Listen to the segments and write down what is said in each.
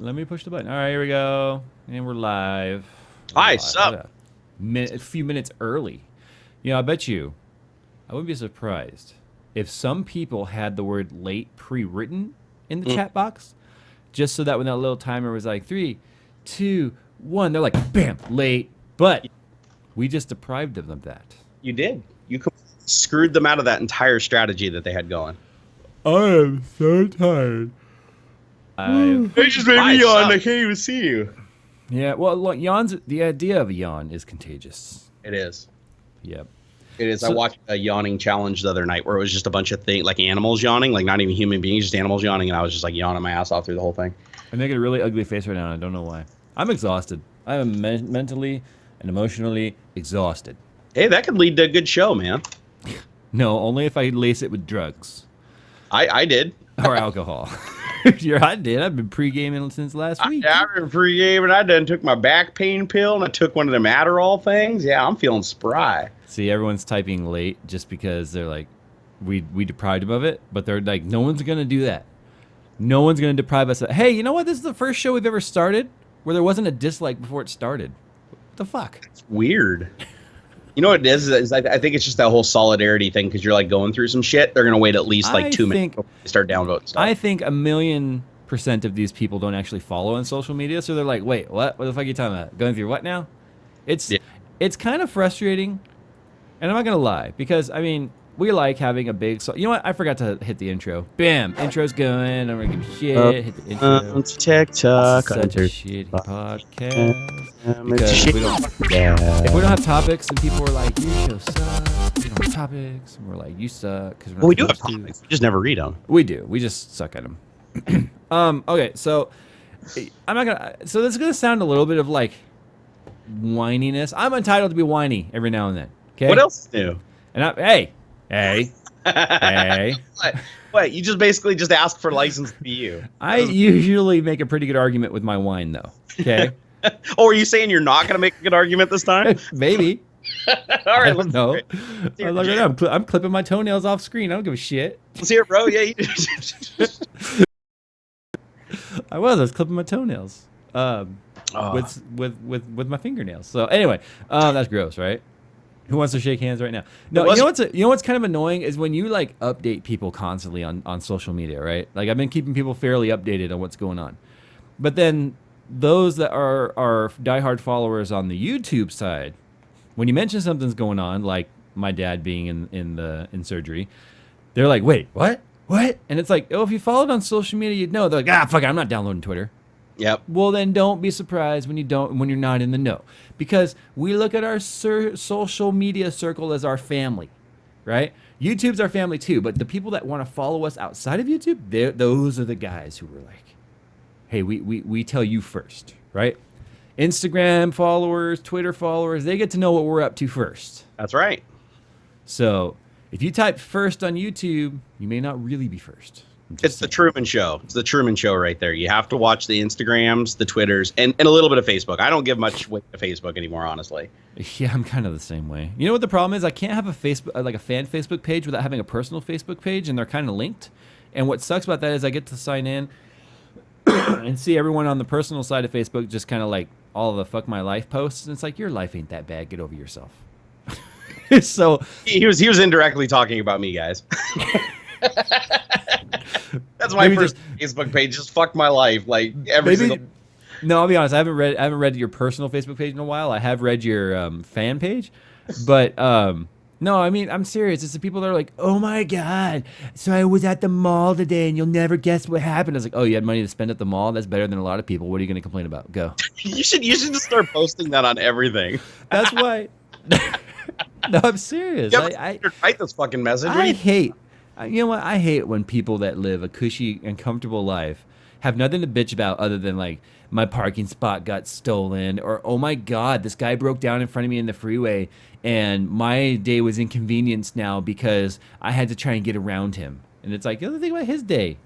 Let me push the button. All right, here we go. And we're live. Hi, sup? A few minutes early. You know, I bet you, I wouldn't be surprised if some people had the word late pre-written in the chat box, just so that when that little timer was like 3, 2, 1, they're like, bam, late. But we just deprived them of that. You did. You screwed them out of that entire strategy that they had going. I am so tired. They just made me yawn. I can't even see you. Yeah, well, look, the idea of a yawn is contagious. It is. Yep. It is. I watched a yawning challenge the other night where it was just a bunch of things, like animals yawning, like not even human beings, just animals yawning, and I was just like yawning my ass off through the whole thing. I'm making a really ugly face right now, and I don't know why. I'm exhausted. I am mentally and emotionally exhausted. Hey, that could lead to a good show, man. No, only if I lace it with drugs. I did. Or alcohol. I did. I've been pre-gaming since last week. I've been pre-gaming. I done took my back pain pill, and I took one of them Adderall things. Yeah, I'm feeling spry. See, everyone's typing late just because they're like, we deprived them of it, but they're like, no one's going to do that. No one's going to deprive us of it. Hey, you know what? This is the first show we've ever started where there wasn't a dislike before it started. What the fuck? It's weird. You know what it is I think it's just that whole solidarity thing because you're like going through some shit. They're going to wait at least like 2 minutes before they start downvoting stuff. I think 1,000,000% of these people don't actually follow on social media, so they're like, wait, what? What the fuck are you talking about? Going through what now? It's kind of frustrating, and I'm not going to lie, because, I mean, we like having a big... You know what? I forgot to hit the intro. Bam! Intro's going. I'm going to give a shit. Hit the intro. TikTok. Such a shitty podcast. Because if we don't have topics and people are like, your show sucks, we don't have topics, and we're like, you suck. Well, we do have topics. We just never read them. We do. We just suck at them. Okay, so I'm not gonna... So this is going to sound a little bit of like whininess. I'm entitled to be whiny every now and then. Okay? What else is new? And hey. What? You just basically just ask for license to be you. I usually make a pretty good argument with my wine, though. Okay. Oh, are you saying you're not going to make a good argument this time? Maybe. All right. I don't know. I'm clipping my toenails off screen. I don't give a shit. Let's hear it, bro. Yeah. I was clipping my toenails. With my fingernails. So anyway, that's gross, right? Who wants to shake hands right now? No, you know what's kind of annoying is when you like update people constantly on social media, right? Like I've been keeping people fairly updated on what's going on, but then those that are diehard followers on the YouTube side, when you mention something's going on, like my dad being in surgery, they're like, wait, what? And it's like, oh, if you followed on social media, you'd know. They're like, fuck it, I'm not downloading Twitter. Yep. Well, then don't be surprised when you're not in the know, because we look at our social media circle as our family, right? YouTube's our family too, but the people that want to follow us outside of YouTube, those are the guys who were like, hey, we tell you first, right? Instagram followers, Twitter followers, they get to know what we're up to first. That's right. So if you type first on YouTube, you may not really be first. It's the Truman Show. It's the Truman Show right there. You have to watch the Instagrams, the Twitters, and a little bit of Facebook. I don't give much weight to Facebook anymore, honestly. Yeah, I'm kind of the same way. You know what the problem is? I can't have a Facebook, like a fan Facebook page without having a personal Facebook page, and they're kind of linked. And what sucks about that is I get to sign in and see everyone on the personal side of Facebook just kind of like all the fuck my life posts, and it's like, your life ain't that bad. Get over yourself. So he was indirectly talking about me, guys. That's my first Facebook page. Just fuck my life, like every single. No, I'll be honest. I haven't read your personal Facebook page in a while. I have read your fan page, but no, I mean I'm serious. It's the people that are like, oh my god, so I was at the mall today, and you'll never guess what happened. I was like, oh, you had money to spend at the mall. That's better than a lot of people. What are you going to complain about? Go. You should just start posting that on everything. That's why. No, I'm serious. I write this fucking message. You know what? I hate when people that live a cushy and comfortable life have nothing to bitch about other than like my parking spot got stolen, or oh my god, this guy broke down in front of me in the freeway and my day was inconvenienced now because I had to try and get around him. And it's like, you know, think about his day,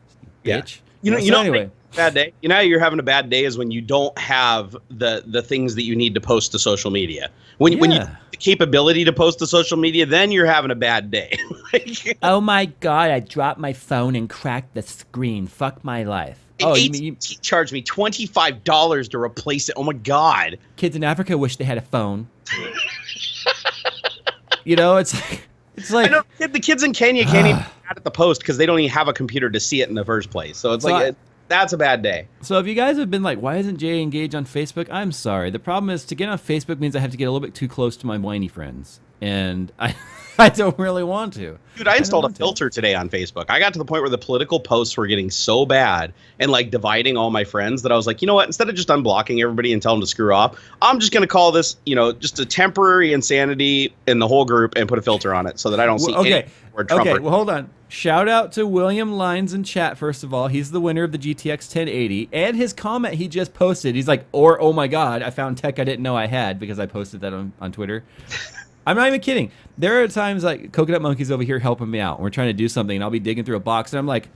bitch. Anyway. Bad day. You know how you're having a bad day is when you don't have the things that you need to post to social media. When you have the capability to post to social media, then you're having a bad day. Oh my god, I dropped my phone and cracked the screen. Fuck my life. Oh, he charged me $25 to replace it. Oh my God. Kids in Africa wish they had a phone. You know, it's like I know the kids in Kenya can't even add at the post because they don't even have a computer to see it in the first place. So it's that's a bad day. So if you guys have been like, why isn't Jay engaged on Facebook? I'm sorry. The problem is to get on Facebook means I have to get a little bit too close to my whiny friends. And I don't really want to. Dude, I installed a filter today on Facebook. I got to the point where the political posts were getting so bad and like dividing all my friends that I was like, you know what? Instead of just unblocking everybody and telling them to screw off, I'm just going to call this, just a temporary insanity in the whole group and put a filter on it so that I don't see any word Trump. Okay, well, hold on. Shout out to William Lines in chat, first of all. He's the winner of the GTX 1080. And his comment he just posted, he's like, oh my God, I found tech I didn't know I had because I posted that on Twitter. I'm not even kidding. There are times like Coconut Monkey's over here helping me out. We're trying to do something, and I'll be digging through a box, and I'm like,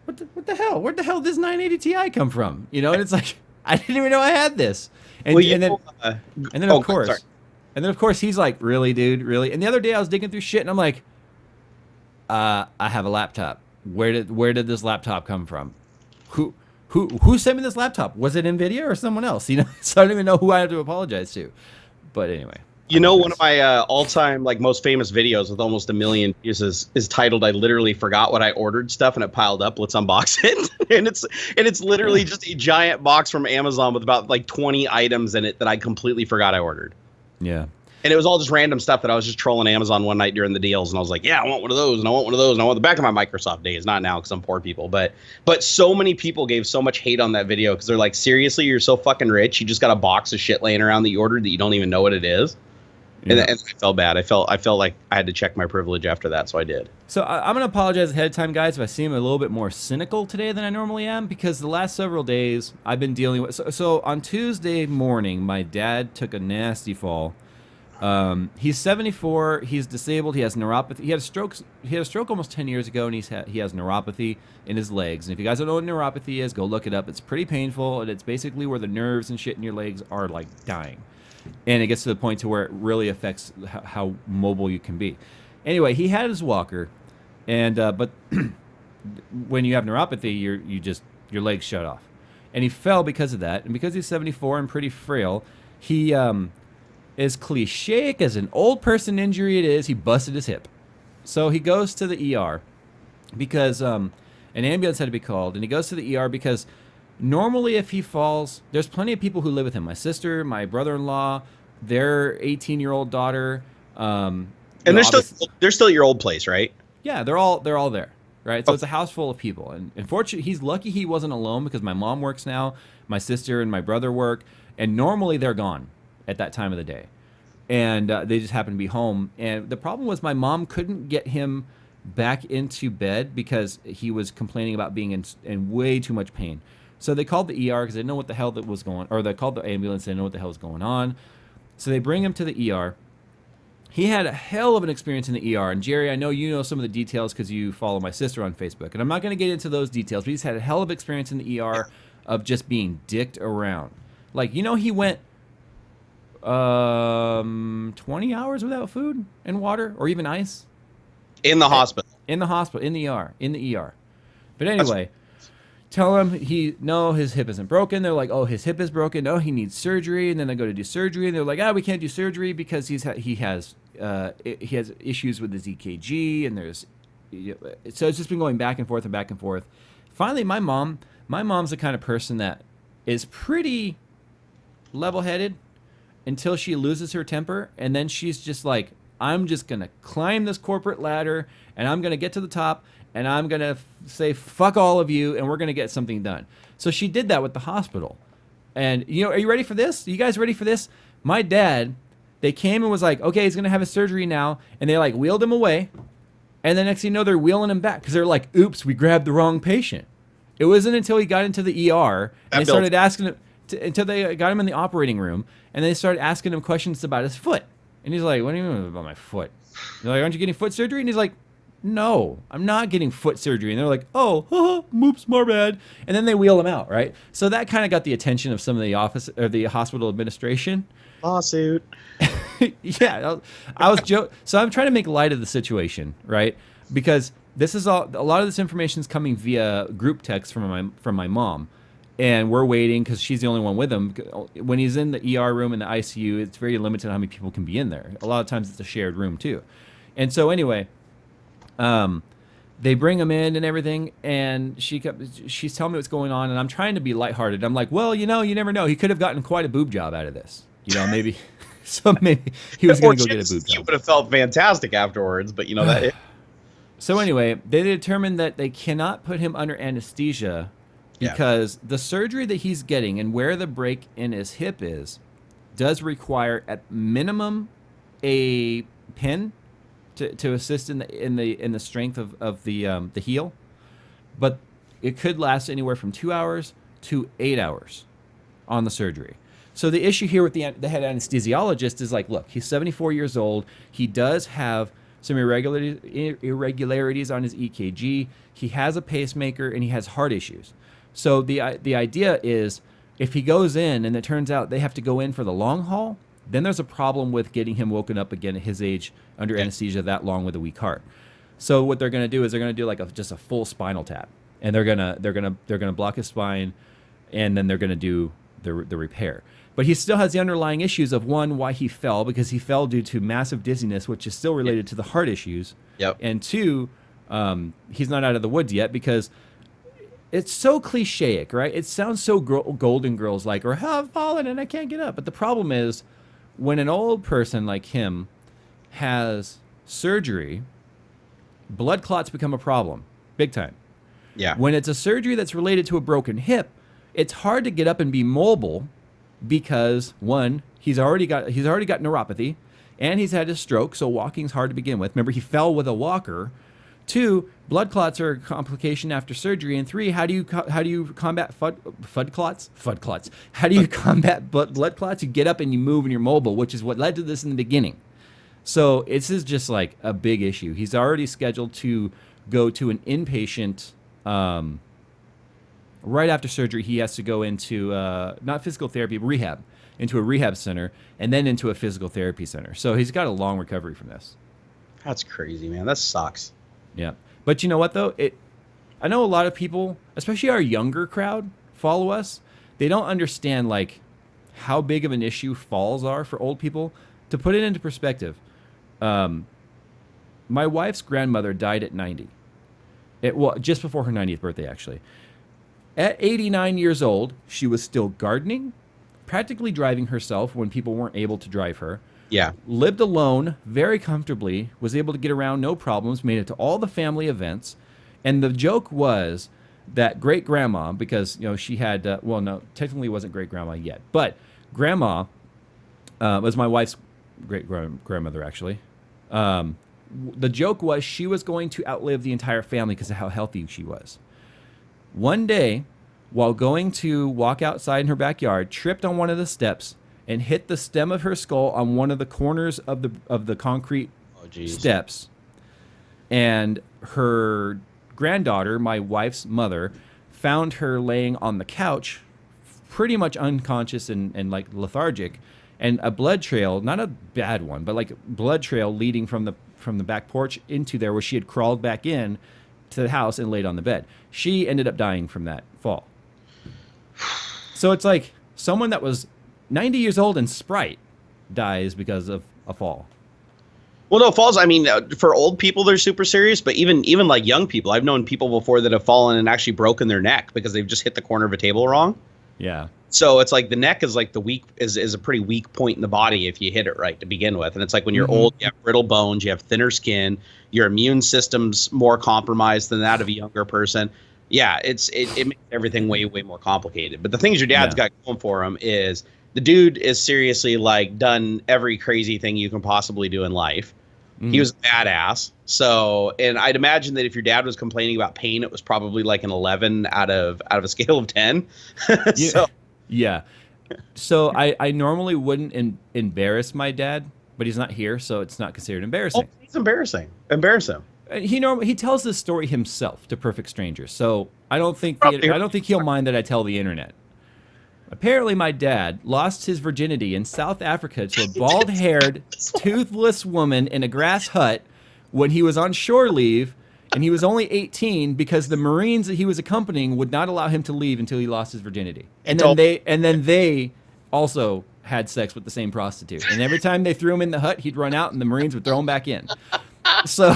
what the hell? Where'd the hell did this 980 Ti come from? And it's like, I didn't even know I had this. And, then of course, he's like, really, dude, really? And the other day I was digging through shit, and I'm like, I have a laptop. Where did this laptop come from? Who sent me this laptop? Was it NVIDIA or someone else? So I don't even know who I have to apologize to. But anyway. One of my all-time most famous videos with almost 1 million views is titled "I literally forgot what I ordered" stuff, and it piled up. Let's unbox it, and it's literally just a giant box from Amazon with about 20 items in it that I completely forgot I ordered. Yeah, and it was all just random stuff that I was just trolling Amazon one night during the deals, and I was like, yeah, I want one of those, and I want one of those, and I want the back of my Microsoft days. Not now because I'm poor people, but so many people gave so much hate on that video because they're like, seriously, you're so fucking rich, you just got a box of shit laying around that you ordered that you don't even know what it is. Yeah. And I felt bad. I felt like I had to check my privilege after that, so I did. So I'm going to apologize ahead of time, guys, if I seem a little bit more cynical today than I normally am, because the last several days I've been dealing with... So on Tuesday morning, my dad took a nasty fall. He's 74. He's disabled. He has neuropathy. He had a stroke almost 10 years ago, and he has neuropathy in his legs. And if you guys don't know what neuropathy is, go look it up. It's pretty painful, and it's basically where the nerves and shit in your legs are dying. And it gets to the point to where it really affects how mobile you can be. Anyway, he had his walker, and but when you have neuropathy, your legs shut off. And he fell because of that. And because he's 74 and pretty frail, he, as cliche as an old person injury it is, he busted his hip. So he goes to the ER because an ambulance had to be called. And he goes to the ER because... normally, if he falls, there's plenty of people who live with him. My sister, my brother-in-law, their 18-year-old daughter. And they're still at your old place, right? Yeah, they're all there, right? So it's a house full of people. And unfortunately, he's lucky he wasn't alone because my mom works now, my sister and my brother work, and normally they're gone at that time of the day. And they just happen to be home. And the problem was my mom couldn't get him back into bed because he was complaining about being in way too much pain. So they called the ER because they didn't know what the hell that was going on, or they called the ambulance, they didn't know what the hell was going on. So they bring him to the ER. He had a hell of an experience in the ER. And Jerry, I know you know some of the details because you follow my sister on Facebook. And I'm not going to get into those details, but he's had a hell of experience in the ER of just being dicked around. He went 20 hours without food and water or even ice. In the hospital. In the hospital, in the ER. But anyway... tell him his hip isn't broken. They're like, oh, his hip is broken. No, he needs surgery. And then they go to do surgery, and they're like, we can't do surgery because he has issues with his EKG, and so it's just been going back and forth and back and forth. Finally, my mom's the kind of person that is pretty level-headed until she loses her temper, and then she's just like, I'm just gonna climb this corporate ladder, and I'm gonna get to the top. And I'm going to say, fuck all of you, and we're going to get something done. So she did that with the hospital. And, are you ready for this? Are you guys ready for this? My dad, they came and was like, okay, he's going to have his surgery now. And they, wheeled him away. And the next thing you know, they're wheeling him back because they're like, oops, we grabbed the wrong patient. It wasn't until he got into the ER and they started asking him, until they got him in the operating room, and they started asking him questions about his foot. And he's like, what do you mean about my foot? They're like, aren't you getting foot surgery? And he's like, no, I'm not getting foot surgery. And they're like, oh, oops, my bad. And then they wheel him out, right? So that kind of got the attention of some of the office or the hospital administration. Lawsuit. Yeah, I was joking. So I'm trying to make light of the situation, right? Because this is all. A lot of this information is coming via group text from my mom, and we're waiting because she's the only one with him. When he's in the ER room in the ICU, it's very limited how many people can be in there. A lot of times it's a shared room too, and so anyway, they bring him in and everything, and she's telling me what's going on, and I'm trying to be lighthearted. I'm like, well, you never know. He could have gotten quite a boob job out of this, maybe. So maybe he was going to go get a boob job. He would have felt fantastic afterwards, but that. So anyway, they determined that they cannot put him under anesthesia because the surgery that he's getting and where the break in his hip does require at minimum a pin to assist in the strength of the heel, but it could last anywhere from 2 hours to 8 hours on the surgery. So the issue here with the head anesthesiologist is like, look, he's 74 years old. He does have some irregularities on his EKG. He has a pacemaker and he has heart issues. So the idea is if he goes in and it turns out they have to go in for the long haul, then there's a problem with getting him woken up again at his age under anesthesia that long with a weak heart. So what they're going to do is they're going to do just a full spinal tap, and they're going to block his spine, and then they're going to do the repair. But he still has the underlying issues of, one, why he fell, because he fell due to massive dizziness, which is still related to the heart issues. Yep. And two, he's not out of the woods yet because it's so clichéic, right? It sounds so Golden Girls-like, or I've fallen and I can't get up. But the problem is when an old person like him has surgery, blood clots become a problem, big time. Yeah. When it's a surgery that's related to a broken hip, it's hard to get up and be mobile because, one, he's already got neuropathy, and he's had a stroke, so walking's hard to begin with. Remember, he fell with a walker. Two, blood clots are a complication after surgery, and three, how do you combat FUD clots? How do you combat blood clots? You get up and you move and you're mobile, which is what led to this in the beginning. So this is just like a big issue. He's already scheduled to go to an inpatient. Right after surgery, he has to go into not physical therapy, but rehab, into a rehab center, and then into a physical therapy center. So he's got a long recovery from this. That's crazy, man. That sucks. Yeah. But you know what, though? I know a lot of people, especially our younger crowd, follow us. They don't understand, how big of an issue falls are for old people. To put it into perspective, my wife's grandmother died at 90. Just before her 90th birthday, actually. At 89 years old, she was still gardening, practically driving herself when people weren't able to drive her. Yeah. Lived alone very comfortably, was able to get around no problems, made it to all the family events. And the joke was that great-grandma, because she had, no, technically it wasn't great-grandma yet, but grandma was my wife's great-grandmother, actually. The joke was she was going to outlive the entire family because of how healthy she was. One day, while going to walk outside in her backyard, tripped on one of the steps and hit the stem of her skull on one of the corners of the concrete steps. And her granddaughter, my wife's mother, found her laying on the couch, pretty much unconscious and lethargic, and a blood trail, not a bad one, but blood trail leading from the back porch into there where she had crawled back in to the house and laid on the bed. She ended up dying from that fall. So it's like someone that was 90 years old and Sprite dies because of a fall. Well, no, falls, I mean, for old people, they're super serious, but even like young people, I've known people before that have fallen and actually broken their neck because they've just hit the corner of a table wrong. Yeah. So it's like the neck is like is a pretty weak point in the body if you hit it right to begin with. And it's like when you're old, you have brittle bones, you have thinner skin, your immune system's more compromised than that of a younger person. Yeah, it makes everything way, way more complicated. But the things your dad's got going for him is the dude is seriously done every crazy thing you can possibly do in life. He was a badass. So, and I'd imagine that if your dad was complaining about pain, it was probably like an 11 out of a scale of 10. So. Yeah. So I normally wouldn't embarrass my dad, but he's not here, so it's not considered embarrassing. Oh, it's embarrassing. Embarrass him. He tells this story himself to perfect strangers, so I don't think he'll mind that I tell the internet. Apparently, my dad lost his virginity in South Africa to a bald-haired, toothless woman in a grass hut when he was on shore leave And he was only 18 because the Marines that he was accompanying would not allow him to leave until he lost his virginity. And then they also had sex with the same prostitute. And every time they threw him in the hut, he'd run out and the Marines would throw him back in. So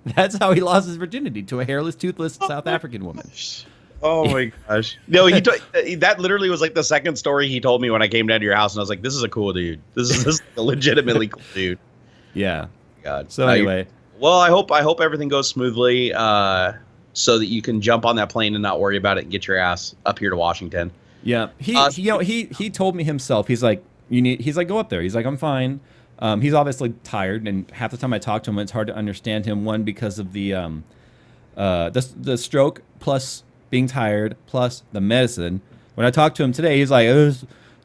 that's how he lost his virginity, to a hairless, toothless South African woman. Oh my gosh. No, that literally was like the second story he told me when I came down to your house, and I was like, this is a cool dude. This is a legitimately cool dude. Yeah. God. So anyway. Well, I hope everything goes smoothly, so that you can jump on that plane and not worry about it and get your ass up here to Washington. Yeah. He told me himself, he's like, go up there. He's like, I'm fine. He's obviously tired, and half the time I talk to him, it's hard to understand him. One, because of the stroke, plus being tired, plus the medicine. When I talked to him today, he's like,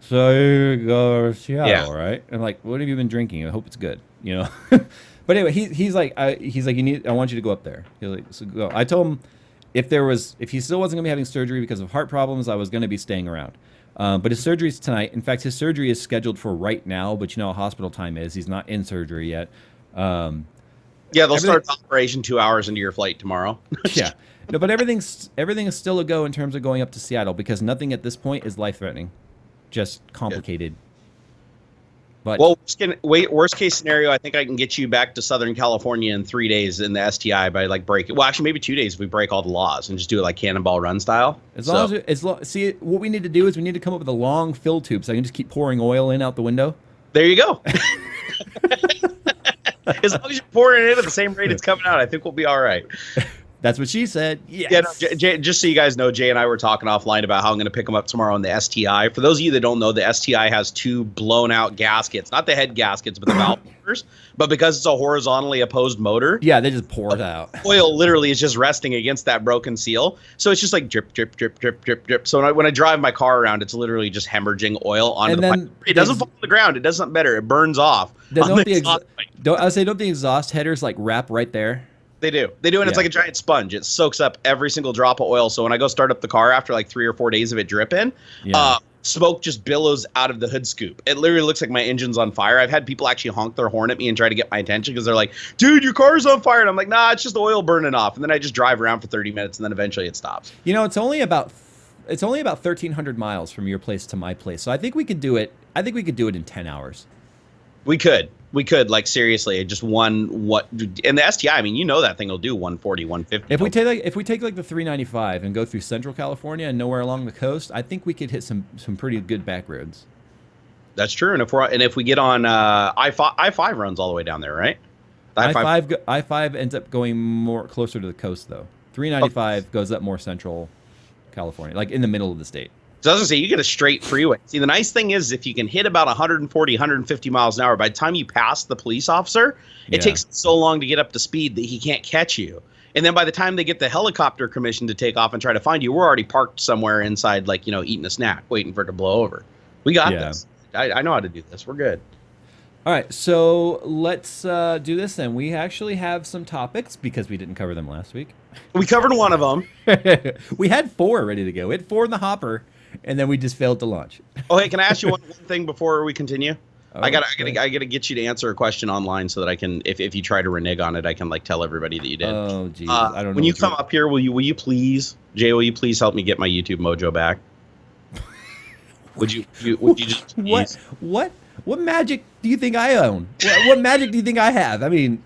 so you go shower, right? And I'm like, what have you been drinking? I hope it's good, you know. But anyway, he's like, I want you to go up there. He's like, so go. I told him if he still wasn't gonna be having surgery because of heart problems, I was gonna be staying around. But his surgery's tonight. In fact, his surgery is scheduled for right now, but you know how hospital time is. He's not in surgery yet. Yeah, they'll start the operation 2 hours into your flight tomorrow. Yeah. No, but everything is still a go in terms of going up to Seattle, because nothing at this point is life-threatening, just complicated. Yeah. But well, worst case scenario, I think I can get you back to Southern California in 3 days in the STI by like breaking. Well, actually, maybe 2 days if we break all the laws and just do it like Cannonball Run style. See, what we need to do is we need to come up with a long fill tube so I can just keep pouring oil in out the window. There you go. As long as you're pouring it in at the same rate it's coming out, I think we'll be all right. That's what she said. Yes. Yeah, no, Jay, just so you guys know, Jay and I were talking offline about how I'm going to pick them up tomorrow on the STI. For those of you that don't know, the STI has 2 blown out gaskets, not the head gaskets, but the valve motors. But because it's a horizontally opposed motor, yeah, they just pour it out. Oil literally is just resting against that broken seal, so it's just like drip, drip, drip, drip, drip, drip. So when I drive my car around, it's literally just hemorrhaging oil onto the pipe. It doesn't fall to the ground. It does something better. It burns off. Don't the exhaust headers like wrap right there? They do, and it's like a giant sponge. It soaks up every single drop of oil. So when I go start up the car after like 3 or 4 days of it dripping, smoke just billows out of the hood scoop. It literally looks like my engine's on fire. I've had people actually honk their horn at me and try to get my attention because they're like, dude, your car's on fire. And I'm like, nah, it's just oil burning off. And then I just drive around for 30 minutes and then eventually it stops. You know, it's only about 1,300 miles from your place to my place. So I think we could do it. I think we could do it in 10 hours. We could, like, seriously, just and the STI, I mean, you know that thing will do 140, 150. If we take the 395 and go through Central California and nowhere along the coast, I think we could hit some pretty good back roads. That's true. And if we get on I-5 runs all the way down there, right? I-5 ends up going more closer to the coast though. 395 goes up more Central California, like in the middle of the state. So I was gonna say, you get a straight freeway. See, the nice thing is if you can hit about 140, 150 miles an hour, by the time you pass the police officer, it takes so long to get up to speed that he can't catch you. And then by the time they get the helicopter commission to take off and try to find you, we're already parked somewhere inside, like, you know, eating a snack, waiting for it to blow over. We got this. I know how to do this. We're good. All right, so let's do this then. We actually have some topics because we didn't cover them last week. We covered one of them. We had 4 ready to go. We had 4 in the hopper. And then we just failed to launch. Oh, hey, can I ask you one thing before we continue? I gotta get you to answer a question online so that I can, if you try to renege on it, I can like tell everybody that you did. Oh, geez. I don't know. When you come up here, will you please, Jay? Will you please help me get my YouTube mojo back? Would you just please? What magic do you think I own? What magic do you think I have? I mean.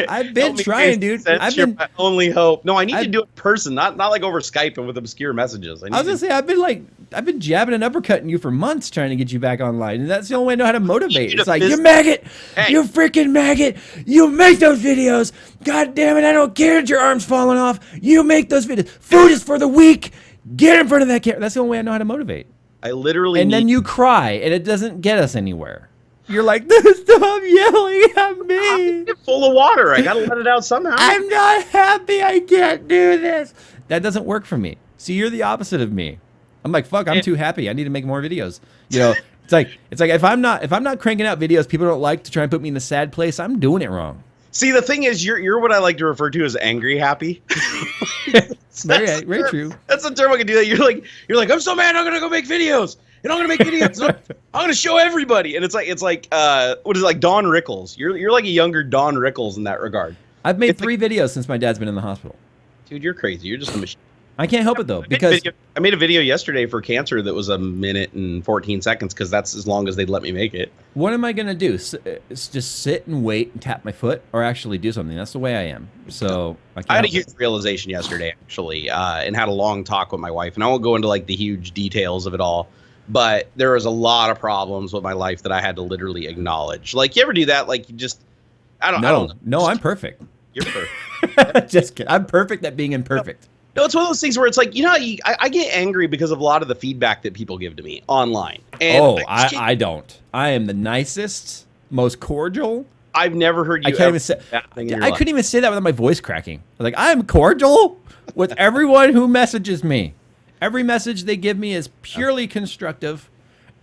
I've been trying, dude. You're my only hope. No, I need to do it in person, not like over Skype and with obscure messages. I was gonna say I've been jabbing and uppercutting you for months trying to get you back online, and that's the only way I know how to motivate. It's like, you maggot, you freaking maggot, you make those videos. God damn it, I don't care that your arm's falling off. You make those videos. Food is for the weak. Get in front of that camera. That's the only way I know how to motivate. I literally. And then you cry, and it doesn't get us anywhere. You're like, stop yelling at me. I'm full of water. I gotta let it out somehow. I'm not happy. I can't do this. That doesn't work for me. See, you're the opposite of me. I'm like, fuck, I'm too happy. I need to make more videos. You know, it's like if I'm not cranking out videos people don't like to try and put me in the sad place, I'm doing it wrong. See, the thing is, you're what I like to refer to as angry happy. Very true. That's the term I can do that. You're like, I'm so mad. I'm gonna go make videos. and I'm gonna make videos. I'm gonna show everybody. And it's like what is it, like Don Rickles? You're like a younger Don Rickles in that regard. I've made 3 videos since my dad's been in the hospital. Dude, you're crazy. You're just a machine. I can't help it though, because I made a video yesterday for cancer that was 1 minute and 14 seconds because that's as long as they'd let me make it. What am I gonna do? Just sit and wait and tap my foot, or actually do something? That's the way I am. So I had a huge realization yesterday, actually, and had a long talk with my wife. And I won't go into like the huge details of it all, but there was a lot of problems with my life that I had to literally acknowledge. Like, you ever do that? Like, you just, I don't know. No, I'm perfect. You're perfect. Just kidding. I'm perfect at being imperfect. No, it's one of those things where it's like, I get angry because of a lot of the feedback that people give to me online. And I don't. I am the nicest, most cordial. I've never heard you. I couldn't even say that without my voice cracking. Like, I'm cordial with everyone who messages me. Every message they give me is purely constructive,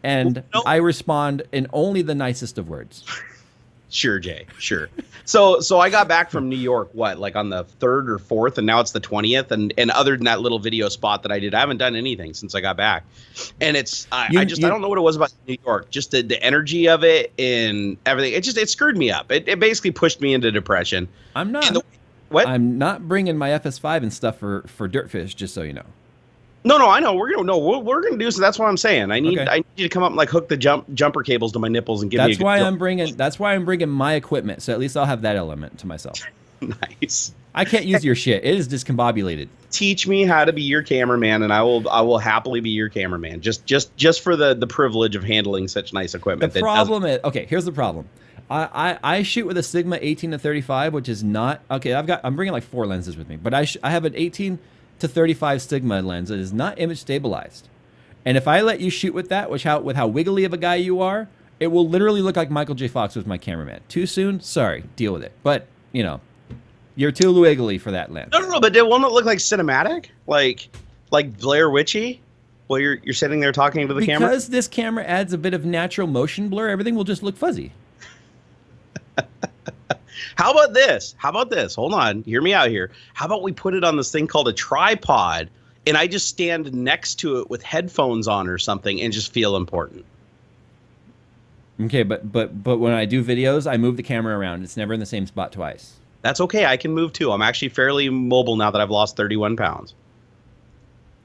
and I respond in only the nicest of words. Sure, Jay. Sure. So I got back from New York, like on the 3rd or 4th, and now it's the 20th. And other than that little video spot that I did, I haven't done anything since I got back. And I don't know what it was about New York, just the energy of it and everything. It screwed me up. It basically pushed me into depression. I'm not bringing my FS5 and stuff for Dirtfish, just so you know. No, I know. We're gonna do so. That's what I'm saying. I need you to come up and like hook the jumper cables to my nipples and give me. That's why I'm bringing my equipment. So at least I'll have that element to myself. Nice. I can't use your shit. It is discombobulated. Teach me how to be your cameraman, and I will happily be your cameraman. Just for the privilege of handling such nice equipment. The problem is, okay, here's the problem. I shoot with a Sigma 18-35, which is not okay. I'm bringing like 4 lenses with me, but I have an 18-35 Sigma lens that is not image stabilized. And if I let you shoot with that, with how wiggly of a guy you are, it will literally look like Michael J. Fox was my cameraman. Too soon? Sorry, deal with it. But, you're too wiggly for that lens. No, but won't it look like cinematic? Like Blair Witchy? While you're sitting there talking to the camera? Because this camera adds a bit of natural motion blur, everything will just look fuzzy. How about this? Hold on. Hear me out here. How about we put it on this thing called a tripod, and I just stand next to it with headphones on or something and just feel important. Okay, but when I do videos, I move the camera around. It's never in the same spot twice. That's okay. I can move too. I'm actually fairly mobile now that I've lost 31 pounds.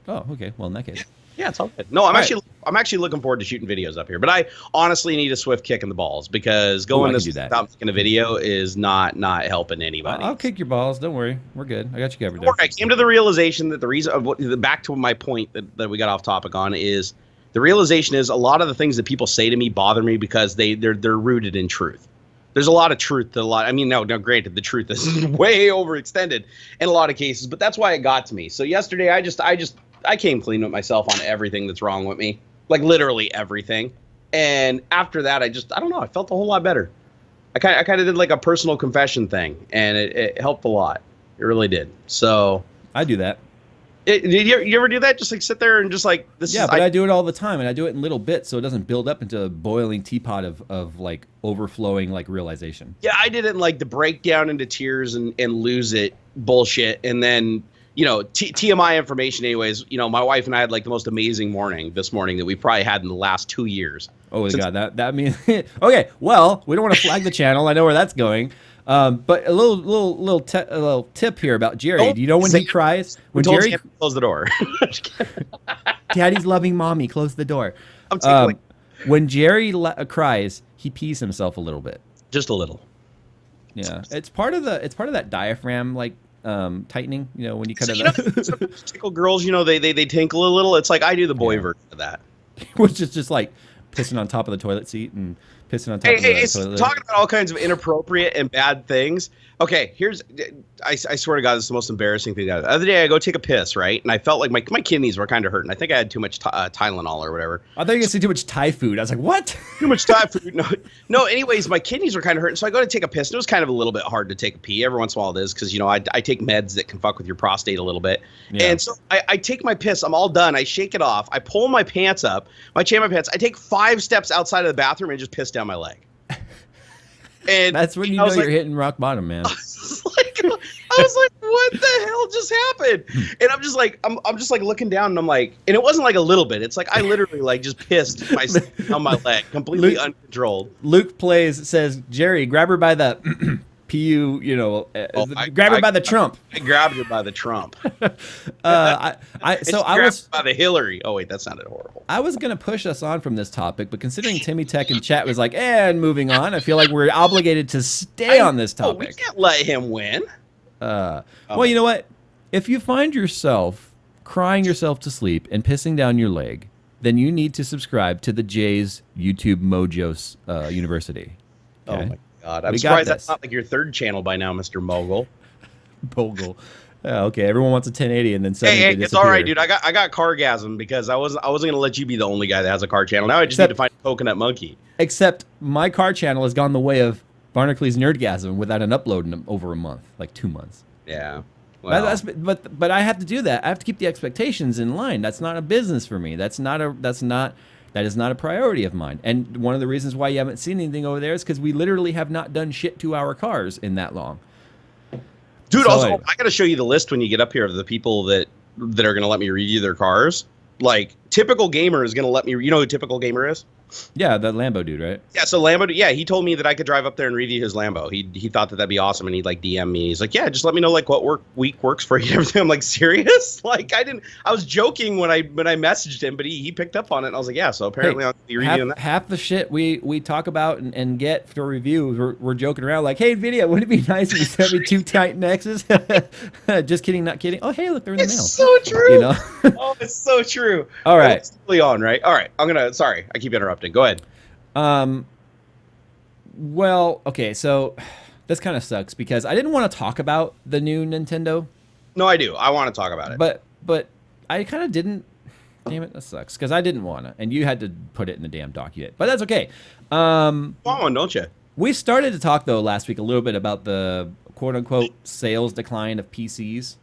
Oh, okay. Well, in that case. Yeah, it's all good. No, I'm actually looking forward to shooting videos up here. But I honestly need a swift kick in the balls because going this without making a video is not helping anybody. I'll kick your balls. Don't worry. We're good. I got you covered. I came to the realization that the reason back to my point that we got off topic on is the realization is a lot of the things that people say to me bother me because they're rooted in truth. There's a lot of truth to a lot. I mean, no, granted, the truth is way overextended in a lot of cases, but that's why it got to me. So yesterday, I came clean with myself on everything that's wrong with me, like literally everything. And after that, I don't know. I felt a whole lot better. I kind of did like a personal confession thing, and it helped a lot. It really did. So I do that. Did you ever do that? Just like sit there and just like this? Yeah, but I do it all the time, and I do it in little bits, so it doesn't build up into a boiling teapot of like overflowing like realization. Yeah, I did it in like the breakdown into tears and lose it bullshit, and then TMI information. Anyways, my wife and I had like the most amazing morning this morning that we probably had in the last 2 years. Oh my God, that means okay. Well, we don't want to flag the channel. I know where that's going. But a little tip here about Jerry. Do you know when he cries? When Jerry close the door. Daddy's loving mommy. Close the door. I'm tickling. When Jerry cries, he pees himself a little bit. Just a little. Yeah, it's part of that diaphragm like tightening. When you kind of some tickle girls. They tinkle a little. It's like I do the boy version of that, which is just like pissing on top of the toilet seat and pissing on top of the toilet. Talking about all kinds of inappropriate and bad things. Okay, I swear to God, this is the most embarrassing thing. The other day, I go take a piss, right? And I felt like my kidneys were kind of hurting. I think I had too much Tylenol or whatever. I thought you were going to say too much Thai food. I was like, what? Too much Thai food. No. Anyways, my kidneys were kind of hurting. So I go to take a piss. And it was kind of a little bit hard to take a pee. Every once in a while it is because, I take meds that can fuck with your prostate a little bit. Yeah. And so I take my piss. I'm all done. I shake it off. I pull my pants up. I change my pants. I take 5 steps outside of the bathroom and just piss down my leg. And that's when you know you're hitting rock bottom, man. I I was like, what the hell just happened? And I'm just like looking down and I'm like, and it wasn't like a little bit. It's like I literally like just pissed myself on my leg, completely uncontrolled. Luke says, Jerry, grab her by the PU, grab her by the Trump. I grabbed her by the Trump. I was by the Hillary. Oh wait, that sounded horrible. I was gonna push us on from this topip, but considering Timmy Tech in chat was like, and moving on, I feel like we're obligated to stay on this topic. We can't let him win. Well, you know what? If you find yourself crying yourself to sleep and pissing down your leg, then you need to subscribe to the Jay's YouTube Mojo University. Okay? Oh my God! I'm surprised that's not like your third channel by now, Mr. Mogul. Mogul. Okay, everyone wants a 1080 and then suddenly hey, it's all right, dude. I got cargasm because I wasn't gonna let you be the only guy that has a car channel. Now I just need to find a coconut monkey. Except my car channel has gone the way of Barnacules Nerdgasm without an upload in over a month, like 2 months. Yeah. Well. But I have to do that. I have to keep the expectations in line. That's not a business for me. That is not a priority of mine. And one of the reasons why you haven't seen anything over there is because we literally have not done shit to our cars in that long. Dude, also, I got to show you the list when you get up here of the people that are going to let me review their cars. Like, Typical Gamer is going to let me. You know who Typical Gamer is? Yeah, the Lambo dude, right? Yeah, so Lambo, yeah, he told me that I could drive up there and review his Lambo. He thought that'd be awesome, and he'd like DM me. He's like, yeah, just let me know like what week works for you and everything. I'm like, serious? Like, I was joking when I messaged him, but he picked up on it, and I was like, yeah, so apparently I'll be reviewing that. Half the shit we talk about and get for reviews, we're joking around like, hey, video, wouldn't it be nice if you sent me 2 Titan X's? Just kidding, not kidding. Oh, hey, look, they're in the mail. It's so true. You know? Oh, it's so true. All right. It's totally on, right? All right, sorry, I keep interrupting. Go ahead. Well, okay, so this kind of sucks because I didn't want to talk about the new Nintendo. No, I do. I want to talk about it. But I kind of didn't. Damn it, that sucks because I didn't want to, and you had to put it in the damn document. But that's okay. Come on, don't you? We started to talk though last week a little bit about the quote unquote sales decline of PCs.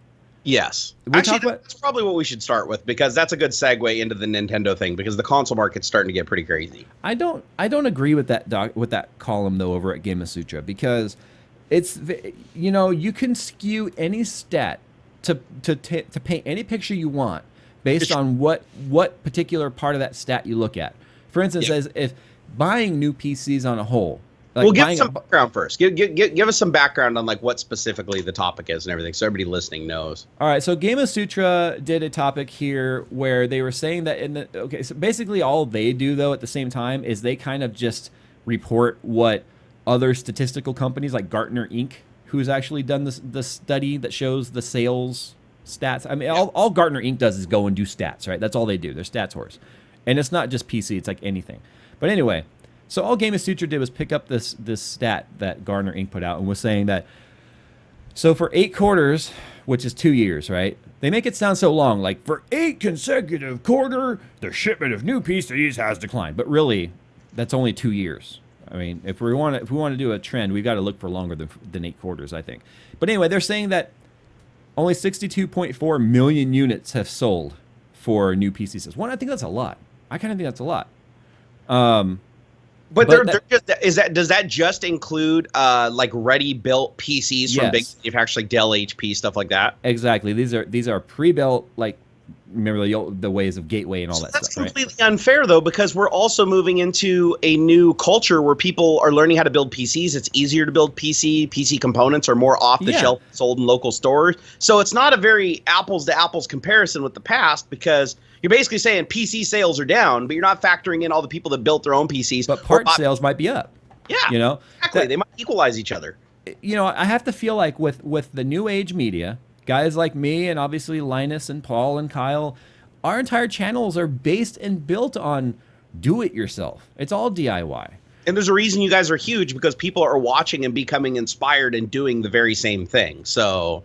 Yes. Actually, that's probably what we should start with because that's a good segue into the Nintendo thing because the console market's starting to get pretty crazy. I don't agree with that column though over at Gamasutra because it's you can skew any stat to paint any picture you want based on what particular part of that stat you look at. For instance, as if buying new PCs on a whole. Like well, give us some background first. Give us some background on like what specifically the topic is and everything, so everybody listening knows. All right, so Gamasutra did a topic here where they were saying that so basically all they do though at the same time is they kind of just report what other statistical companies like Gartner Inc., who's actually done the study that shows the sales stats. I mean, all Gartner Inc. does is go and do stats, right? That's all they do. They're stats horse, and it's not just PC; it's like anything. But anyway. So all Gamasutra did was pick up this stat that Gartner Inc. put out and was saying that, so for 8 quarters, which is 2 years, right? They make it sound so long, like for 8 consecutive quarter, the shipment of new PCs has declined. But really, that's only 2 years. I mean, if we want to do a trend, we've got to look for longer than 8 quarters, I think. But anyway, they're saying that only 62.4 million units have sold for new PCs. One, I think that's a lot. I kind of think that's a lot. But does that just include like ready-built PCs from big manufacturers like Dell, HP, stuff like that? Exactly. These are pre-built, like remember the ways of Gateway and all that stuff. That's completely unfair though, because we're also moving into a new culture where people are learning how to build PCs. It's easier to build PC components are more off the shelf, sold in local stores. So it's not a very apples to apples comparison with the past because you're basically saying PC sales are down, but you're not factoring in all the people that built their own PCs. But part sales might be up. Yeah, exactly. They might equalize each other. I have to feel like with the new age media, guys like me and obviously Linus and Paul and Kyle, our entire channels are based and built on do it yourself. It's all DIY. And there's a reason you guys are huge because people are watching and becoming inspired and doing the very same thing. So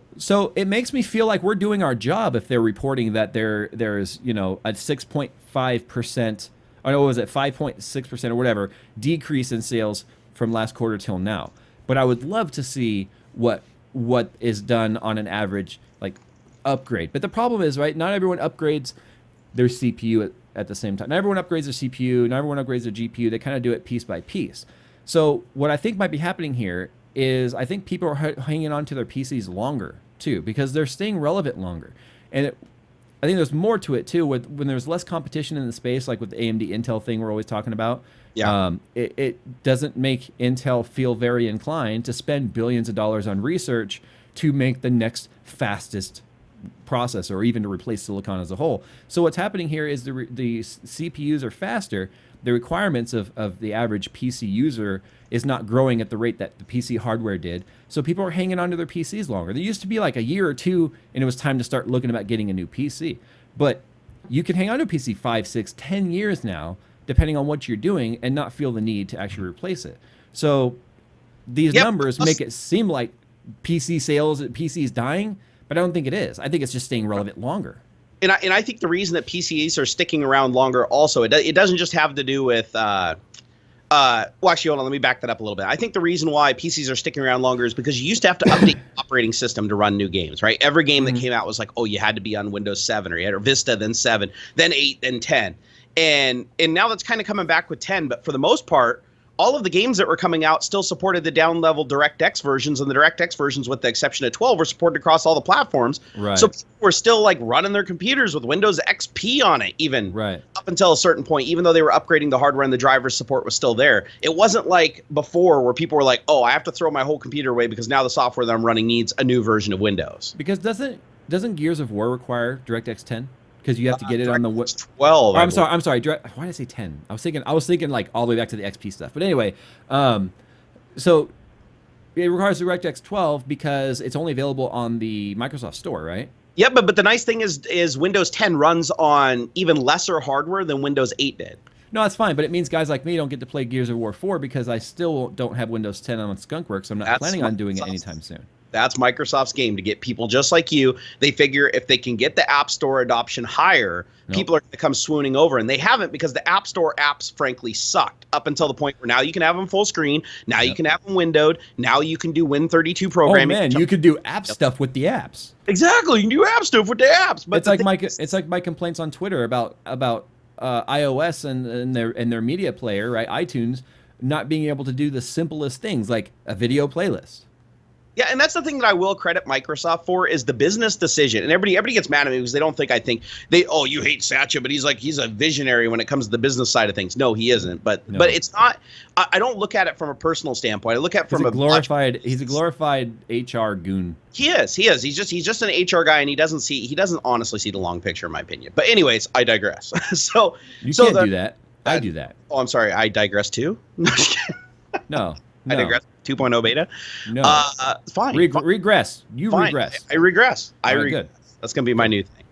it makes me feel like we're doing our job if they're reporting that there's a 6.5%, or no, what was it, 5.6% or whatever decrease in sales from last quarter till now. But I would love to see what is done on an average like upgrade. But the problem is, right, not everyone upgrades their CPU at the same time. Not everyone upgrades their CPU, not everyone upgrades their GPU. They kind of do it piece by piece. So what I think might be happening here is I think people are hanging on to their PCs longer too, because they're staying relevant longer. And I think there's more to it too. When there's less competition in the space, like with the AMD Intel thing we're always talking about, it doesn't make Intel feel very inclined to spend billions of dollars on research to make the next fastest processor, or even to replace silicon as a whole. So what's happening here is the CPUs are faster. The requirements of the average PC user is not growing at the rate that the PC hardware did. So people are hanging on to their PCs longer. There used to be like a year or two, and it was time to start looking about getting a new PC. But you can hang on to a PC 5, 6, 10 years now, depending on what you're doing, and not feel the need to actually replace it. So these numbers make it seem like PC sales, PC is dying, but I don't think it is. I think it's just staying relevant longer. And I think the reason that PCs are sticking around longer also, it doesn't just have to do with, well, actually, hold on, let me back that up a little bit. I think the reason why PCs are sticking around longer is because you used to have to update the operating system to run new games, right? Every game that came out was like, oh, you had to be on Windows 7, or you had Vista, then 7, then 8, then 10. And now that's kind of coming back with 10, but for the most part, all of the games that were coming out still supported the down-level DirectX versions, and the DirectX versions, with the exception of 12, were supported across all the platforms. Right. So people were still like running their computers with Windows XP on it, even up until a certain point, even though they were upgrading the hardware and the driver support was still there. It wasn't like before where people were like, oh, I have to throw my whole computer away because now the software that I'm running needs a new version of Windows. Because doesn't Gears of War require DirectX 10? Because you have to get it on the 12. Oh, I'm sorry. Why did I say 10? I was thinking like all the way back to the XP stuff. But anyway, so it requires DirectX 12 because it's only available on the Microsoft Store, right? Yeah, but the nice thing is Windows 10 runs on even lesser hardware than Windows 8 did. No, that's fine, but it means guys like me don't get to play Gears of War 4 because I still don't have Windows 10 on Skunkworks, so I'm not planning on doing it anytime soon. That's Microsoft's game, to get people just like you. They figure if they can get the App Store adoption higher, people are going to come swooning over. And they haven't, because the App Store apps, frankly, sucked up until the point where now you can have them full screen. Now you can have them windowed. Now you can do Win32 programming. Oh, man, you could do app stuff with the apps. Exactly. You can do app stuff with the apps. But it's like my complaints on Twitter about iOS and their media player, right? iTunes, not being able to do the simplest things like a video playlist. Yeah, and that's the thing that I will credit Microsoft for, is the business decision. And everybody gets mad at me because they don't think you hate Satya, but he's a visionary when it comes to the business side of things. No, he isn't. But it's not. I don't look at it from a personal standpoint. I look at it from he's a glorified HR goon. He is. He's just an HR guy, and he doesn't honestly see the long picture, in my opinion. But anyways, I digress. You can't do that. I do that. Oh, I'm sorry. I digress too. No. I digress. 2.0 beta. No. Fine. Regress. You fine. Regress. I regress. Good. That's gonna be my new thing.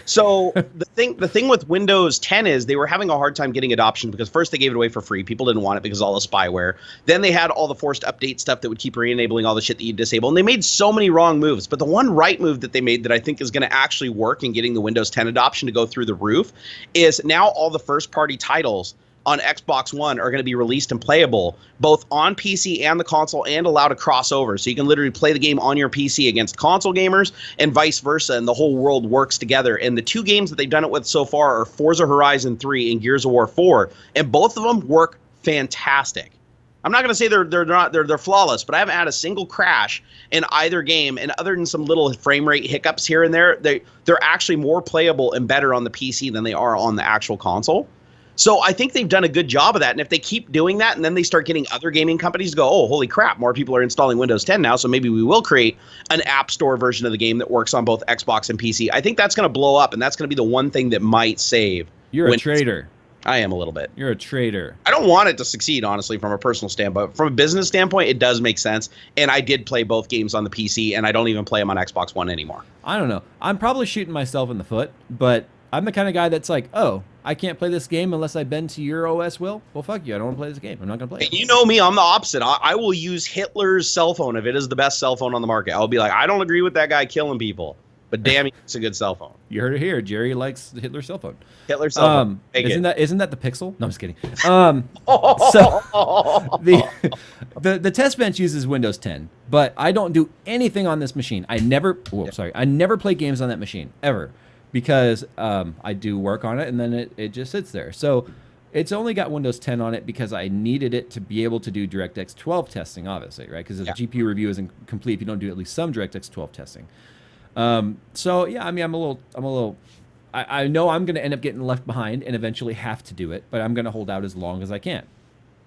So the thing with Windows 10 is they were having a hard time getting adoption because first they gave it away for free. People didn't want it because of all the spyware. Then they had all the forced update stuff that would keep re-enabling all the shit that you disable. And they made so many wrong moves. But the one right move that they made that I think is going to actually work in getting the Windows 10 adoption to go through the roof is now all the first-party titles on Xbox One are going to be released and playable both on PC and the console, and allowed to cross over. So you can literally play the game on your PC against console gamers and vice versa, and the whole world works together. And the two games that they've done it with so far are Forza Horizon 3 and Gears of War 4, and both of them work fantastic. I'm not going to say they're flawless, but I haven't had a single crash in either game, and other than some little frame rate hiccups here and there, they're actually more playable and better on the PC than they are on the actual console. So I think they've done a good job of that. And if they keep doing that and then they start getting other gaming companies to go, oh, holy crap, more people are installing Windows 10 now, so maybe we will create an App Store version of the game that works on both Xbox and PC. I think that's going to blow up, and that's going to be the one thing that might save. You're a traitor. I am a little bit. You're a traitor. I don't want it to succeed, honestly, from a personal standpoint. From a business standpoint, it does make sense. And I did play both games on the PC, and I don't even play them on Xbox One anymore. I don't know. I'm probably shooting myself in the foot, but I'm the kind of guy that's like, oh, I can't play this game unless I bend to your OS will. Well, fuck you. I don't want to play this game. I'm not going to play it. And you know me. I'm the opposite. I will use Hitler's cell phone if it is the best cell phone on the market. I'll be like, I don't agree with that guy killing people, but damn, it's a good cell phone. You heard it here. Jerry likes the Hitler cell phone. Hitler cell phone. Isn't that the Pixel? No, I'm just kidding. So the test bench uses Windows 10, but I don't do anything on this machine. I never play games on that machine ever, because I do work on it and then it just sits there. So It's only got Windows 10 on it because I needed it to be able to do DirectX 12 testing, obviously, right? Because the GPU review isn't complete if you don't do at least some DirectX 12 testing. So yeah, I mean, I'm a little. I know I'm going to end up getting left behind and eventually have to do it, but I'm going to hold out as long as I can.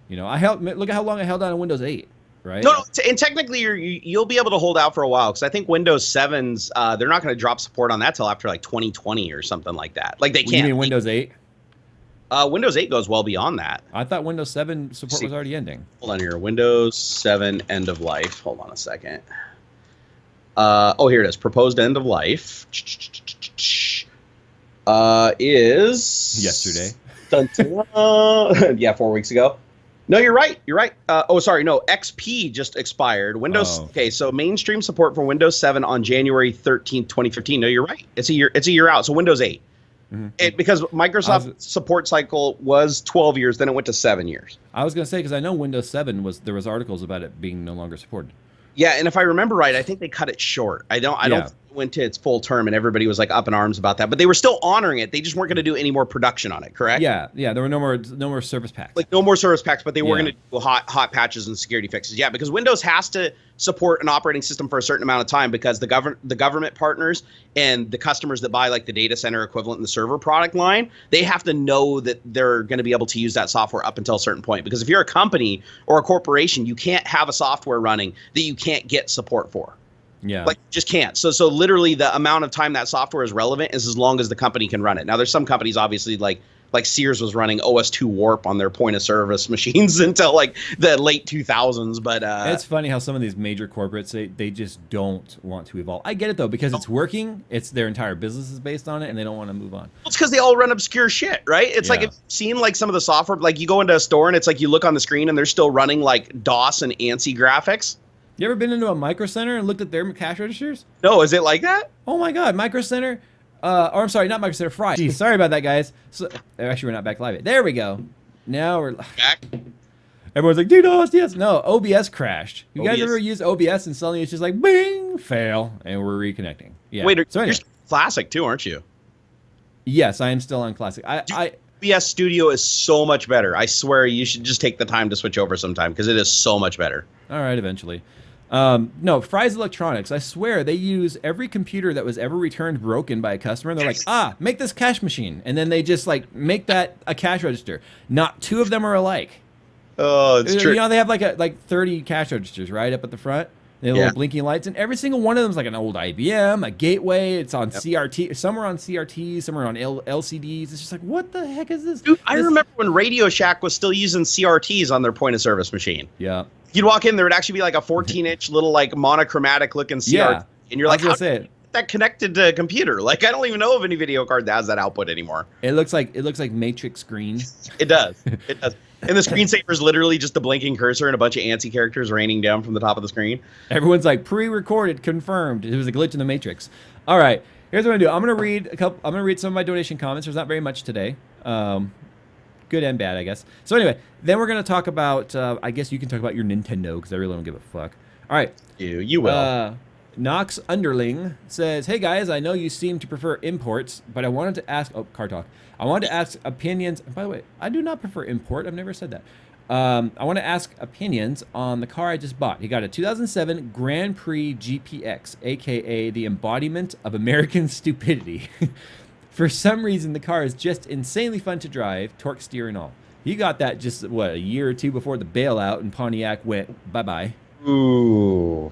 You know, look at how long I held out on Windows 8, right? No, and technically you'll be able to hold out for a while because I think Windows 7's they're not going to drop support on that till after like 2020 or something like that. Like they can't. You mean Windows 8? Windows 8 goes well beyond that. I thought Windows 7 support was already ending. Hold on here. Windows 7 end of life. Hold on a second. Oh, here it is. Proposed end of life. Is yesterday. Yeah, 4 weeks ago. No, you're right. You're right. Oh, sorry. No, XP just expired. Windows. Oh. Okay, so mainstream support for Windows 7 on January 13th, 2015. No, you're right. It's a year out. So Windows 8. Mm-hmm. Because Microsoft's support cycle was 12 years, then it went to 7 years. I was going to say, because I know Windows 7 there was articles about it being no longer supported. Yeah, and if I remember right, I think they cut it short. I don't think it went to its full term, and everybody was like up in arms about that. But they were still honoring it. They just weren't going to do any more production on it, correct? Yeah. There were no more service packs. Like no more service packs, but they were going to do hot patches and security fixes. Yeah, because Windows has to support an operating system for a certain amount of time because the government partners and the customers that buy like the data center equivalent in the server product line, they have to know that they're going to be able to use that software up until a certain point. Because if you're a company or a corporation, you can't have a software running that you can't get support for. Yeah. Like just can't. So literally the amount of time that software is relevant is as long as the company can run it. Now there's some companies obviously like Sears was running OS2 Warp on their point of service machines until like the late 2000s. But it's funny how some of these major corporates they just don't want to evolve. I get it though because it's working. It's their entire business is based on it, and they don't want to move on. It's because they all run obscure shit, right? It's like if you've seen like some of the software, like you go into a store and it's like you look on the screen and they're still running like DOS and ANSI graphics. You ever been into a Micro Center and looked at their cash registers? No, is it like that? Oh my God, Micro Center. Or I'm sorry, not Micro Center, Fry. Geez, sorry about that, guys. So, actually, we're not back live yet. There we go. Now we're back. Everyone's like, DDoS, yes. No, OBS crashed. You guys ever use OBS and suddenly it's just like, bing, fail, and we're reconnecting. Yeah. Wait, so anyway. You're Classic too, aren't you? Yes, I am still on Classic. OBS Studio is so much better. I swear you should just take the time to switch over sometime because it is so much better. All right, eventually. No, Fry's Electronics. I swear they use every computer that was ever returned broken by a customer. And they're like, make this cash machine. And then they just like make that a cash register. Not two of them are alike. Oh, it's true. You know, they have like 30 cash registers right up at the front. They have little blinking lights, and every single one of them is like an old IBM, a gateway. It's on CRT. Some are on CRT, some are on LCDs. It's just like, what the heck is this? Dude, I remember when Radio Shack was still using CRTs on their point of service machine. Yeah. You'd walk in, there would actually be like a 14-inch little like monochromatic looking CRT, and you're like, how did you get that connected to a computer? Like, I don't even know of any video card that has that output anymore. It looks like Matrix green. It does. It does. And the screensaver is literally just the blinking cursor and a bunch of ANSI characters raining down from the top of the screen. Everyone's like, pre-recorded, confirmed. It was a glitch in the Matrix. All right, here's what I'm gonna do. I'm gonna read I'm gonna read some of my donation comments. There's not very much today. Good and bad, I guess. So anyway, then we're gonna talk about. I guess you can talk about your Nintendo because I really don't give a fuck. All right. You will. Knox Underling says, "Hey guys, I know you seem to prefer imports, but I wanted to ask." Oh, car talk. I wanted to ask opinions. By the way, I do not prefer import. I've never said that. I want to ask opinions on the car I just bought. He got a 2007 Grand Prix GPX, aka the embodiment of American stupidity. For some reason, the car is just insanely fun to drive, torque, steer, and all. He got that just what, a year or two before the bailout, and Pontiac went bye-bye. Ooh.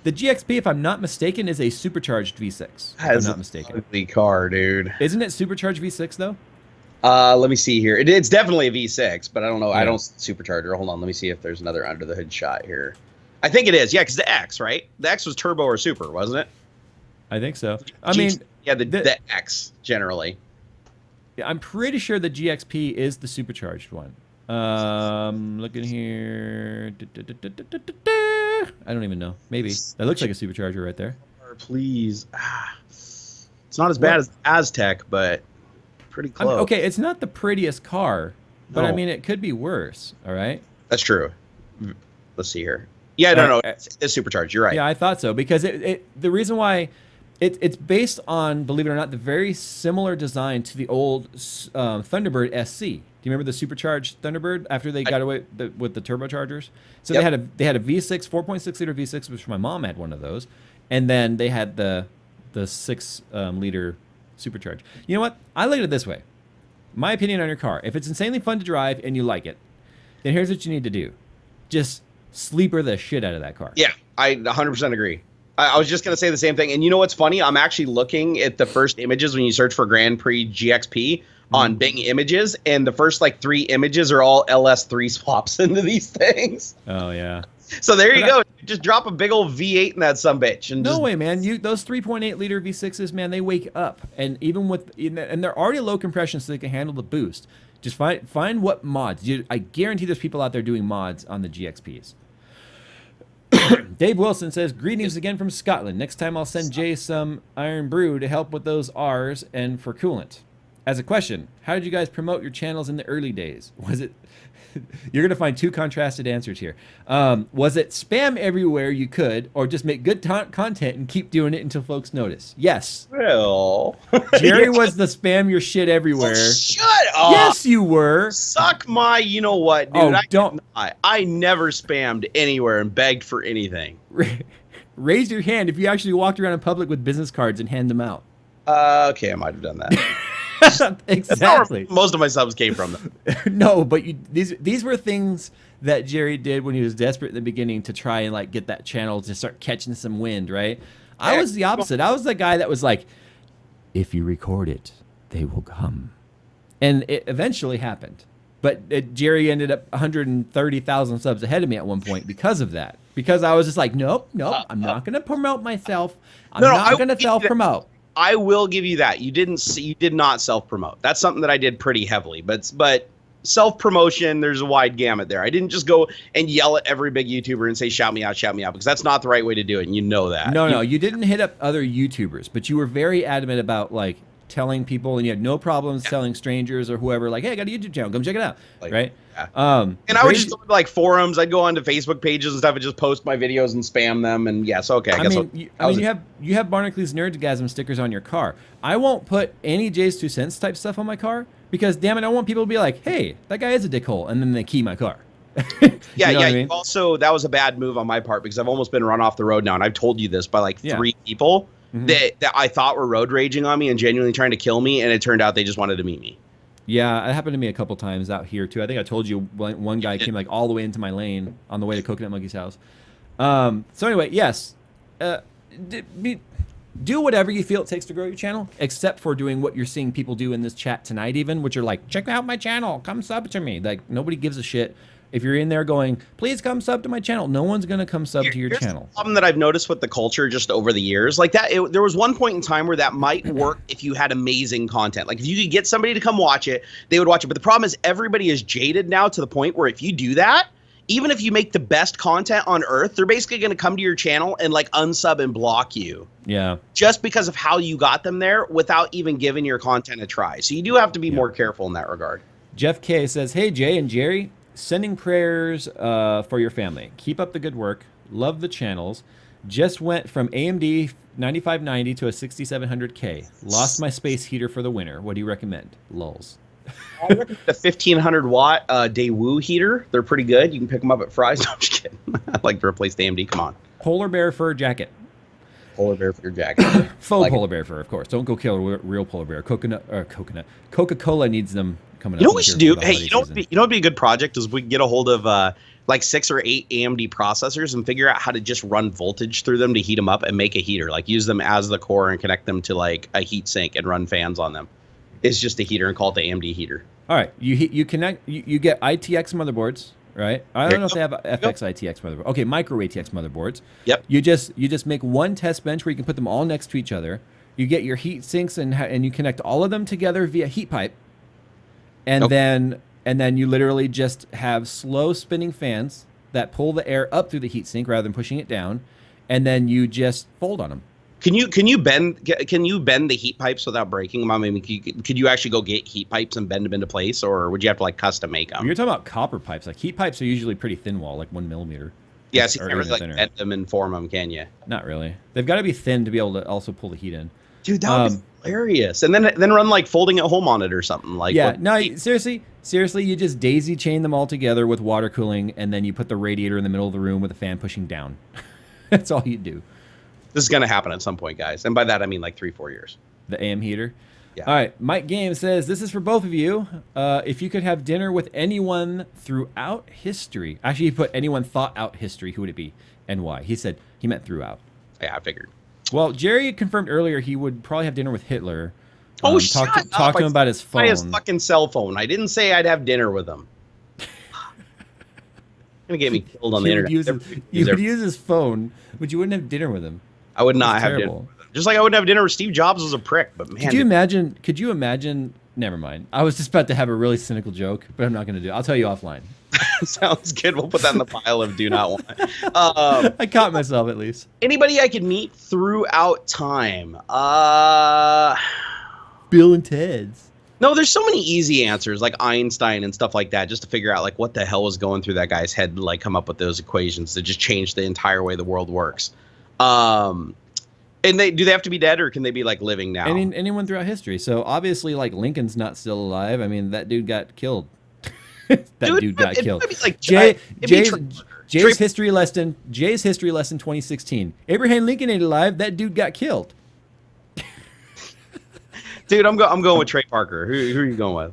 The GXP, if I'm not mistaken, is a supercharged V6. If I'm not mistaken. Ugly car, dude. Isn't it supercharged V6 though? Let me see here. It's definitely a V6, but I don't know. Yeah. I don't supercharger. Hold on. Let me see if there's another under the hood shot here. I think it is. Yeah, because the X, right? The X was turbo or super, wasn't it? I think so. I mean, yeah, the X generally. Yeah, I'm pretty sure the GXP is the supercharged one. Looking here. I don't even know. Maybe that looks like a supercharger right there. Please. It's not as bad as Aztec, but pretty close. I mean, okay, it's not the prettiest car, but I mean, it could be worse. All right. That's true. Let's see here. Yeah, no, it's supercharged. You're right. Yeah, I thought so because the reason why It's based on, believe it or not, the very similar design to the old Thunderbird SC. Do you remember the supercharged Thunderbird after they got away with the turbochargers? So they had a V6, 4.6 liter V6, which my mom had one of those, and then they had the 6 liter supercharged. You know what? I look at it this way. My opinion on your car: if it's insanely fun to drive and you like it, then here's what you need to do: just sleeper the shit out of that car. Yeah, I 100% agree. I was just going to say the same thing. And you know what's funny? I'm actually looking at the first images when you search for Grand Prix GXP on Bing Images, and the first like 3 images are all LS3 swaps into these things. Oh, yeah. So there you go. Just drop a big old V8 in that sumbitch. And no way, man. Those 3.8 liter V6s, man, they wake up. And even and they're already low compression, so they can handle the boost. Just find what mods. I guarantee there's people out there doing mods on the GXPs. Dave Wilson says, greetings again from Scotland. Next time I'll send Jay some Iron Brew to help with those R's and for coolant. As a question, how did you guys promote your channels in the early days? Was it... You're going to find 2 contrasted answers here. Was it spam everywhere you could, or just make good content and keep doing it until folks notice? Yes. Well, Jerry was the spam your shit everywhere. Oh, shut up. Yes, you were. Suck my, you know what, dude. Don't. I never spammed anywhere and begged for anything. Raise your hand if you actually walked around in public with business cards and hand them out. Okay, I might have done that. Exactly. Most of my subs came from them. No, but these were things that Jerry did when he was desperate in the beginning to try and like get that channel to start catching some wind, right? I was the opposite. I was the guy that was like, if you record it, they will come. And it eventually happened. But Jerry ended up 130,000 subs ahead of me at one point because of that. Because I was just like, nope, I'm not going to promote myself. I'm not going to self-promote. I will give you that. You did not self-promote. That's something that I did pretty heavily. But self-promotion, there's a wide gamut there. I didn't just go and yell at every big YouTuber and say, shout me out, because that's not the right way to do it, and you know that. No, you didn't hit up other YouTubers, but you were very adamant about, like, telling people, and you had no problems telling strangers or whoever, like, hey, I got a YouTube channel, come check it out, right? Yeah. And I would just go to like forums. I'd go onto Facebook pages and stuff and just post my videos and spam them. And yes, okay. I guess you have Barnacules Nerdgasm stickers on your car. I won't put any JayzTwoCents type stuff on my car because, damn it, I want people to be like, hey, that guy is a dickhole, and then they key my car. Yeah. I mean? Also, that was a bad move on my part because I've almost been run off the road now, and I've told you this by like 3 people. That I thought were road raging on me and genuinely trying to kill me, and it turned out they just wanted to meet me. Yeah, it happened to me a couple times out here too. I think I told you one guy came like all the way into my lane on the way to Coconut Monkey's house. So anyway, yes, do whatever you feel it takes to grow your channel, except for doing what you're seeing people do in this chat tonight, even, which are like, check out my channel, come sub to me. Like, nobody gives a shit. If you're in there going, please come sub to my channel, no one's going to come sub to your channel. The problem that I've noticed with the culture just over the years, like that, there was one point in time where that might work if you had amazing content. Like if you could get somebody to come watch it, they would watch it. But the problem is everybody is jaded now to the point where if you do that, even if you make the best content on earth, they're basically going to come to your channel and like unsub and block you. Yeah. Just because of how you got them there without even giving your content a try. So you do have to be more careful in that regard. Jeff K says, hey, Jay and Jerry, sending prayers for your family. Keep up the good work. Love the channels. Just went from AMD 9590 to a 6700K. Lost my space heater for the winter. What do you recommend? Lulz. I recommend the 1500 watt Daewoo heater. They're pretty good. You can pick them up at Fry's. No, I'm just kidding. I'd like to replace the AMD. Come on. Polar bear fur jacket. Polar bear fur jacket. Faux like polar bear fur, of course. Don't go kill a real polar bear. Coca-Cola needs them coming up. You know what we should do? Hey, you know what'd be a good project is we get a hold of like 6 or 8 AMD processors and figure out how to just run voltage through them to heat them up and make a heater. Like use them as the core and connect them to like a heat sink and run fans on them. It's just a heater and call it the AMD heater. All right, you connect. You get ITX motherboards, right? I don't know if they have FX ITX motherboard. Okay, micro ATX motherboards. Yep. You just make one test bench where you can put them all next to each other. You get your heat sinks and you connect all of them together via heat pipe. And then you literally just have slow spinning fans that pull the air up through the heat sink rather than pushing it down, and then you just fold on them. Can you bend the heat pipes without breaking them? I mean, could you actually go get heat pipes and bend them into place, or would you have to like custom make them? You're talking about copper pipes. Like heat pipes are usually pretty thin wall, like 1 millimeter. Yeah, so you Or can't really even like thinner. bend them and form them, can you? Not really. They've got to be thin to be able to also pull the heat in. Dude, that would be hilarious. And then run like folding at home on it or something. Like, Yeah, what- no, seriously, you just daisy chain them all together with water cooling, and then you put the radiator in the middle of the room with a fan pushing down. That's all you do. This is gonna happen at some point, guys. And by that I mean like 3-4 years. The AM heater. Yeah. All right, Mike Game says, this is for both of you. If you could have dinner with anyone throughout history. Actually, he put anyone thought out history, who would it be and why? He said he meant throughout. Yeah, I figured. Well, Jerry confirmed earlier he would probably have dinner with Hitler. Oh, talk shut to up. him about his phone. By his fucking cell phone. I didn't say I'd have dinner with him. Gonna get me killed on the internet. You would use his phone, but you wouldn't have dinner with him. I would not That's have terrible. dinner with him. Just like I wouldn't have dinner with Steve Jobs as a prick. But man, Could you imagine? Never mind. I was just about to have a really cynical joke, but I'm not going to do it. I'll tell you offline. sounds good. We'll put that in the pile of do not want. I caught myself at least. Anybody I could meet throughout time. Bill and Ted's. No, there's so many easy answers like Einstein and stuff like that, just to figure out like what the hell was going through that guy's head to like come up with those equations that just change the entire way the world works. And do they have to be dead or can they be like living now? Anyone throughout history. So obviously, like Lincoln's not still alive. I mean, that dude got killed. Dude got killed. Like, Jay's Trey- history lesson. Jay's history lesson 2016. Abraham Lincoln ain't alive. That dude got killed. Dude, I'm going with Trey Parker. Who are you going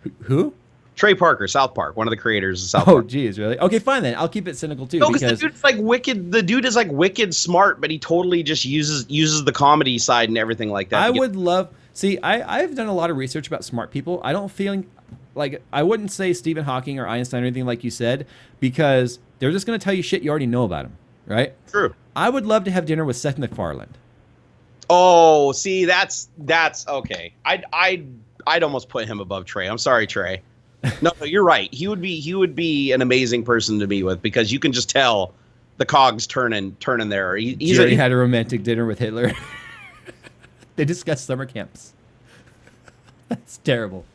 with? Who? Trey Parker, South Park, one of the creators of South Oh, Park. geez, really? Okay, fine then. I'll keep it cynical too. No, because the dude's like wicked. The dude is like wicked smart, but he totally just uses the comedy side and everything like that. I would love. See, I've done a lot of research about smart people. I don't feel like I wouldn't say Stephen Hawking or Einstein or anything like you said, because they're just going to tell you shit you already know about them, right? True. I would love to have dinner with Seth MacFarlane. Oh, see, that's okay. I'd almost put him above Trey. I'm sorry, Trey. No, you're right. He would be an amazing person to be with because you can just tell the cogs turning there. Jerry had a romantic dinner with Hitler. They discussed summer camps. That's terrible.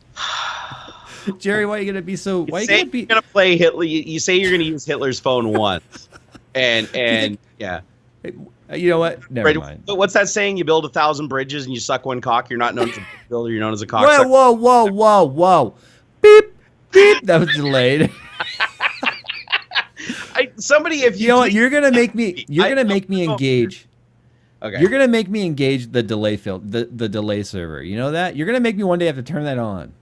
Jerry, why are you gonna be so? Why are you gonna play Hitler? You say you're gonna use Hitler's phone once, and yeah. You know what? Never mind. But what's that saying? You build 1,000 bridges and you suck one cock. You're not known as a builder. You're known as a cock. Whoa! Beep, beep. That was delayed. If you know what, you're gonna make me. You're gonna make me engage. Okay. You're gonna make me engage the delay the delay server. You know that? You're gonna make me one day have to turn that on.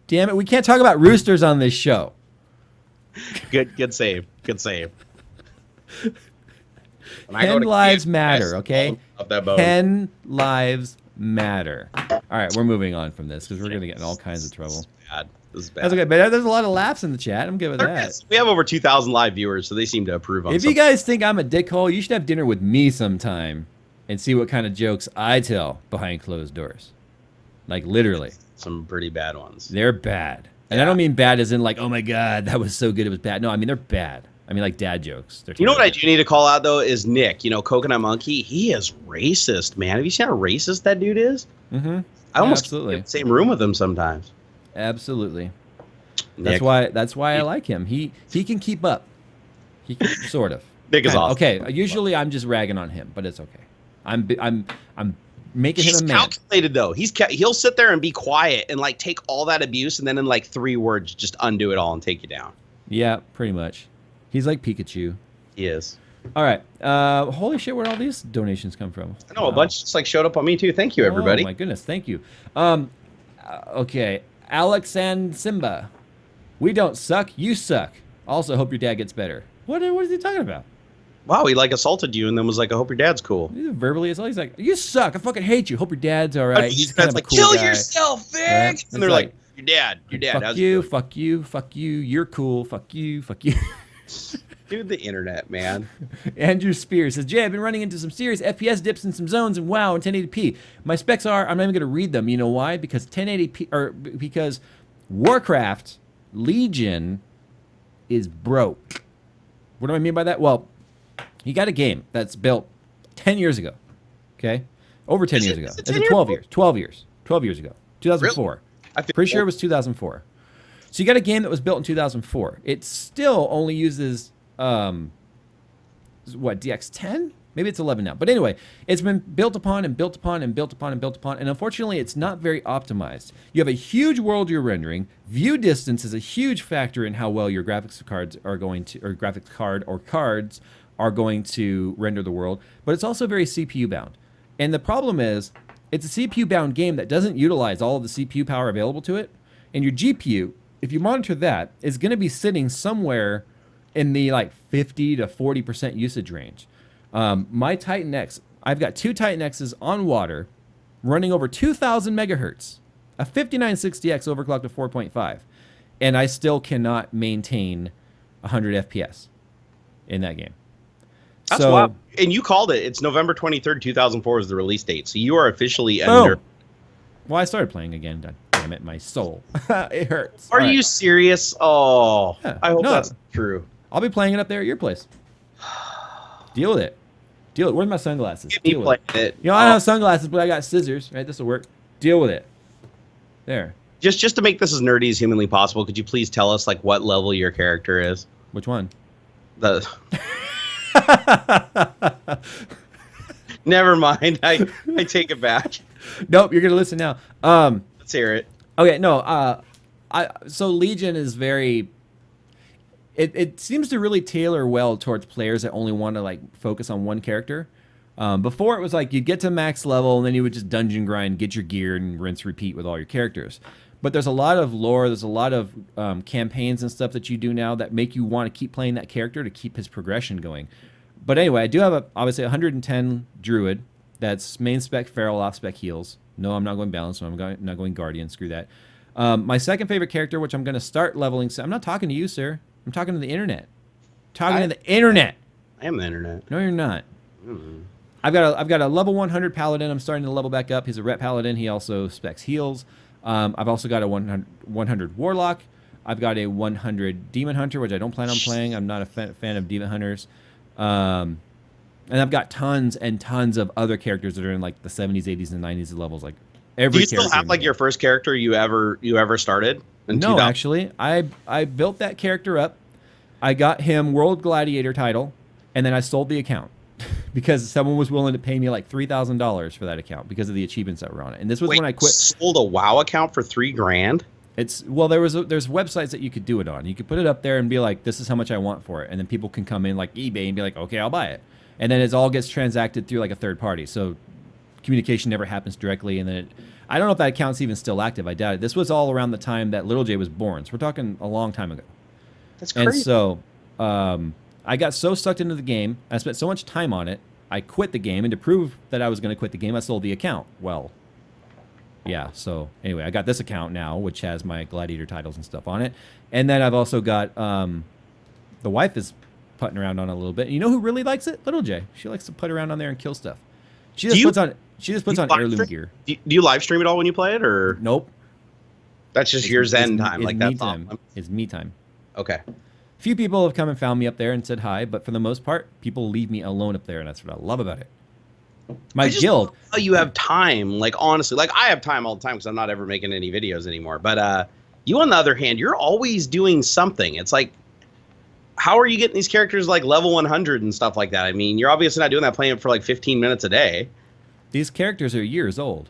Damn it! We can't talk about roosters on this show. Good save. 10 lives matter, okay? 10 lives matter. All right, we're moving on from this because we're going to get in all kinds of trouble. This is bad. That's okay, but there's a lot of laughs in the chat. I'm good with that. We have over 2,000 live viewers, so they seem to approve on If you guys think I'm a dickhole, you should have dinner with me sometime and see what kind of jokes I tell behind closed doors. Like, literally. Some pretty bad ones. They're bad. And I don't mean bad as in like, oh my God, that was so good it was bad. No, I mean, they're bad. I mean, like dad jokes. You know what I do need to call out, though, is Nick. Coconut Monkey. He is racist, man. Have you seen how racist that dude is? Mm-hmm. I almost get in the same room with him sometimes. Absolutely. Nick. That's why I like him. He can keep up. He can, sort of. Nick is awesome. Okay, usually I'm just ragging on him, but it's okay. I'm making him a man. He's calculated though. He'll sit there and be quiet and like take all that abuse and then in like 3 words just undo it all and take you down. Yeah, pretty much. He's like Pikachu. He is. All right. Holy shit, where'd all these donations come from? I know a bunch just like showed up on me too. Thank you, everybody. Oh my goodness, thank you. Okay, Alex and Simba. We don't suck. You suck. Also, hope your dad gets better. What is he talking about? Wow, he like assaulted you and then was like, I hope your dad's cool. He's verbally assaulted. He's like, you suck. I fucking hate you. Hope your dad's all right. He's kind of like, cool kill guy. Yourself, Vic. Right? And they're like, your dad. Fuck you, fuck you, fuck you. You're cool. Fuck you, fuck you. Dude, the internet, man. Andrew Spears says, Jay, I've been running into some serious FPS dips in some zones and WoW and 1080p. My specs are, I'm not even going to read them. You know why? Because 1080p, or because Warcraft Legion is broke. What do I mean by that? Well, you got a game that's built 10 years ago. Okay? Over 10 years ago. Is it 12 years? 12 years. 12 years ago. 2004. Really? Pretty sure it was 2004. So you got a game that was built in 2004. It still only uses DX10? Maybe it's 11 now. But anyway, it's been built upon and built upon and built upon and built upon. And unfortunately, it's not very optimized. You have a huge world you're rendering. View distance is a huge factor in how well your graphics cards are going to, or graphics card or cards are going to render the world. But it's also very CPU bound. And the problem is, it's a CPU bound game that doesn't utilize all of the CPU power available to it. And your GPU, if you monitor that, is going to be sitting somewhere in the like 50 to 40% usage range. My Titan X, I've got 2 Titan X's on water running over 2,000 megahertz, a 5960X overclocked to 4.5, and I still cannot maintain 100 FPS in that game. That's wild. And you called it. It's November 23rd, 2004 is the release date. So you are officially under. Well, I started playing again. God damn it, my soul. It hurts. Are you serious? Oh, yeah, I hope that's true. I'll be playing it up there at your place. Deal with it. Where's my sunglasses? Get me playing it. You know, I don't have sunglasses, but I got scissors. Right, this will work. Deal with it. There. Just to make this as nerdy as humanly possible, could you please tell us like what level your character is? Which one? The. Never mind. I take it back. Nope, you're gonna listen now. Let's hear it. Okay, no. So Legion is very. It seems to really tailor well towards players that only want to like focus on one character. Before it was like you'd get to max level and then you would just dungeon grind, get your gear, and rinse repeat with all your characters. But there's a lot of lore, there's a lot of campaigns and stuff that you do now that make you want to keep playing that character to keep his progression going. But anyway, I do have obviously 110 Druid. That's main spec Feral, off spec heals. No, I'm not going balance, so I'm not going Guardian. Screw that. My second favorite character, which I'm going to start leveling. I'm not talking to you, sir. I'm talking to the internet. I am the internet. No, you're not. Mm-hmm. I've got a level 100 Paladin. I'm starting to level back up. He's a Ret Paladin. He also specs heals. I've also got a 100 Warlock. I've got a 100 Demon Hunter, which I don't plan on playing. I'm not a fan of Demon Hunters. And I've got tons and tons of other characters that are in like the 70s, 80s, and 90s levels. Like every. Do you still have like your first character you ever started? No, actually, I built that character up. I got him World Gladiator title, and then I sold the account because someone was willing to pay me like $3,000 for that account because of the achievements that were on it. And this was when I quit. Sold a WoW account for $3,000? There's websites that you could do it on. You could put it up there and be like, this is how much I want for it, and then people can come in like eBay and be like, okay, I'll buy it, and then it all gets transacted through like a third party. So communication never happens directly, and then I don't know if that account's even still active. I doubt it. This was all around the time that Little Jay was born, so we're talking a long time ago. That's crazy. And so I got so sucked into the game, I spent so much time on it, I quit the game, and to prove that I was going to quit the game, I sold the account. Well, yeah, so anyway, I got this account now, which has my Gladiator titles and stuff on it. And then I've also got, the wife is putting around on it a little bit. And you know who really likes it? Little Jay. She likes to put around on there and kill stuff. She just puts on heirloom gear. Do you live stream it all when you play it, or? Nope. That's just your zen time. Like that's time. It's me time. Okay. A few people have come and found me up there and said hi, but for the most part, people leave me alone up there, and that's what I love about it. My guild. You have time, like honestly, like I have time all the time because I'm not ever making any videos anymore. But you, on the other hand, you're always doing something. It's like, how are you getting these characters like level 100 and stuff like that? I mean, you're obviously not doing that playing for like 15 minutes a day. These characters are years old.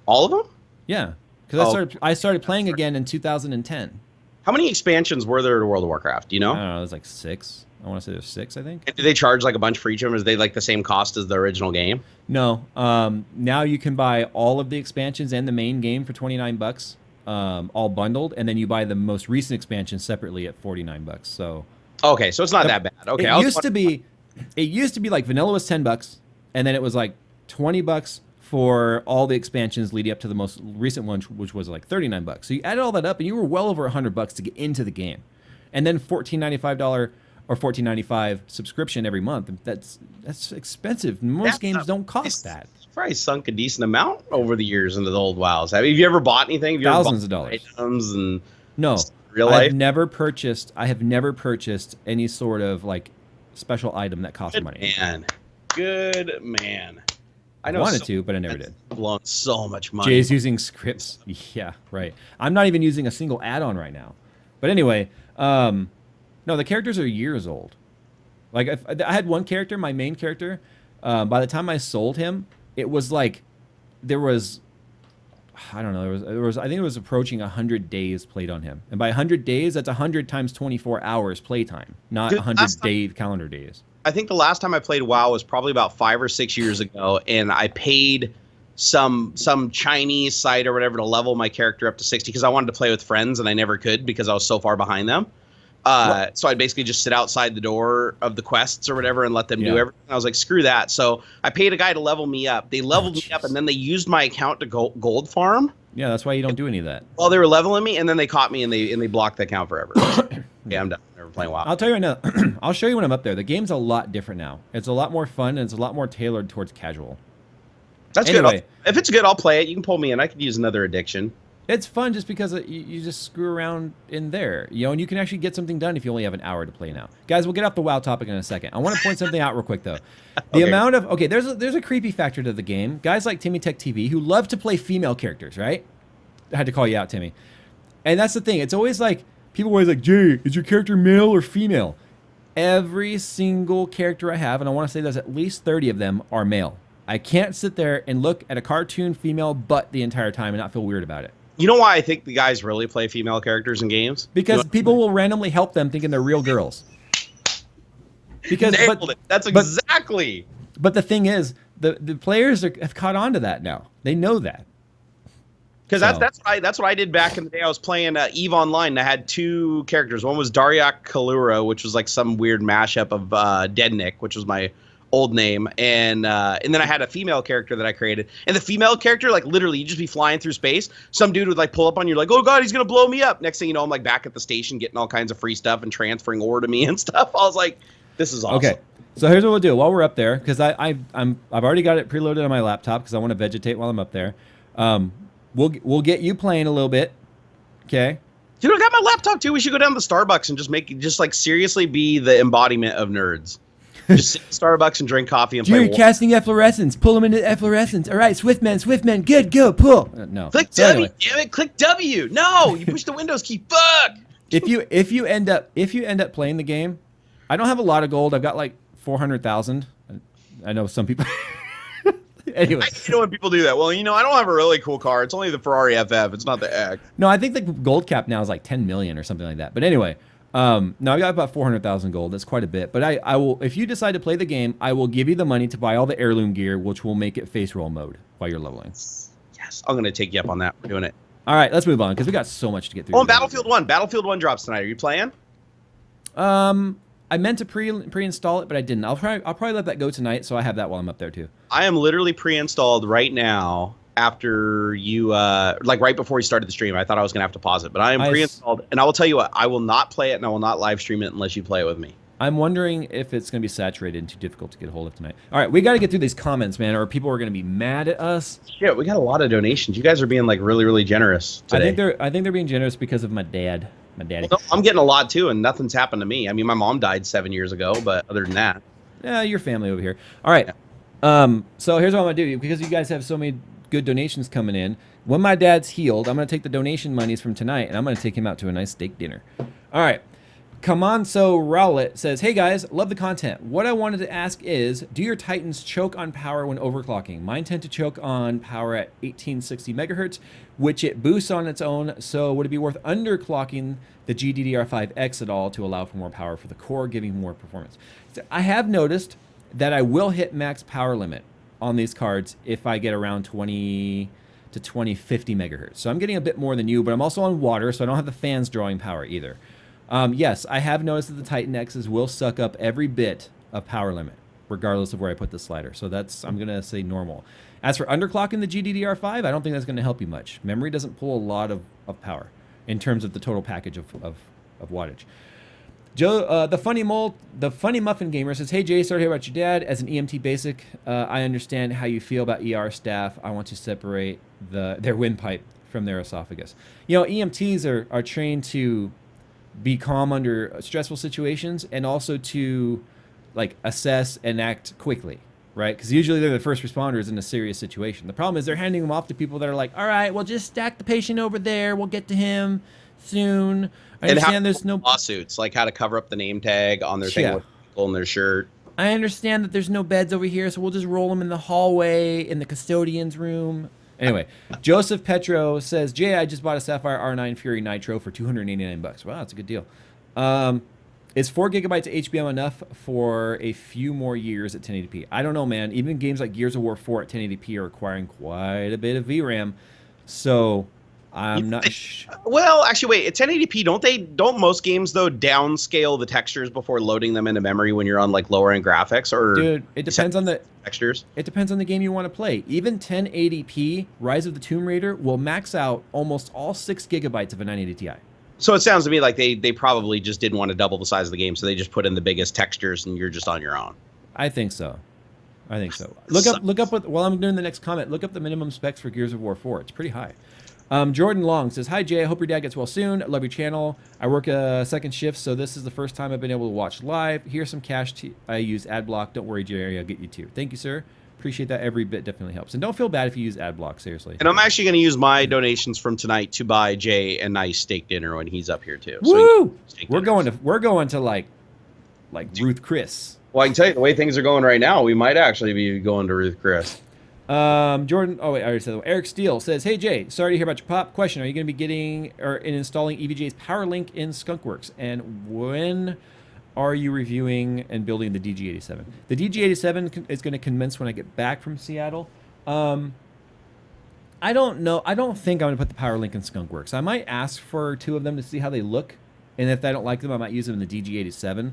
All of them? Yeah, because I started playing again in 2010. How many expansions were there to World of Warcraft? Do you know? I don't know. There's like 6. I want to say there's 6, I think. And do they charge like a bunch for each of them? Is they like the same cost as the original game? No. Now you can buy all of the expansions and the main game for $29, all bundled, and then you buy the most recent expansion separately at $49. So. Okay, so it's not that bad. Okay. It used to be like vanilla was $10, and then it was like $20 for all the expansions leading up to the most recent one, which was like $39. So you added all that up, and you were well over $100 to get into the game, and then $14.95 or $14.95 subscription every month. That's expensive. Most games don't cost that. It's probably sunk a decent amount over the years into the old WoWs. Have you ever bought anything? Have you Thousands of dollars. Items and no, real life? I have never purchased any sort of like special item that cost money. Good man. I wanted to, but I never did. Blown so much money. Jay's using scripts. Yeah, right. I'm not even using a single add-on right now. But anyway, No, the characters are years old. Like I had one character, my main character. By the time I sold him, it was like there was, I don't know, there was I think it was approaching 100 days played on him. And by 100 days, that's 100 times 24 hours playtime, not 100 calendar days. I think the last time I played WoW was probably about 5 or 6 years ago, and I paid some Chinese site or whatever to level my character up to 60 because I wanted to play with friends and I never could because I was so far behind them. So I'd basically just sit outside the door of the quests or whatever and let them do everything. I was like, screw that. So I paid a guy to level me up. They leveled me up, and then they used my account to gold farm. Yeah, that's why you don't do any of that. Well, they were leveling me, and then they caught me, and they blocked the account forever. Yeah, I'm done. Never playing WoW. I'll tell you right now. I'll show you when I'm up there. The game's a lot different now. It's a lot more fun, and it's a lot more tailored towards casual. That's good. If it's good, I'll play it. You can pull me in. I could use another addiction. It's fun just because you just screw around in there, and you can actually get something done if you only have an hour to play now. Guys, we'll get off the WoW topic in a second. I want to point something out real quick, though. The amount of, there's a creepy factor to the game. Guys like Timmy Tech TV who love to play female characters, right? I had to call you out, Timmy. And that's the thing. It's always like, people are always like, Jay, is your character male or female? Every single character I have, and I want to say there's at least 30 of them, are male. I can't sit there and look at a cartoon female butt the entire time and not feel weird about it. You know why I think the guys really play female characters in games? Because people will randomly help them thinking they're real girls. Nailed it. That's exactly. But the thing is, the players have caught on to that now. They know that. Because that's what I did back in the day. I was playing EVE Online, and I had 2 characters. One was Daryak Kalura, which was like some weird mashup of Deadnik, which was my old name, and then I had a female character that I created. And the female character, like literally, you'd just be flying through space. Some dude would like pull up on you, like, oh god, he's gonna blow me up. Next thing you know, I'm like back at the station getting all kinds of free stuff and transferring ore to me and stuff. I was like, this is awesome. Okay, so here's what we'll do while we're up there, because I've already got it preloaded on my laptop because I want to vegetate while I'm up there. We'll get you playing a little bit. Okay. Dude, I got my laptop too. We should go down to Starbucks and just like seriously be the embodiment of nerds. Just sit in Starbucks and drink coffee and play. You're casting efflorescence. Pull them into efflorescence. All right, Swiftman. Good, go, pull. No. Click W. Damn it, click W. No, you push the Windows key. Fuck. If you end up playing the game, I don't have a lot of gold. I've got like 400,000. I know some people. Anyway, I know when people do that. Well, I don't have a really cool car. It's only the Ferrari FF. It's not the X. No, I think the gold cap now is like 10 million or something like that. But anyway. No, I got about 400,000 gold. That's quite a bit. But I will, if you decide to play the game, I will give you the money to buy all the heirloom gear, which will make it face roll mode while you're leveling. Yes, I'm gonna take you up on that. We're doing it. All right, let's move on because we got so much to get through. Oh, and Battlefield 1. Battlefield 1 drops tonight. Are you playing? I meant to pre-install it, but I didn't. I'll probably let that go tonight, so I have that while I'm up there too. I am literally pre-installed right now. After you, like right before you started the stream, I thought I was gonna have to pause it, but I am pre-installed, and I will tell you what, I will not play it, and I will not live stream it unless you play it with me. I'm wondering if it's gonna be saturated and too difficult to get a hold of tonight. All right, we got to get through these comments, man, or people are gonna be mad at us. Shit, we got a lot of donations. You guys are being like really, really generous today. I think they're being generous because of my daddy. Well, no, I'm getting a lot too, and nothing's happened to me. I mean, my mom died 7 years ago, but other than that, yeah, your family over here. All right, yeah. So here's what I'm gonna do because you guys have so many good donations coming in. When my dad's healed, I'm going to take the donation monies from tonight and I'm going to take him out to a nice steak dinner. All right. Come on, so Rowlett says, hey guys, love the content. What I wanted to ask is, do your Titans choke on power when overclocking? Mine tend to choke on power at 1860 megahertz, which it boosts on its own. So would it be worth underclocking the GDDR5X at all to allow for more power for the core, giving more performance? So I have noticed that I will hit max power limit on these cards if I get around 20 to 2050 megahertz. So I'm getting a bit more than you, but I'm also on water, so I don't have the fans drawing power either. Yes, I have noticed that the Titan X's will suck up every bit of power limit, regardless of where I put the slider. So that's, I'm going to say normal. As for underclocking the GDDR5, I don't think that's going to help you much. Memory doesn't pull a lot of power in terms of the total package of wattage. Joe, the funny muffin gamer says, hey Jay, sorry to hear about your dad. As an EMT basic, I understand how you feel about ER staff. I want to separate their windpipe from their esophagus. EMTs are trained to be calm under stressful situations and also to like assess and act quickly, right? Because usually they're the first responders in a serious situation. The problem is they're handing them off to people that are like, all right, well just stack the patient over there. We'll get to him. soon. I And understand there's no lawsuits, like how to cover up the name tag on their thing with people in their shirt. I understand that there's no beds over here, so we'll just roll them in the hallway in the custodian's room. Anyway, Joseph Petro says, Jay, I just bought a Sapphire R9 Fury Nitro for $289. Wow, that's a good deal. Is 4 gigabytes of HBM enough for a few more years at 1080p? I don't know, man. Even games like Gears of War 4 at 1080p are requiring quite a bit of VRAM. So I'm not well, actually, wait. At 1080p, don't most games though downscale the textures before loading them into memory when you're on like lower end graphics? Or dude, it depends on the textures. It depends on the game you want to play. Even 1080p Rise of the Tomb Raider will max out almost all 6 gigabytes of a 980 Ti. So it sounds to me like they probably just didn't want to double the size of the game, so they just put in the biggest textures, and you're just on your own. I think so. Look up while I'm doing the next comment. Look up the minimum specs for Gears of War 4. It's pretty high. Jordan Long says, "Hi Jay, I hope your dad gets well soon. I love your channel. I work a second shift, so this is the first time I've been able to watch live. Here's some cash. I use ad block. Don't worry, Jerry, I'll get you too. Thank you, sir. Appreciate that. Every bit definitely helps. And don't feel bad if you use ad block, seriously. And I'm actually going to use my donations from tonight to buy Jay a nice steak dinner when he's up here too. Woo! So we're going to like Ruth Chris. Well, I can tell you the way things are going right now, we might actually be going to Ruth Chris. Jordan. Oh wait, I already said that. Eric Steele says, "Hey Jay, sorry to hear about your pop. Question: are you going to be getting or installing EVGA's PowerLink in Skunkworks? And when are you reviewing and building the DG87? The DG87 is going to commence when I get back from Seattle. I don't know. I don't think I'm going to put the PowerLink in Skunkworks. I might ask for 2 of them to see how they look, and if I don't like them, I might use them in the DG87.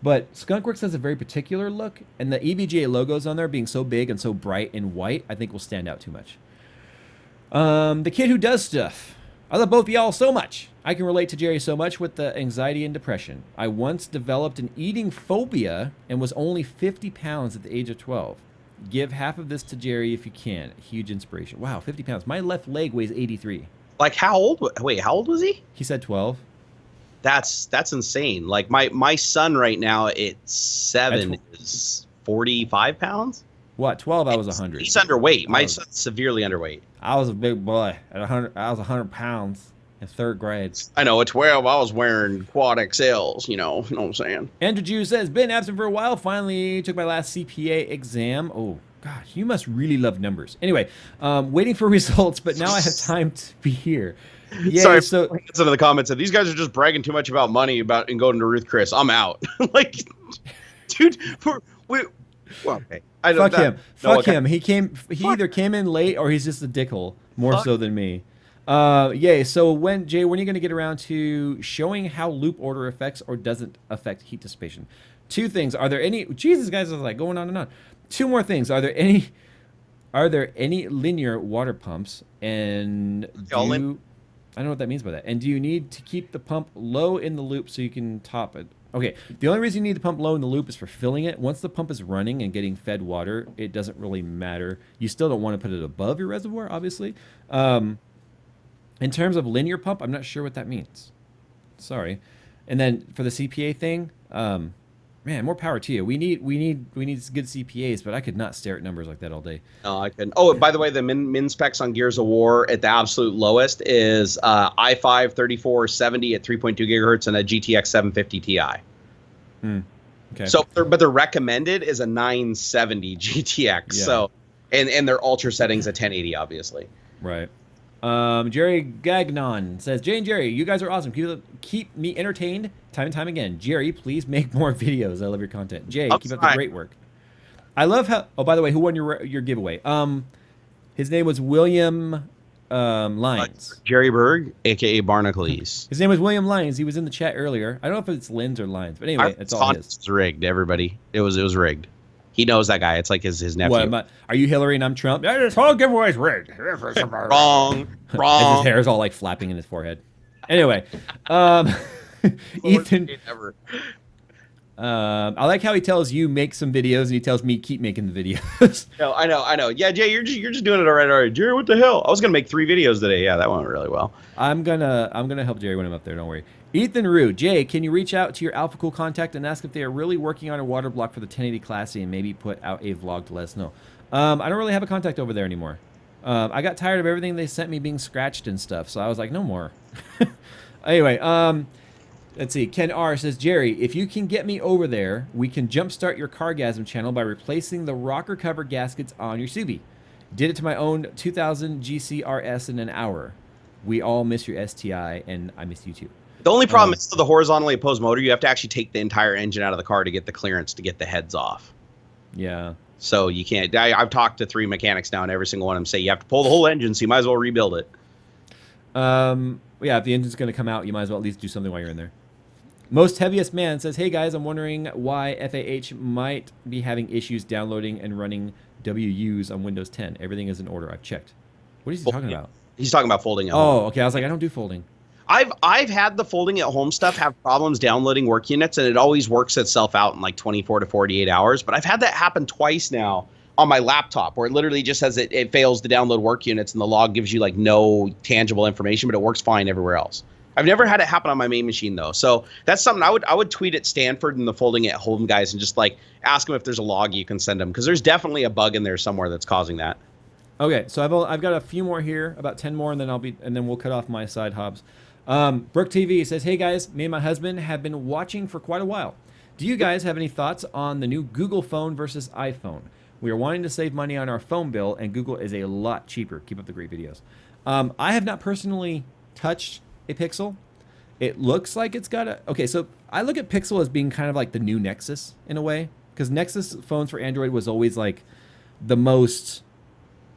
But Skunkworks has a very particular look, and the EVGA logos on there being so big and so bright and white, I think will stand out too much. The kid who does stuff. I love both of y'all so much. I can relate to Jerry so much with the anxiety and depression. I once developed an eating phobia and was only 50 pounds at the age of 12. Give half of this to Jerry if you can. Huge inspiration. Wow, 50 pounds. My left leg weighs 83. Like how old? Wait, how old was he? He said 12. That's insane. Like my son right now at 7 is 45 pounds. What? 12? I was 100. He's underweight. My son's severely underweight. I was a big boy at 100. I was 100 pounds in 3rd grade. I know. At 12, I was wearing quad XLs. You know what I'm saying? Andrew Jew says, been absent for a while. Finally took my last CPA exam. Oh, God, you must really love numbers. Anyway, waiting for results, but now I have time to be here. Yeah, sorry, so some of the comments said these guys are just bragging too much about money and going to Ruth Chris. I'm out. Like, dude, well, okay. I fuck him. Fuck him. He either came in late or he's just a dickhole more so than me. Yeah. So when are you going to get around to showing how loop order affects or doesn't affect heat dissipation? 2 things. Are there any? Jesus, guys, is like going on and on. 2 more things. Are there any linear water pumps? And I don't know what that means by that. And do you need to keep the pump low in the loop so you can top it? Okay, the only reason you need the pump low in the loop is for filling it. Once the pump is running and getting fed water, it doesn't really matter. You still don't want to put it above your reservoir, obviously. In terms of linear pump, I'm not sure what that means. Sorry. And then for the CPA thing, man, more power to you. We need good CPAs, but I could not stare at numbers like that all day. No, I couldn't. Oh, by the way, the min specs on Gears of War at the absolute lowest is i5 3470 at 3.2 gigahertz and a GTX 750 Ti. Okay. So, but the recommended is a 970 GTX. Yeah. So, and their ultra settings at 1080, obviously. Right. Jerry Gagnon says, Jay and Jerry, you guys are awesome. Keep me entertained time and time again. Jerry, please make more videos. I love your content. Jay, keep up the great work. I love how. Oh, by the way, who won your giveaway? His name was William Lyons. Jerry Berg, aka Barnacles. His name was William Lyons. He was in the chat earlier. I don't know if it's Lyns or Lyons, but anyway, it's all his. It's rigged. Everybody, it was rigged. He knows that guy. It's like his nephew. What, are you Hillary and I'm Trump? This whole giveaway's rigged. Wrong. And his hair is all like flapping in his forehead. Anyway, Ethan. I like how he tells you make some videos and he tells me keep making the videos. No, I know. Yeah, Jay, you're just doing it all right. Jerry, what the hell? I was gonna make 3 videos today. Yeah, that went really well. I'm gonna help Jerry when I'm up there. Don't worry. Ethan Rue, Jay, can you reach out to your AlphaCool contact and ask if they are really working on a water block for the 1080 Classy and maybe put out a vlog to let us know? I don't really have a contact over there anymore. I got tired of everything they sent me being scratched and stuff, so I was like, no more. Anyway, let's see. Ken R says, Jerry, if you can get me over there, we can jumpstart your Cargasm channel by replacing the rocker cover gaskets on your Subi. Did it to my own 2000 GCRS in an hour. We all miss your STI, and I miss you too. The only problem is the horizontally opposed motor. You have to actually take the entire engine out of the car to get the clearance to get the heads off. Yeah. So you can't. I've talked to 3 mechanics now, and every single one of them say you have to pull the whole engine, so you might as well rebuild it. Yeah, if the engine's going to come out, you might as well at least do something while you're in there. Most Heaviest Man says, hey guys, I'm wondering why FAH might be having issues downloading and running WUs on Windows 10. Everything is in order. I've checked. What is he talking about? He's talking about folding at home. Oh, okay. I was like, I don't do folding. I've had the folding at home stuff have problems downloading work units, and it always works itself out in like 24 to 48 hours. But I've had that happen twice now on my laptop, where it literally just says it fails to download work units, and the log gives you like no tangible information, but it works fine everywhere else. I've never had it happen on my main machine though, so that's something I would tweet at Stanford and the folding at home guys and just like ask them if there's a log you can send them, because there's definitely a bug in there somewhere that's causing that. Okay, so I've got a few more here, about 10 more, and then we'll cut off my side hobs. Brooke TV says, hey guys, me and my husband have been watching for quite a while. Do you guys have any thoughts on the new Google phone versus iPhone? We are wanting to save money on our phone bill, and Google is a lot cheaper. Keep up the great videos. I have not personally touched a Pixel. It looks like it's got a... Okay, so I look at Pixel as being kind of like the new Nexus in a way, because Nexus phones for Android was always like the most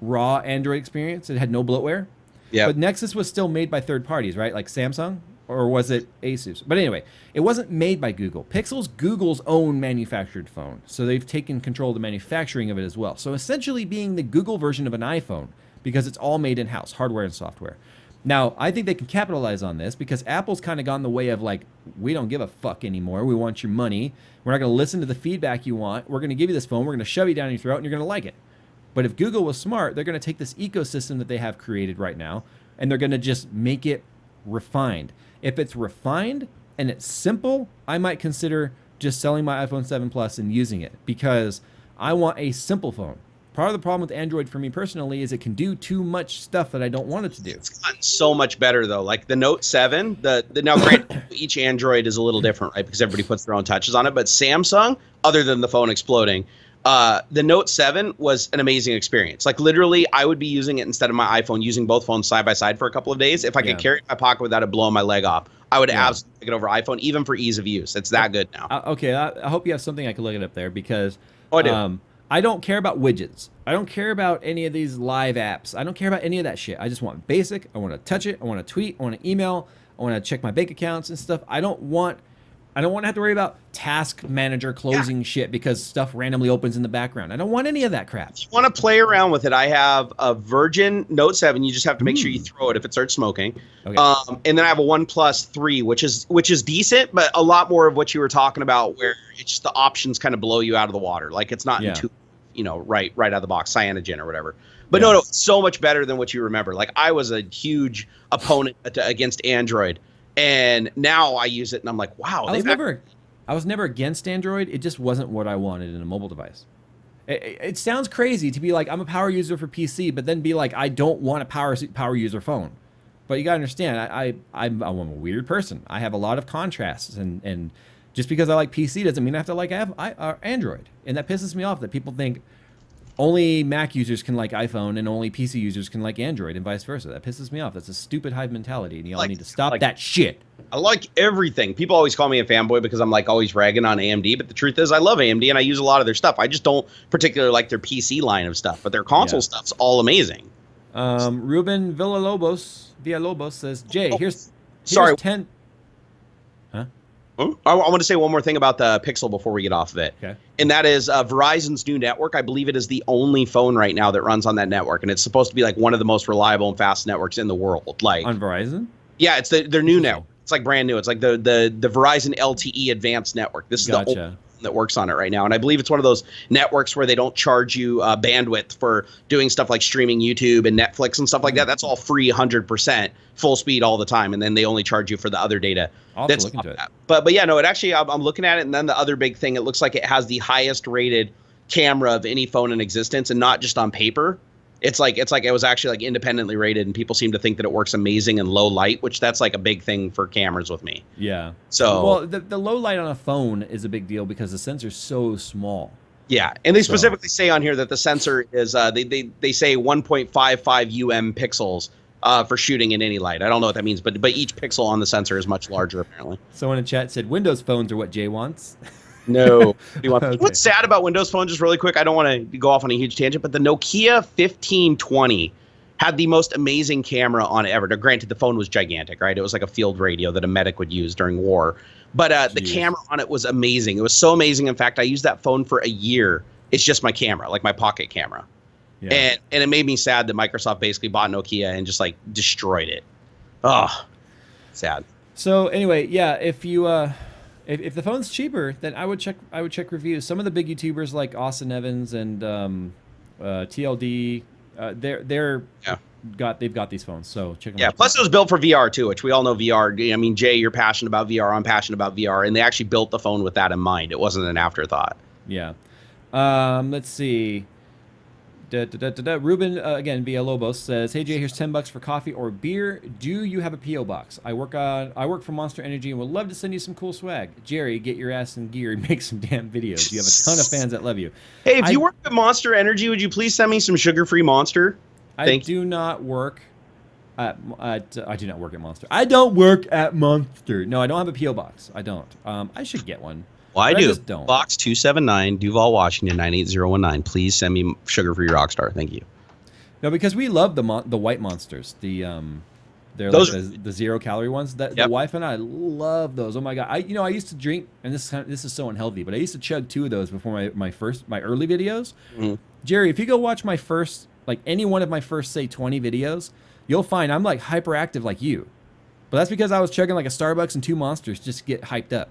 raw Android experience. It had no bloatware. Yeah. But Nexus was still made by third parties, right? Like Samsung, or was it Asus? But anyway, it wasn't made by Google. Pixel's Google's own manufactured phone, so they've taken control of the manufacturing of it as well. So essentially being the Google version of an iPhone, because it's all made in-house, hardware and software. Now, I think they can capitalize on this because Apple's kind of gone the way of like, we don't give a fuck anymore. We want your money. We're not going to listen to the feedback you want. We're going to give you this phone. We're going to shove you down your throat, and you're going to like it. But if Google was smart, they're going to take this ecosystem that they have created right now, and they're going to just make it refined. If it's refined and it's simple, I might consider just selling my iPhone 7 Plus and using it, because I want a simple phone. Part of the problem with Android for me personally is it can do too much stuff that I don't want it to do. It's gotten so much better though. Like the Note 7, now granted, each Android is a little different, right? Because everybody puts their own touches on it. But Samsung, other than the phone exploding, the Note 7 was an amazing experience. Like literally, I would be using it instead of my iPhone, using both phones side by side for a couple of days. If I could carry it in my pocket without it blowing my leg off, I would absolutely take it over iPhone, even for ease of use. It's that good now. Okay, I hope you have something I can look it up there, because I do. I don't care about widgets. I don't care about any of these live apps. I don't care about any of that shit. I just want basic. I want to touch it. I want to tweet. I want to email. I want to check my bank accounts and stuff. I don't want to have to worry about task manager closing shit because stuff randomly opens in the background. I don't want any of that crap. If you want to play around with it, I have a Virgin Note 7. You just have to make sure you throw it if it starts smoking. Okay. And then I have a OnePlus 3, which is decent, but a lot more of what you were talking about, where it's just the options kind of blow you out of the water. Like it's not intuitive. Right out of the box, cyanogen or whatever. But no, it's so much better than what you remember. Like I was a huge opponent against Android, and now I use it, and I'm like, wow. I was never against Android. It just wasn't what I wanted in a mobile device. It sounds crazy to be like, I'm a power user for PC, but then be like, I don't want a power user phone. But you gotta understand, I'm a weird person. I have a lot of contrasts, and just because I like PC doesn't mean I have to like Android. And that pisses me off that people think only Mac users can like iPhone and only PC users can like Android and vice versa. That pisses me off. That's a stupid hive mentality, and y'all need to stop that shit. I like everything. People always call me a fanboy because I'm like always ragging on AMD, but the truth is I love AMD and I use a lot of their stuff. I just don't particularly like their PC line of stuff, but their console stuff's all amazing. Ruben Villalobos says, Jay, here's 10... I want to say one more thing about the Pixel before we get off of it. Okay. And that is Verizon's new network. I believe it is the only phone right now that runs on that network. And it's supposed to be like one of the most reliable and fast networks in the world. Like on Verizon? Yeah, it's their new network. It's like brand new. It's like the Verizon LTE Advanced Network. This is the only one that works on it right now. And I believe it's one of those networks where they don't charge you bandwidth for doing stuff like streaming YouTube and Netflix and stuff like that. That's all free 100%, full speed all the time. And then they only charge you for the other data. That's look into it. But yeah, no, it actually, I'm looking at it. And then the other big thing, it looks like it has the highest rated camera of any phone in existence, and not just on paper. It's like it was actually like independently rated, and people seem to think that it works amazing in low light, which that's like a big thing for cameras with me. Yeah. So well, the low light on a phone is a big deal because the sensor's so small. Yeah, and they specifically say on here that the sensor is they say 1.55 pixels for shooting in any light. I don't know what that means, but each pixel on the sensor is much larger apparently. Someone in chat said Windows phones are what Jay wants. No. Okay. What's sad about Windows Phone, just really quick, I don't want to go off on a huge tangent, but the Nokia 1520 had the most amazing camera on it ever. Now, granted, the phone was gigantic, right? It was like a field radio that a medic would use during war. But the camera on it was amazing. It was so amazing. In fact, I used that phone for a year. It's just my camera, like my pocket camera. Yeah. And it made me sad that Microsoft basically bought Nokia and just like destroyed it. Oh, sad. So anyway, yeah, if you if the phone's cheaper, then I would check reviews. Some of the big YouTubers like Austin Evans and TLD, they've got these phones, so check them out. Yeah, plus it was built for VR too, which we all know VR. I mean, Jay, you're passionate about VR. I'm passionate about VR, and they actually built the phone with that in mind. It wasn't an afterthought. Yeah. Let's see. Ruben again via Lobos says, "Hey Jay, here's $10 for coffee or beer. Do you have a PO box? I work for Monster Energy and would love to send you some cool swag. Jerry, get your ass in gear and make some damn videos. You have a ton of fans that love you." Hey, if you work at Monster Energy, would you please send me some sugar-free Monster? I do not work at Monster. I don't work at Monster. No, I don't have a PO box. I don't. I should get one. Well, I do. I just don't. Box 279, Duval, Washington 98019. Please send me sugar-free Rockstar. Thank you. No, because we love the white monsters. They're those like the 0-calorie ones. The wife and I love those. Oh my god! I used to drink, and this is so unhealthy, but I used to chug 2 of those before my early videos. Mm-hmm. Jerry, if you go watch my first, like any one of my first say 20 videos, you'll find I'm like hyperactive like you. But that's because I was chugging like a Starbucks and 2 monsters just to get hyped up.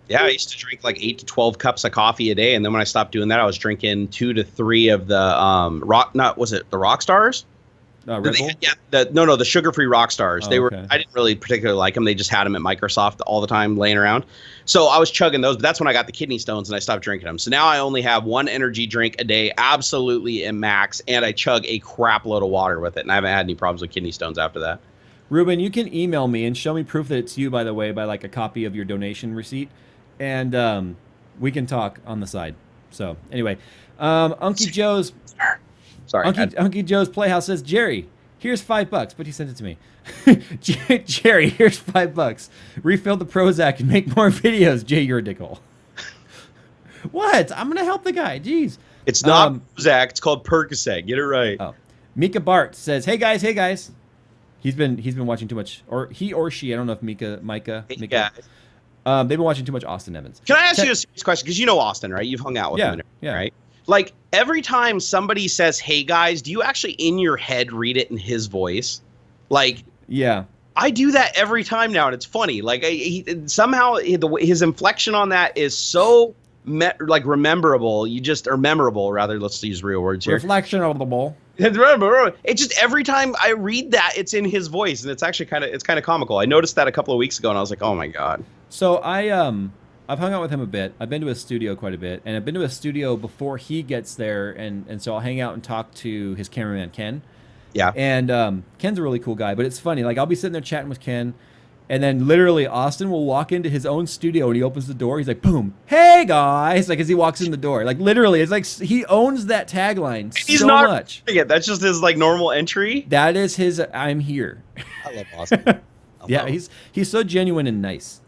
Yeah, I used to drink like 8 to 12 cups of coffee a day, and then when I stopped doing that, I was drinking 2 to 3 of the Rock Stars? Red Bull? The sugar-free Rock Stars. Oh, they were. okay. I didn't really particularly like them. They just had them at Microsoft all the time, laying around. So I was chugging those, but that's when I got the kidney stones and I stopped drinking them. So now I only have 1 energy drink a day, absolutely in max, and I chug a crap load of water with it, and I haven't had any problems with kidney stones after that. Ruben, you can email me and show me proof that it's you, by the way, by like a copy of your donation receipt. And we can talk on the side. So anyway, Unky Joe's Playhouse says, Jerry, here's $5, but he sent it to me. Jerry, here's $5. Refill the Prozac and make more videos. Jay, you're a dickhole. What? I'm gonna help the guy. Jeez. It's not Prozac. It's called Percocet. Get it right. Oh, Mika Bart says, Hey guys. He's been watching too much, or he or she. I don't know if Mika. They've been watching too much Austin Evans. Can I ask you a serious question? Because you know Austin, right? You've hung out with him, right? Like, every time somebody says, hey, guys, do you actually in your head read it in his voice? Like, yeah. I do that every time now, and it's funny. Like, somehow his inflection on that is so, rememberable. Memorable, rather. Let's use real words here. Reflectionable. It's just every time I read that, it's in his voice, and it's actually kind of comical. I noticed that a couple of weeks ago, and I was like, oh my god. So I've hung out with him a bit. I've been to his studio quite a bit, and I've been to his studio before he gets there, and so I'll hang out and talk to his cameraman Ken. Yeah. And Ken's a really cool guy, but it's funny. Like, I'll be sitting there chatting with Ken, and then literally Austin will walk into his own studio and he opens the door. He's like, boom, hey guys, like as he walks in the door. Like literally, it's like he owns that tagline so much. That's just his like normal entry. That is his I'm here. I love Austin. Yeah, he's so genuine and nice.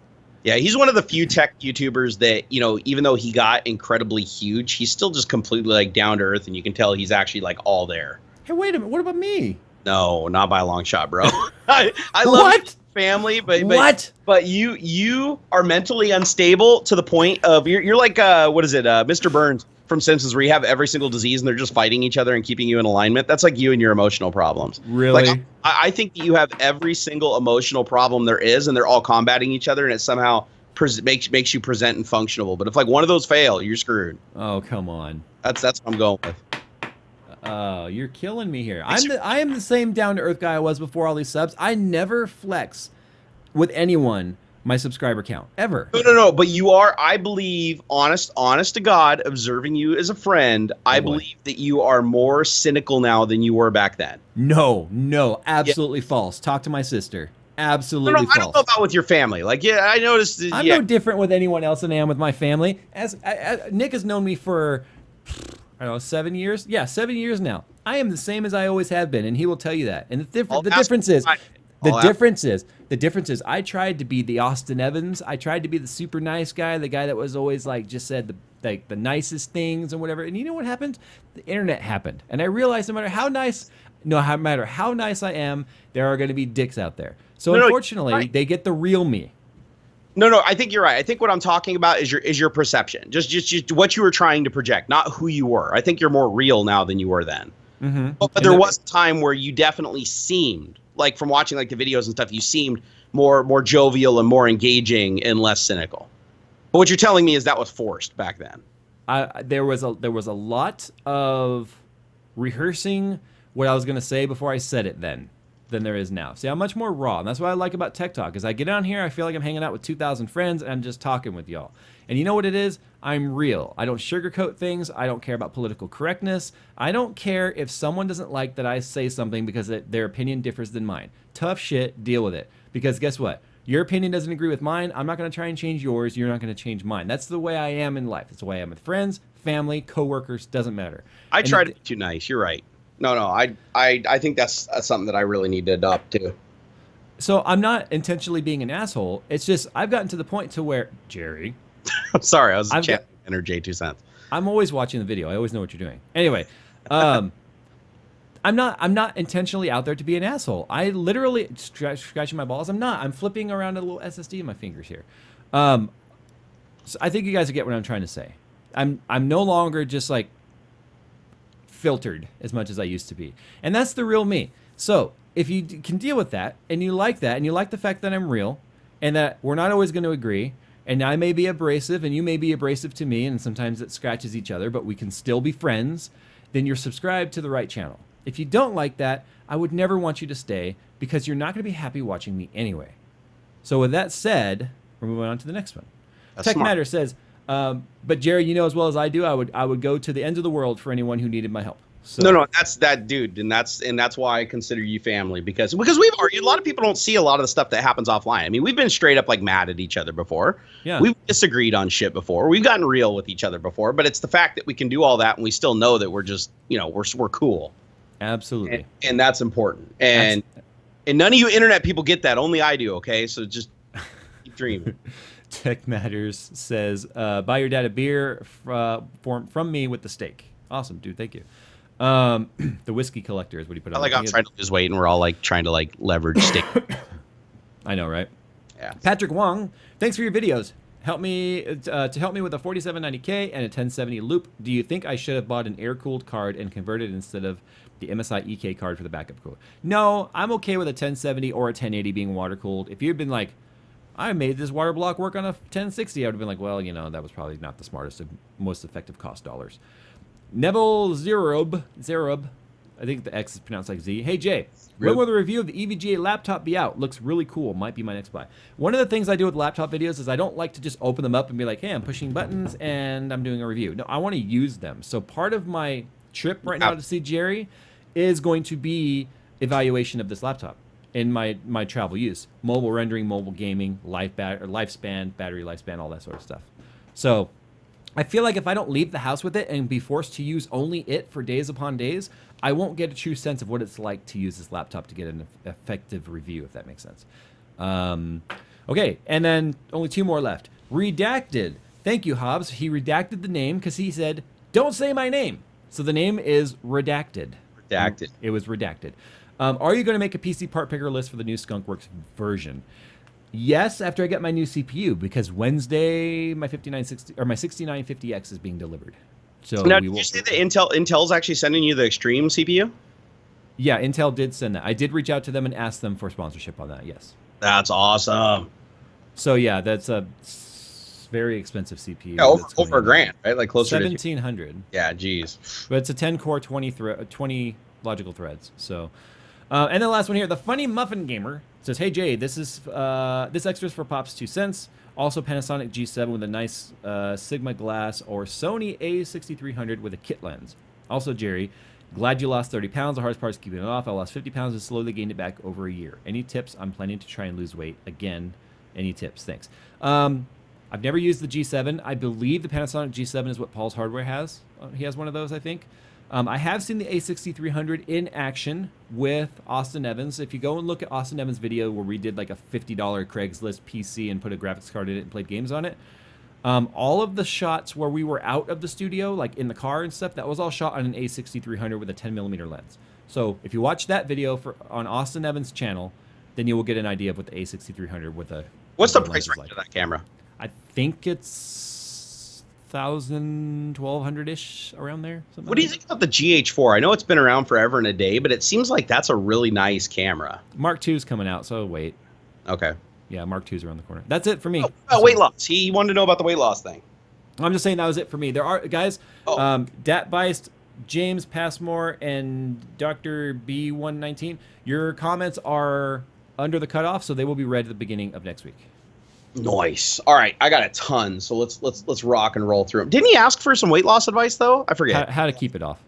Yeah, he's one of the few tech YouTubers that, even though he got incredibly huge, he's still just completely like down to earth, and you can tell he's actually like all there. Hey, wait a minute, what about me? No, not by a long shot, bro. I love family, but you are mentally unstable to the point of you're like Mr. Burns from Simpsons, where you have every single disease and they're just fighting each other and keeping you in alignment. That's like you and your emotional problems. Really? Like, I think that you have every single emotional problem there is, and they're all combating each other, and it somehow makes you present and functionable. But if like one of those fail, you're screwed. Oh, come on. That's what I'm going with. Oh, you're killing me here. I am the same down to earth guy I was before all these subs. I never flex with anyone my subscriber count ever. No. But you are, I believe, honest to God, observing you as a friend, I believe that you are more cynical now than you were back then. No, absolutely false. Talk to my sister. Absolutely false. I don't know about with your family. Like, yeah, I noticed. I'm no different with anyone else than I am with my family. As Nick has known me for, I don't know, 7 years. Yeah, 7 years now. I am the same as I always have been, and he will tell you that. And the difference is, I tried to be the Austin Evans. I tried to be the super nice guy, the guy that was always like just said the nicest things and whatever. And you know what happened? The internet happened, and I realized no matter how nice I am, there are going to be dicks out there. So unfortunately, they get the real me. No, I think you're right. I think what I'm talking about is your perception, just what you were trying to project, not who you were. I think you're more real now than you were then. Mm-hmm. But there was a time where you definitely seemed, like from watching like the videos and stuff, you seemed more jovial and more engaging and less cynical. But what you're telling me is that was forced back then. There was a lot of rehearsing what I was going to say before I said it then than there is now. See, I'm much more raw, and that's what I like about Tech Talk, is I get on here, I feel like I'm hanging out with 2,000 friends, and I'm just talking with y'all. And you know what it is? I'm real. I don't sugarcoat things. I don't care about political correctness. I don't care if someone doesn't like that I say something because their opinion differs than mine. Tough shit, deal with it. Because guess what? Your opinion doesn't agree with mine. I'm not going to try and change yours. You're not going to change mine. That's the way I am in life. That's the way I am with friends, family, coworkers, doesn't matter. I try to be too nice. You're right. No, I think that's something that I really need to adopt too. So I'm not intentionally being an asshole. It's just I've gotten to the point to where, Jerry. I'm sorry, I was chatting enter J2Cents. I'm always watching the video. I always know what you're doing. Anyway, I'm not intentionally out there to be an asshole. I literally scratching my balls. I'm not. I'm flipping around a little SSD in my fingers here. So I think you guys get what I'm trying to say. I'm no longer just like filtered as much as I used to be. And that's the real me. So if you can deal with that and you like the fact that I'm real and that we're not always going to agree, and I may be abrasive and you may be abrasive to me, and sometimes it scratches each other, but we can still be friends, then you're subscribed to the right channel. If you don't like that, I would never want you to stay because you're not going to be happy watching me anyway. So with that said, we're moving on to the next one. That's Tech smart. Matter says, but Jerry, you know as well as I do, I would go to the ends of the world for anyone who needed my help. So. No, that's that dude, and that's why I consider you family because we've argued. A lot of people don't see a lot of the stuff that happens offline. I mean, we've been straight up like mad at each other before. Yeah, we've disagreed on shit before. We've gotten real with each other before. But it's the fact that we can do all that and we still know that we're just we're cool. Absolutely, and that's important. And none of you internet people get that. Only I do. Okay, so just keep dreaming. Tech Matters says, buy your dad a beer from me with the steak. Awesome, dude. Thank you. The whiskey collector is what he put on. I'm trying to lose weight, and we're all like trying to like leverage steak. I know, right? Yeah. Patrick Wong, thanks for your videos. Help me with a 4790K and a 1070 loop. Do you think I should have bought an air-cooled card and converted instead of the MSI EK card for the backup cooler? No, I'm okay with a 1070 or a 1080 being water-cooled. If you'd been like, I made this water block work on a 1060, I would have been like, well, that was probably not the smartest and most effective cost dollars. Neville Zerub, I think the X is pronounced like Z. Hey, Jay, when will the review of the EVGA laptop be out? Looks really cool. Might be my next buy. One of the things I do with laptop videos is I don't like to just open them up and be like, hey, I'm pushing buttons and I'm doing a review. No, I want to use them. So part of my trip right now to see Jerry is going to be evaluation of this laptop in my travel use. Mobile rendering, mobile gaming, lifespan, battery lifespan, all that sort of stuff. So I feel like if I don't leave the house with it and be forced to use only it for days upon days, I won't get a true sense of what it's like to use this laptop to get an effective review, if that makes sense. Okay, and then only two more left. Redacted. Thank you, Hobbs. He redacted the name because he said, don't say my name. So the name is Redacted. Redacted. It was redacted. Are you going to make a PC part picker list for the new Skunkworks version? Yes, after I get my new CPU, because Wednesday my 5960 or my 6950X is being delivered. So now, did you say that Intel's actually sending you the Extreme CPU? Yeah, Intel did send that. I did reach out to them and ask them for sponsorship on that. Yes. That's awesome. So yeah, that's a very expensive CPU. Yeah, over $1,000, right? Like closer to 1,700. Yeah, geez. But it's a 10-core, 20 logical threads. So, and then the last one here, the Funny Muffin Gamer says, "Hey Jay, this extra's for Pop's 2 cents. Also Panasonic G7 with a nice Sigma glass or Sony A6300 with a kit lens. Also Jerry, glad you lost 30 pounds. The hardest part is keeping it off. I lost 50 pounds and slowly gained it back over a year. Any tips? I'm planning to try and lose weight again. Any tips? Thanks." I've never used the G7. I believe the Panasonic G7 is what Paul's Hardware has. He has one of those, I think. I have seen the A6300 in action with Austin Evans. If you go and look at Austin Evans' video where we did like a $50 Craigslist PC and put a graphics card in it and played games on it, all of the shots where we were out of the studio, like in the car and stuff, that was all shot on an A6300 with a 10mm lens. So if you watch that video on Austin Evans' channel, then you will get an idea of what the A6300 with a... What's the price range of that camera? I think it's 1,000, 1,200-ish, around there. What do you think about the GH4? I know it's been around forever and a day, but it seems like that's a really nice camera. Mark II's coming out, so wait. Okay. Yeah, Mark II's around the corner. That's it for me. Weight loss. He wanted to know about the weight loss thing. I'm just saying that was it for me. There are, guys, Dat Beist, James Passmore, and Dr. B119, your comments are under the cutoff, so they will be read at the beginning of next week. Nice. All right, I got a ton, so let's rock and roll through them. Didn't he ask for some weight loss advice though? I forget. How to keep it off.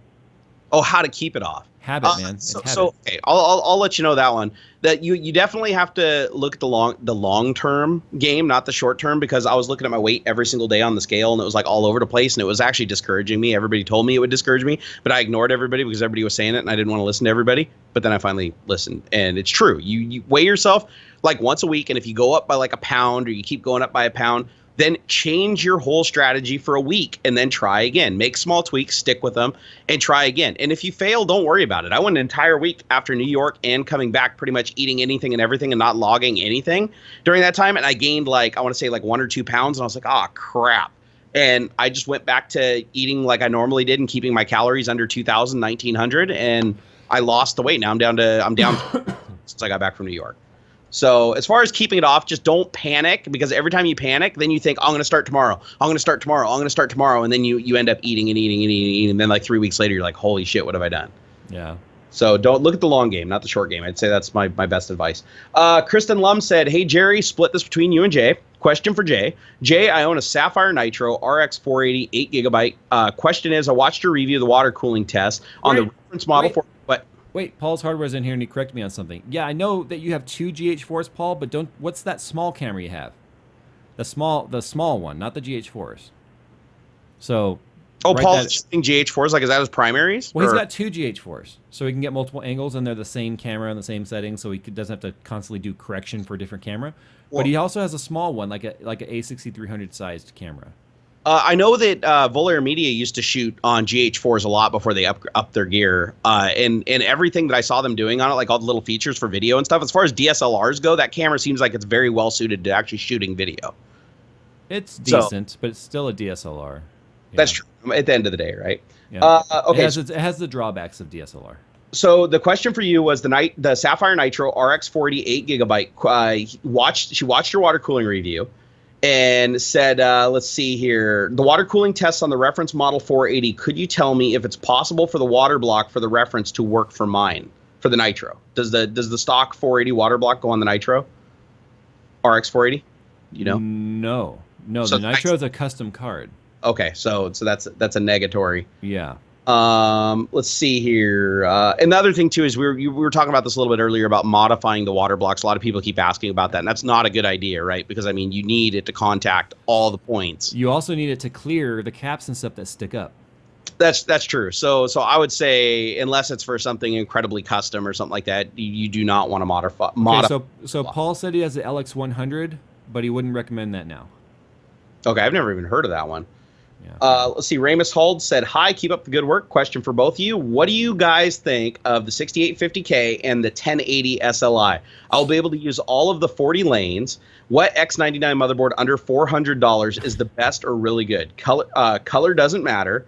Oh, how to keep it off. Habit, man. So okay, I'll let you know that one. That you definitely have to look at the long term game, not the short term, because I was looking at my weight every single day on the scale and it was like all over the place and it was actually discouraging me. Everybody told me it would discourage me, but I ignored everybody because everybody was saying it and I didn't want to listen to everybody. But then I finally listened, and it's true. You weigh yourself like once a week, and if you go up by like a pound or you keep going up by a pound, then change your whole strategy for a week and then try again. Make small tweaks, stick with them, and try again. And if you fail, don't worry about it. I went an entire week after New York and coming back pretty much eating anything and everything and not logging anything during that time. And I gained like, I want to say like 1 or 2 pounds. And I was like, oh, crap. And I just went back to eating like I normally did and keeping my calories under 2,000, 1,900. And I lost the weight. Now I'm down since I got back from New York. So as far as keeping it off, just don't panic, because every time you panic, then you think, oh, I'm going to start tomorrow. I'm going to start tomorrow. I'm going to start tomorrow. And then you end up eating and eating and eating and eating. And then like 3 weeks later, you're like, holy shit, what have I done? Yeah. So don't look at the long game, not the short game. I'd say that's my best advice. Kristen Lum said, hey, Jerry, split this between you and Jay. Question for Jay. Jay, I own a Sapphire Nitro RX 480 8GB. Question is, I watched your review of the water cooling test on the reference model for what? Wait, Paul's Hardware's in here and he corrected me on something. Yeah, I know that you have 2 GH4s, Paul, but what's that small camera you have? The small one, not the GH4s. So Paul's using GH4s, like, is that his primaries? Well, he's got 2 GH4s, so he can get multiple angles and they're the same camera and the same settings, so he doesn't have to constantly do correction for a different camera. But he also has a small one, like a A6300 sized camera. I know that Volair Media used to shoot on GH4s a lot before they up their gear, and everything that I saw them doing on it, like all the little features for video and stuff. As far as DSLRs go, that camera seems like it's very well suited to actually shooting video. It's decent, but it's still a DSLR. Yeah. That's true. At the end of the day, right? Yeah. Okay. It has the drawbacks of DSLR. So the question for you was the Sapphire Nitro RX 480 8GB. She watched your water cooling review and said, let's see here, the water cooling tests on the reference model 480. Could you tell me if it's possible for the water block for the reference to work for mine, for the Nitro? Does the stock 480 water block go on the Nitro? RX 480? You know? No. So the Nitro is a custom card. Okay, so that's a negatory. Yeah. Let's see here. And the other thing too is we were talking about this a little bit earlier about modifying the water blocks. A lot of people keep asking about that, and that's not a good idea, right? Because I mean, you need it to contact all the points. You also need it to clear the caps and stuff that stick up. That's true. So I would say, unless it's for something incredibly custom or something like that, you do not want to modify. Okay, so Paul said he has the LX100, but he wouldn't recommend that now. Okay, I've never even heard of that one. Yeah. Let's see. Ramus Hold said, hi, keep up the good work. Question for both of you. What do you guys think of the 6850K and the 1080 SLI? I'll be able to use all of the 40 lanes. What X99 motherboard under $400 is the best or really good? Color doesn't matter.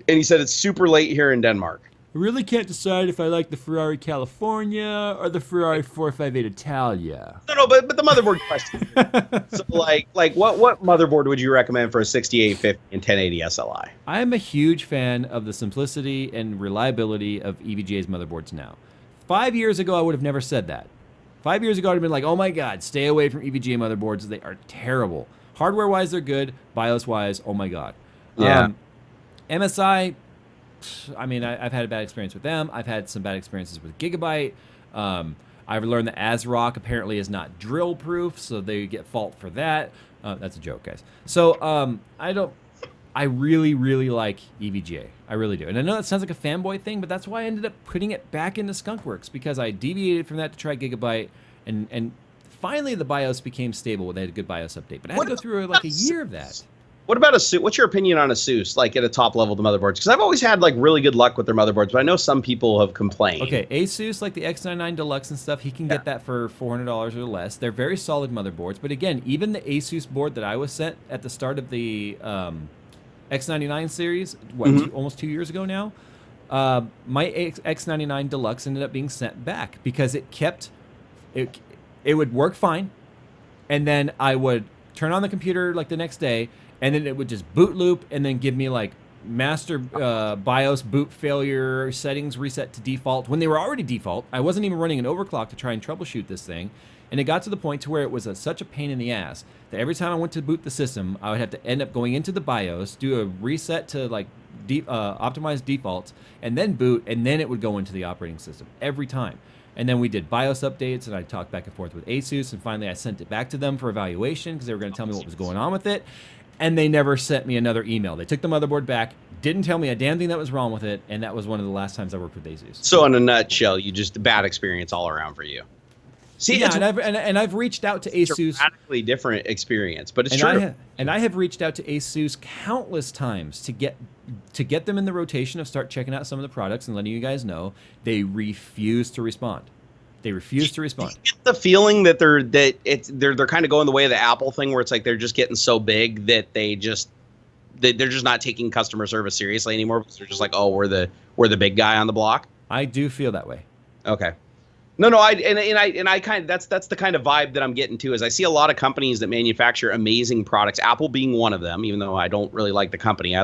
And he said it's super late here in Denmark. I really can't decide if I like the Ferrari California or the Ferrari 458 Italia. No, but the motherboard question. So like what motherboard would you recommend for a 6850 and 1080 SLI? I'm a huge fan of the simplicity and reliability of EVGA's motherboards now. 5 years ago, I would have never said that. 5 years ago, I'd have been like, oh my God, stay away from EVGA motherboards. They are terrible. Hardware-wise, they're good. BIOS-wise, oh my God. Yeah. MSI, I mean, I've had a bad experience with them. I've had some bad experiences with Gigabyte. I've learned that ASRock apparently is not drill-proof, so they get fault for that. That's a joke, guys. So I really, really like EVGA. I really do. And I know that sounds like a fanboy thing, but that's why I ended up putting it back into Skunkworks, because I deviated from that to try Gigabyte, and finally the BIOS became stable when they had a good BIOS update. But I had to go through like a year of that. What about ASUS? What's your opinion on ASUS, like at a top level, the motherboards? Because I've always had like really good luck with their motherboards, but I know some people have complained. Okay, ASUS, like the X99 Deluxe and stuff, he can get that for $400 or less. They're very solid motherboards. But again, even the ASUS board that I was sent at the start of the X99 series, almost 2 years ago now, my X99 Deluxe ended up being sent back because it kept, it would work fine, and then I would turn on the computer like the next day, and then it would just boot loop and then give me like master BIOS boot failure settings reset to default when they were already default. I wasn't even running an overclock to try and troubleshoot this thing. And it got to the point to where it was such a pain in the ass that every time I went to boot the system, I would have to end up going into the BIOS, do a reset to like optimize defaults, and then boot, and then it would go into the operating system every time. And then we did BIOS updates, and I talked back and forth with ASUS, and finally I sent it back to them for evaluation because they were going to tell me what was going on with it. And they never sent me another email. They took the motherboard back, didn't tell me a damn thing that was wrong with it, and that was one of the last times I worked with ASUS. So in a nutshell, you just a bad experience all around for you. See, yeah, and I've reached out to ASUS. Radically different experience, but it's true. I have reached out to ASUS countless times to get them in the rotation of start checking out some of the products and letting you guys know. They refuse to respond. They refuse to respond. Do you get the feeling that they're kind of going the way of the Apple thing, where it's like they're just getting so big that they're just not taking customer service seriously anymore because they're just like, oh, we're the big guy on the block. I do feel that way. Okay. No, I kind of that's the kind of vibe that I'm getting to. Is I see a lot of companies that manufacture amazing products, Apple being one of them. Even though I don't really like the company,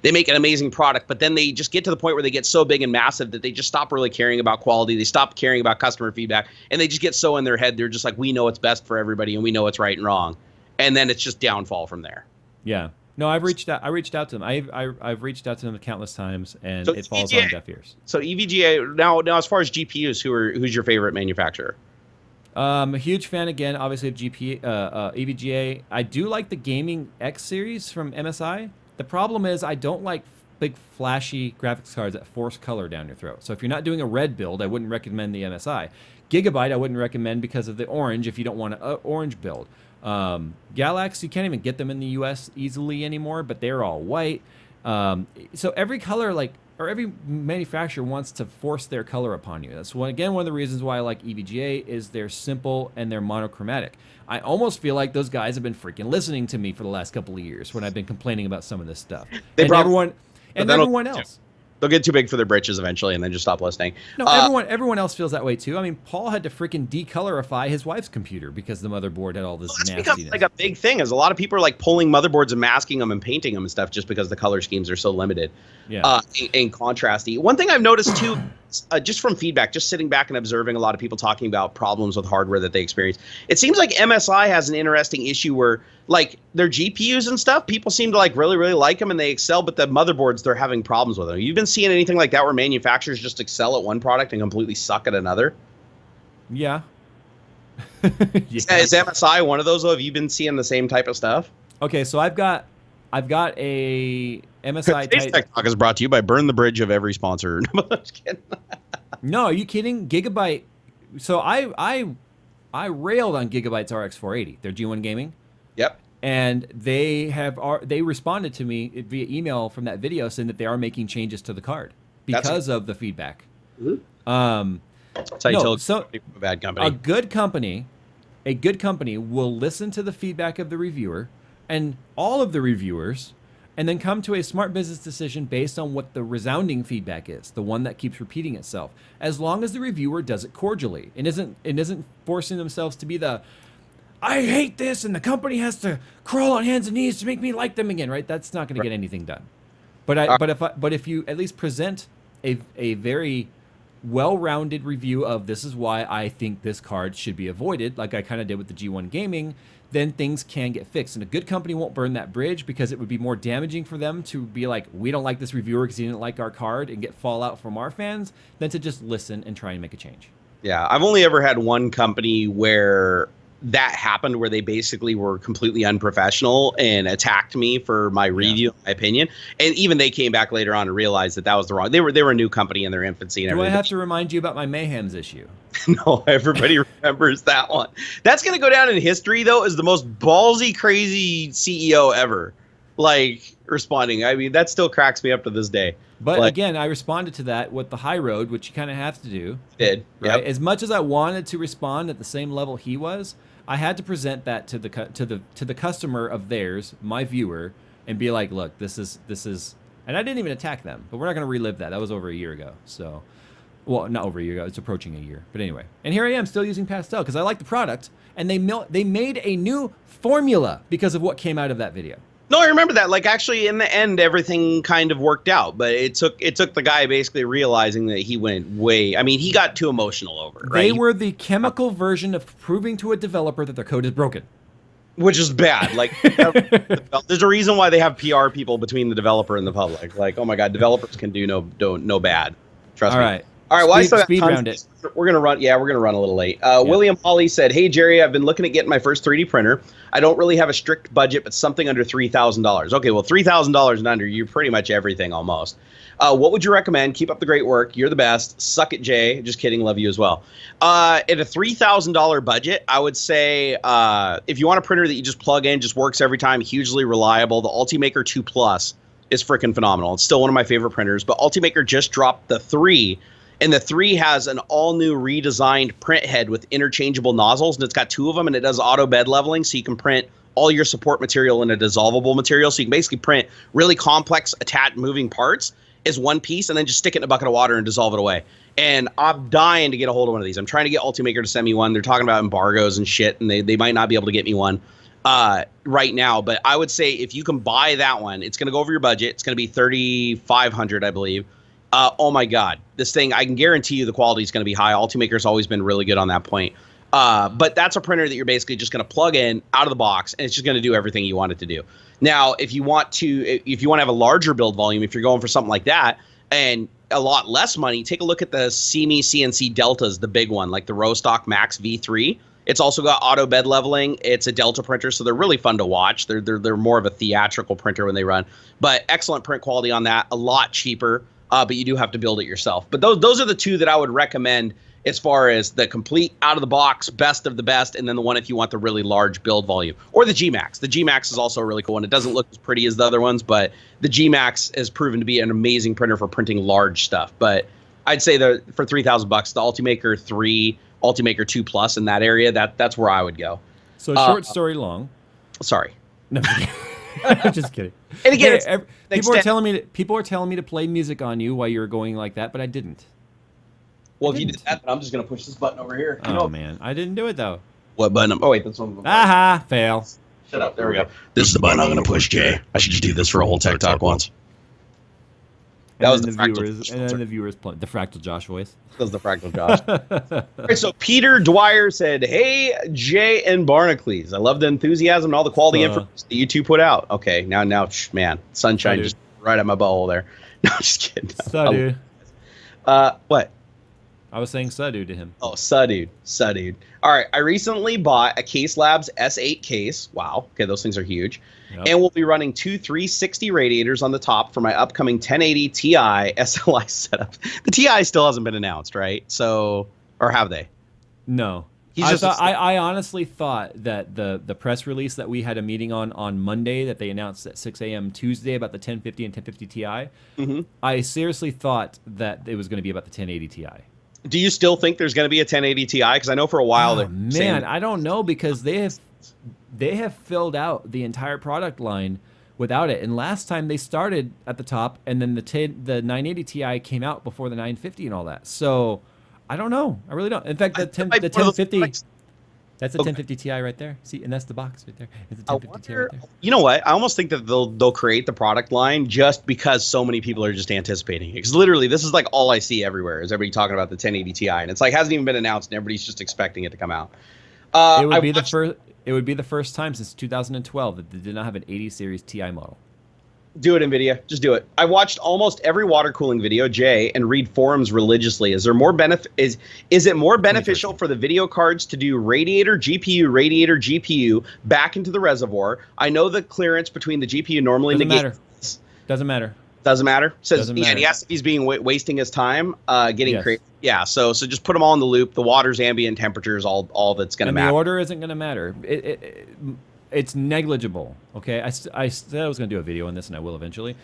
they make an amazing product, but then they just get to the point where they get so big and massive that they just stop really caring about quality. They stop caring about customer feedback, and they just get so in their head. They're just like, we know what's best for everybody, and we know what's right and wrong, and then it's just downfall from there. Yeah. No, I've reached out. I reached out to them. I've reached out to them countless times, and so it falls on deaf ears. So EVGA now as far as GPUs, who's your favorite manufacturer? I'm a huge fan again, obviously of EVGA. I do like the Gaming X series from MSI. The problem is I don't like big flashy graphics cards that force color down your throat. So if you're not doing a red build, I wouldn't recommend the MSI. Gigabyte I wouldn't recommend because of the orange if you don't want an orange build. Galax, you can't even get them in the US easily anymore, but they're all white. So every color, or every manufacturer wants to force their color upon you. That's one of the reasons why I like EVGA is they're simple and they're monochromatic. I almost feel like those guys have been freaking listening to me for the last couple of years when I've been complaining about some of this stuff. Everyone else. They'll get too big for their britches eventually and then just stop listening. No, everyone else feels that way too. I mean, Paul had to freaking decolorify his wife's computer because the motherboard had all this nastiness. That's become like a big thing. As a lot of people are like pulling motherboards and masking them and painting them and stuff just because the color schemes are so limited. Yeah. And contrasty. One thing I've noticed too, just from feedback, just sitting back and observing a lot of people talking about problems with hardware that they experience, it seems like MSI has an interesting issue where like their GPUs and stuff, people seem to like really, really like them and they excel, but the motherboards, they're having problems with them. You've been seeing anything like that where manufacturers just excel at one product and completely suck at another? Yeah. Is MSI one of those? Have you been seeing the same type of stuff? Okay, so I've got a MSI. Today's Tech Talk is brought to you by Burn the Bridge of every sponsor. No, I'm just kidding. No, are you kidding? Gigabyte. So I railed on Gigabyte's RX 480. They're G1 Gaming. Yep. And they responded to me via email from that video saying that they are making changes to the card because of the feedback. Mm-hmm. That's how you tell a bad company. A good company will listen to the feedback of the reviewer and all of the reviewers, and then come to a smart business decision based on what the resounding feedback is, the one that keeps repeating itself. As long as the reviewer does it cordially and isn't forcing themselves to be the I hate this and the company has to crawl on hands and knees to make me like them again, right? That's not going to get anything done. But if you at least present a very well-rounded review of this is why I think this card should be avoided, like I kind of did with the G1 Gaming, then things can get fixed. And a good company won't burn that bridge, because it would be more damaging for them to be like, we don't like this reviewer because he didn't like our card, and get fallout from our fans, than to just listen and try and make a change. Yeah, I've only ever had one company where that happened, where they basically were completely unprofessional and attacked me for my review, my opinion. And even they came back later on and realized that was the wrong. They were a new company in their infancy and everything. Do I have to remind you about my Mayhems issue? No, everybody remembers that one. That's going to go down in history, though, as the most ballsy, crazy CEO ever. Like, responding. I mean, that still cracks me up to this day. But again, I responded to that with the high road, which you kind of have to do. Did. Right? Yep. As much as I wanted to respond at the same level he was, I had to present that to the customer of theirs, my viewer, and be like, look, this is, and I didn't even attack them, but we're not going to relive that. That was over a year ago. So, well, not over a year ago. It's approaching a year. But anyway, and here I am still using Pastel because I like the product, and they made a new formula because of what came out of that video. No, I remember that. Like, actually, in the end, everything kind of worked out. But it took the guy basically realizing that he went way. I mean, he got too emotional over it. Right? They were the chemical version of proving to a developer that their code is broken, which is bad. Like, there's a reason why they have PR people between the developer and the public. Like, oh my God, developers can do no bad. Trust me. All right. Well, I still got speed round it. We're gonna run. Yeah, we're gonna run a little late. William Hawley said, "Hey Jerry, I've been looking at getting my first 3D printer. I don't really have a strict budget, but something under $3,000. Okay, well, $3,000 and under, you're pretty much everything almost. What would you recommend? Keep up the great work. You're the best. Suck it, Jay. Just kidding. Love you as well. At a $3,000 budget, I would say if you want a printer that you just plug in, just works every time, hugely reliable, the Ultimaker 2 Plus is freaking phenomenal. It's still one of my favorite printers, but Ultimaker just dropped the 3. And the 3 has an all-new redesigned print head with interchangeable nozzles, and it's got 2 of them, and it does auto bed leveling, so you can print all your support material in a dissolvable material. So you can basically print really complex, attached, moving parts as one piece, and then just stick it in a bucket of water and dissolve it away. And I'm dying to get a hold of one of these. I'm trying to get Ultimaker to send me one. They're talking about embargoes and shit, and they might not be able to get me one right now. But I would say if you can buy that one, it's going to go over your budget. It's going to be $3,500, I believe. Oh my God, this thing, I can guarantee you the quality is going to be high. Ultimaker's always been really good on that point. But that's a printer that you're basically just going to plug in out of the box, and it's just going to do everything you want it to do. Now, if you want to have a larger build volume, if you're going for something like that and a lot less money, take a look at the CME CNC Deltas, the big one, like the Rostock Max V3. It's also got auto bed leveling. It's a Delta printer, so they're really fun to watch. They're more of a theatrical printer when they run, but excellent print quality on that. A lot cheaper. But you do have to build it yourself. But those are the 2 that I would recommend as far as the complete out-of-the-box, best of the best, and then the one if you want the really large build volume. Or the G-Max. The G-Max is also a really cool one. It doesn't look as pretty as the other ones, but the G-Max has proven to be an amazing printer for printing large stuff. But I'd say for $3,000, the Ultimaker 3, Ultimaker 2 Plus in that area, that's where I would go. So short story long. Sorry. No, just kidding. And again, people are telling me to play music on you while you were going like that, but I didn't. Well, if you did that, then I'm just gonna push this button over here. Oh man, I didn't do it though. What button? Oh wait, that's one of them. Aha, fail. Shut up. There we go. This is the button I'm gonna push, Jay. I should just do this for a whole tech talk once. That was the viewers, and then the viewers play the Fractal Josh voice. That was the Fractal Josh. All right, so Peter Dwyer said, "Hey, Jay and Barnacles, I love the enthusiasm and all the quality information that you 2 put out." Okay, now, man, sunshine just right at my butthole there. No, just kidding. Dude. What? I was saying dude to him. Oh, dude. All right, I recently bought a Case Labs S8 case. Wow. Okay, those things are huge. Yep. And we'll be running 2 360 radiators on the top for my upcoming 1080 Ti SLI setup. The Ti still hasn't been announced, right? So, or have they? No. I honestly thought that the press release that we had a meeting on Monday that they announced at 6 a.m. Tuesday about the 1050 and 1050 Ti, I seriously thought that it was going to be about the 1080 Ti. Do you still think there's going to be a 1080 Ti? Because I know for a while I don't know, because they have filled out the entire product line without it. And last time they started at the top, and then the 980 Ti came out before the 950 and all that. So I don't know. I really don't. In fact, the 1050. That's a 1050 Ti right there. See, and that's the box right there. It's a 1050 Ti right there. You know what? I almost think that they'll create the product line just because so many people are just anticipating it. Because literally, this is like all I see everywhere is everybody talking about the 1080 Ti, and it's like hasn't even been announced, and everybody's just expecting it to come out. It would be the first. It would be the first time since 2012 that they did not have an 80 series Ti model. Do it, NVIDIA. Just do it. I watched almost every water cooling video, Jay, and read forums religiously. Is there more benefit? Is it more beneficial for the video cards to do radiator, GPU back into the reservoir? I know the clearance between the GPU normally negates. Doesn't matter. Doesn't matter. Says Doesn't matter. Yes, he's being wasting his time getting crazy. Yeah. So just put them all in the loop. The water's ambient temperature is all that's going to matter. The order isn't going to matter. It's negligible, okay? I said I was going to do a video on this, and I will eventually.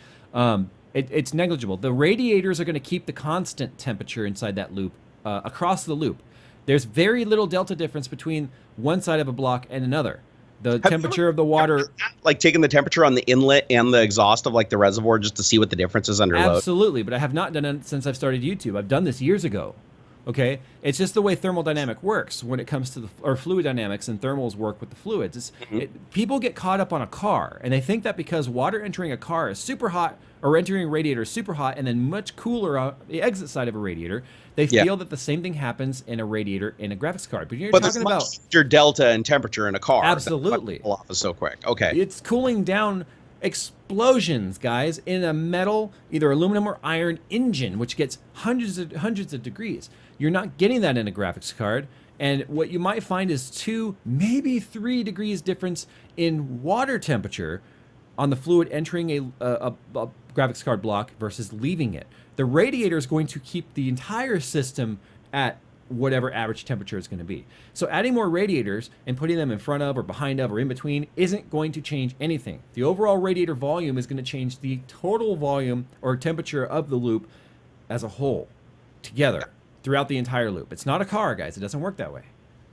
It's negligible. The radiators are going to keep the constant temperature inside that loop across the loop. There's very little delta difference between one side of a block and another. The temperature of the water... Like taking the temperature on the inlet and the exhaust of like the reservoir just to see what the difference is under load? Absolutely, but I have not done it since I've started YouTube. I've done this years ago. Okay, it's just the way thermodynamic works when it comes to or fluid dynamics, and thermals work with the fluids. People get caught up on a car, and they think that because water entering a car is super hot, or entering a radiator is super hot, and then much cooler on the exit side of a radiator, they feel that the same thing happens in a radiator in a graphics card. But you're talking about your delta and temperature in a car. Absolutely, off is so quick. Okay, it's cooling down explosions, guys, in a metal, either aluminum or iron engine, which gets hundreds of degrees. You're not getting that in a graphics card, and what you might find is 2, maybe 3 degrees difference in water temperature on the fluid entering a graphics card block versus leaving it. The radiator is going to keep the entire system at whatever average temperature it's going to be. So adding more radiators and putting them in front of or behind of or in between isn't going to change anything. The overall radiator volume is going to change the total volume or temperature of the loop as a whole together throughout the entire loop. It's not a car, guys. It doesn't work that way.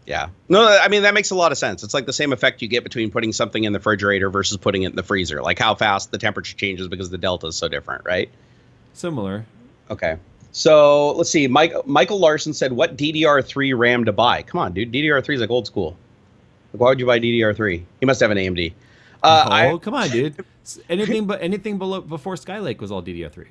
Yeah. No, I mean, that makes a lot of sense. It's like the same effect you get between putting something in the refrigerator versus putting it in the freezer. Like how fast the temperature changes because the delta is so different, right? Similar. Okay. So let's see. Michael Larson said, what DDR3 RAM to buy? Come on, dude. DDR3 is like old school. Like, why would you buy DDR3? He must have an AMD. Come on, dude. Anything before Skylake was all DDR3.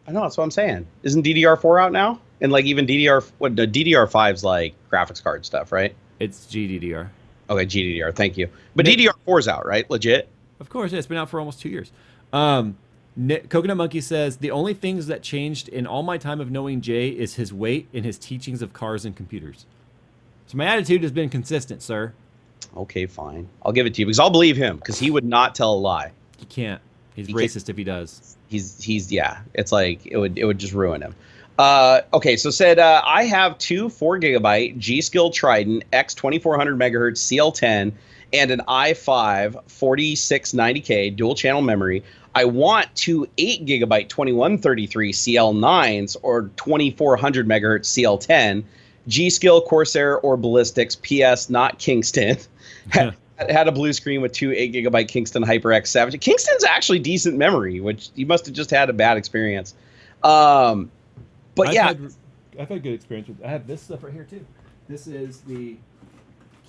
I know, that's what I'm saying. Isn't DDR4 out now? And like even DDR5's like graphics card stuff, right? It's GDDR. Okay, GDDR. Thank you. But DDR4's out, right? Legit? Of course, yeah. It's been out for almost 2 years. Coconut Monkey says, the only things that changed in all my time of knowing Jay is his weight and his teachings of cars and computers. So my attitude has been consistent, sir. Okay, fine. I'll give it to you because I'll believe him because he would not tell a lie. He can't. He's racist if he does. He's yeah. It's like it would just ruin him. Okay, so said I have 2 4GB G-Skill Trident X2400 MHz CL10 and an i5 4690K dual channel memory. I want 2 8GB 2133 CL9s or 2400 MHz CL10. G-Skill, Corsair, or Ballistics. PS, not Kingston. Had a blue screen with 2 8GB Kingston HyperX Savage. Kingston's actually decent memory, which you must have just had a bad experience. But I've had good experience with. I have this stuff right here too. This is the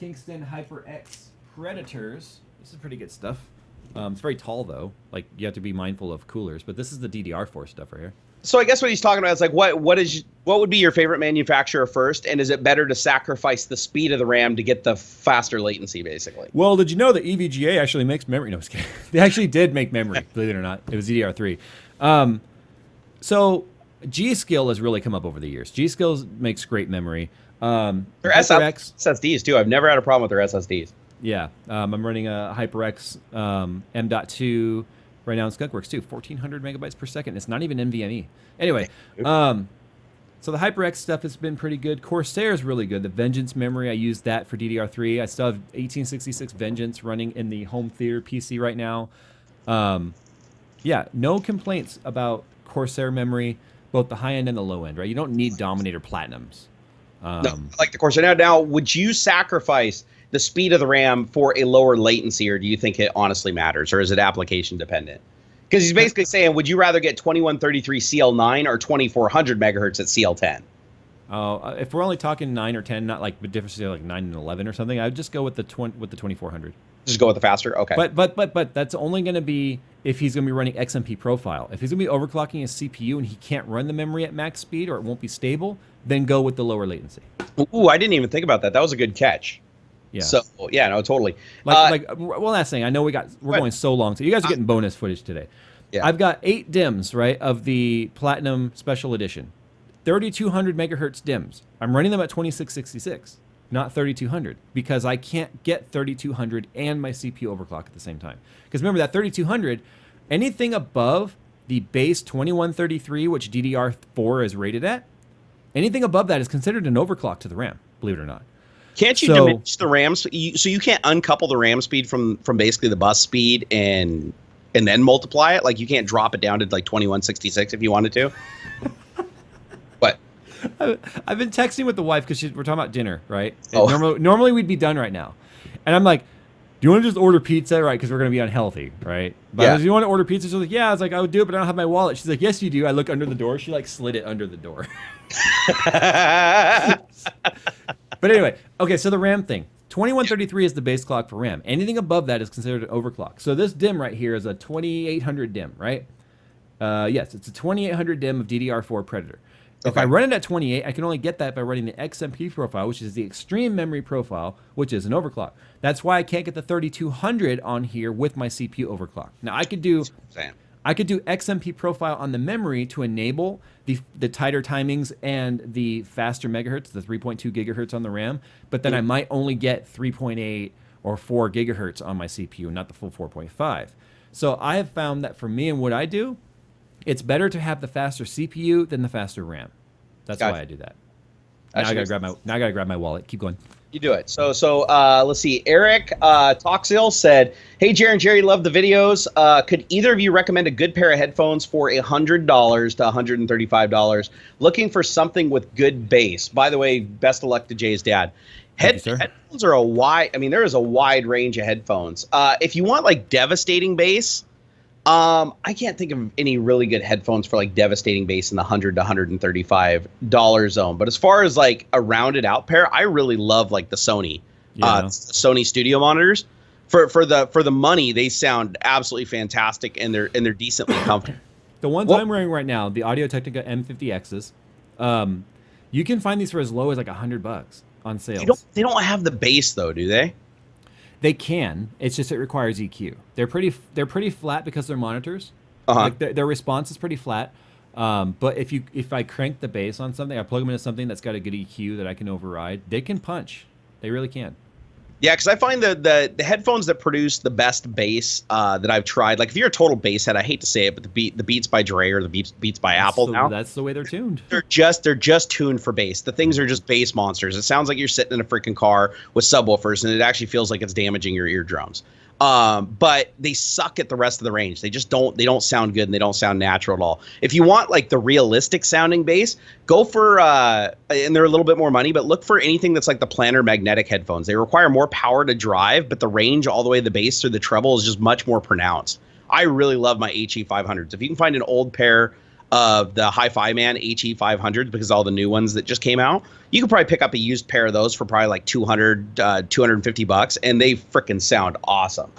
Kingston HyperX Predators. This is pretty good stuff. It's very tall though. Like you have to be mindful of coolers. But this is the DDR4 stuff right here. So I guess what he's talking about is like what would be your favorite manufacturer first, and is it better to sacrifice the speed of the RAM to get the faster latency, basically? Well, did you know that EVGA actually makes memory? No, I'm just kidding. They actually did make memory, believe it or not. It was DDR3. So G-Skill has really come up over the years. G-Skill makes great memory. Their SSDs too. I've never had a problem with their SSDs. Yeah, I'm running a HyperX M.2 right now in Skunkworks too, 1400 megabytes per second. It's not even NVMe. Anyway, so the HyperX stuff has been pretty good. Corsair is really good. The Vengeance memory, I use that for DDR3. I still have 1866 Vengeance running in the home theater PC right now. Yeah, no complaints about Corsair memory, both the high end and the low end, right? You don't need Dominator Platinums. No, I like the Corsair. Now, would you sacrifice the speed of the RAM for a lower latency, or do you think it honestly matters, or is it application dependent? Because he's basically saying, would you rather get 2133 CL9 or 2400 megahertz at CL10? If we're only talking 9 or 10, not like the difference is like 9 and 11 or something, I would just go with the 2400. Just go with the faster. Okay. But that's only going to be if he's going to be running XMP profile. If he's going to be overclocking his CPU and he can't run the memory at max speed or it won't be stable, then go with the lower latency. Ooh, I didn't even think about that. That was a good catch. Yeah. So yeah, no, totally. One last thing. I know we're going so long, so you guys are getting bonus footage today. Yeah. I've got 8 DIMMs, right, of the Platinum Special Edition, 3200 megahertz DIMMs. I'm running them at 2666, not 3200, because I can't get 3200 and my CPU overclock at the same time. Because remember that 3200, anything above the base 2133, which DDR4 is rated at, anything above that is considered an overclock to the RAM. Believe it or not. Can't you diminish the RAM? So you can't uncouple the RAM speed from basically the bus speed and then multiply it? Like you can't drop it down to like 2166 if you wanted to? What? I've been texting with the wife because we're talking about dinner, right? Normally we'd be done right now. And I'm like, do you want to just order pizza, right? Because we're going to be unhealthy, right? But do you want to order pizza? She's like, yeah. I was like, I would do it, but I don't have my wallet. She's like, yes, you do. I look under the door. She like slid it under the door. But anyway, okay, so the RAM thing. 2133 is the base clock for RAM. Anything above that is considered an overclock. So this DIMM right here is a 2800 DIMM, right? Yes, it's a 2800 DIMM of DDR4 Predator. If I run it at 28, I can only get that by running the XMP profile, which is the extreme memory profile, which is an overclock. That's why I can't get the 3200 on here with my CPU overclock. Now I could do XMP profile on the memory to enable the tighter timings and the faster megahertz, the 3.2 gigahertz on the RAM, but then I might only get 3.8 or 4 gigahertz on my CPU, not the full 4.5. So I have found that for me and what I do, it's better to have the faster CPU than the faster RAM. That's why I do that. Now I gotta grab my wallet. Keep going. You do it. So let's see. Eric Toxil said, "Hey, Jerry and Jerry, love the videos. Could either of you recommend a good pair of headphones for $100 to $135? Looking for something with good bass." By the way, best of luck to Jay's dad. Headphones are there is a wide range of headphones. If you want like devastating bass, I can't think of any really good headphones for like devastating bass in the $100 to $135 zone. But as far as like a rounded out pair, I really love like the Sony studio monitors. For the money, they sound absolutely fantastic and they're decently comfortable. The ones I'm wearing right now, the Audio-Technica M50Xs, you can find these for as low as like $100 on sale. They don't have the bass though, do they? They can. It's just it requires EQ. They're pretty flat because they're monitors. Like their response is pretty flat. But if I crank the bass on something, I plug them into something that's got a good EQ that I can override, they can punch. They really can. Yeah, because I find the headphones that produce the best bass that I've tried, like if you're a total bass head, I hate to say it, but the Beats by Dre or the Beats by Apple now, that's the way they're tuned. They're just tuned for bass. The things are just bass monsters. It sounds like you're sitting in a freaking car with subwoofers, and it actually feels like it's damaging your eardrums. But they suck at the rest of the range. They don't sound good and they don't sound natural at all. If you want like the realistic sounding bass, go for, and they're a little bit more money, but look for anything that's like the planar magnetic headphones. They require more power to drive, but the range all the way to the bass through the treble is just much more pronounced. I really love my HE500s. If you can find an old pair of the Hi-Fi Man HE500s, because all the new ones that just came out, you could probably pick up a used pair of those for probably like $250, and they freaking sound awesome.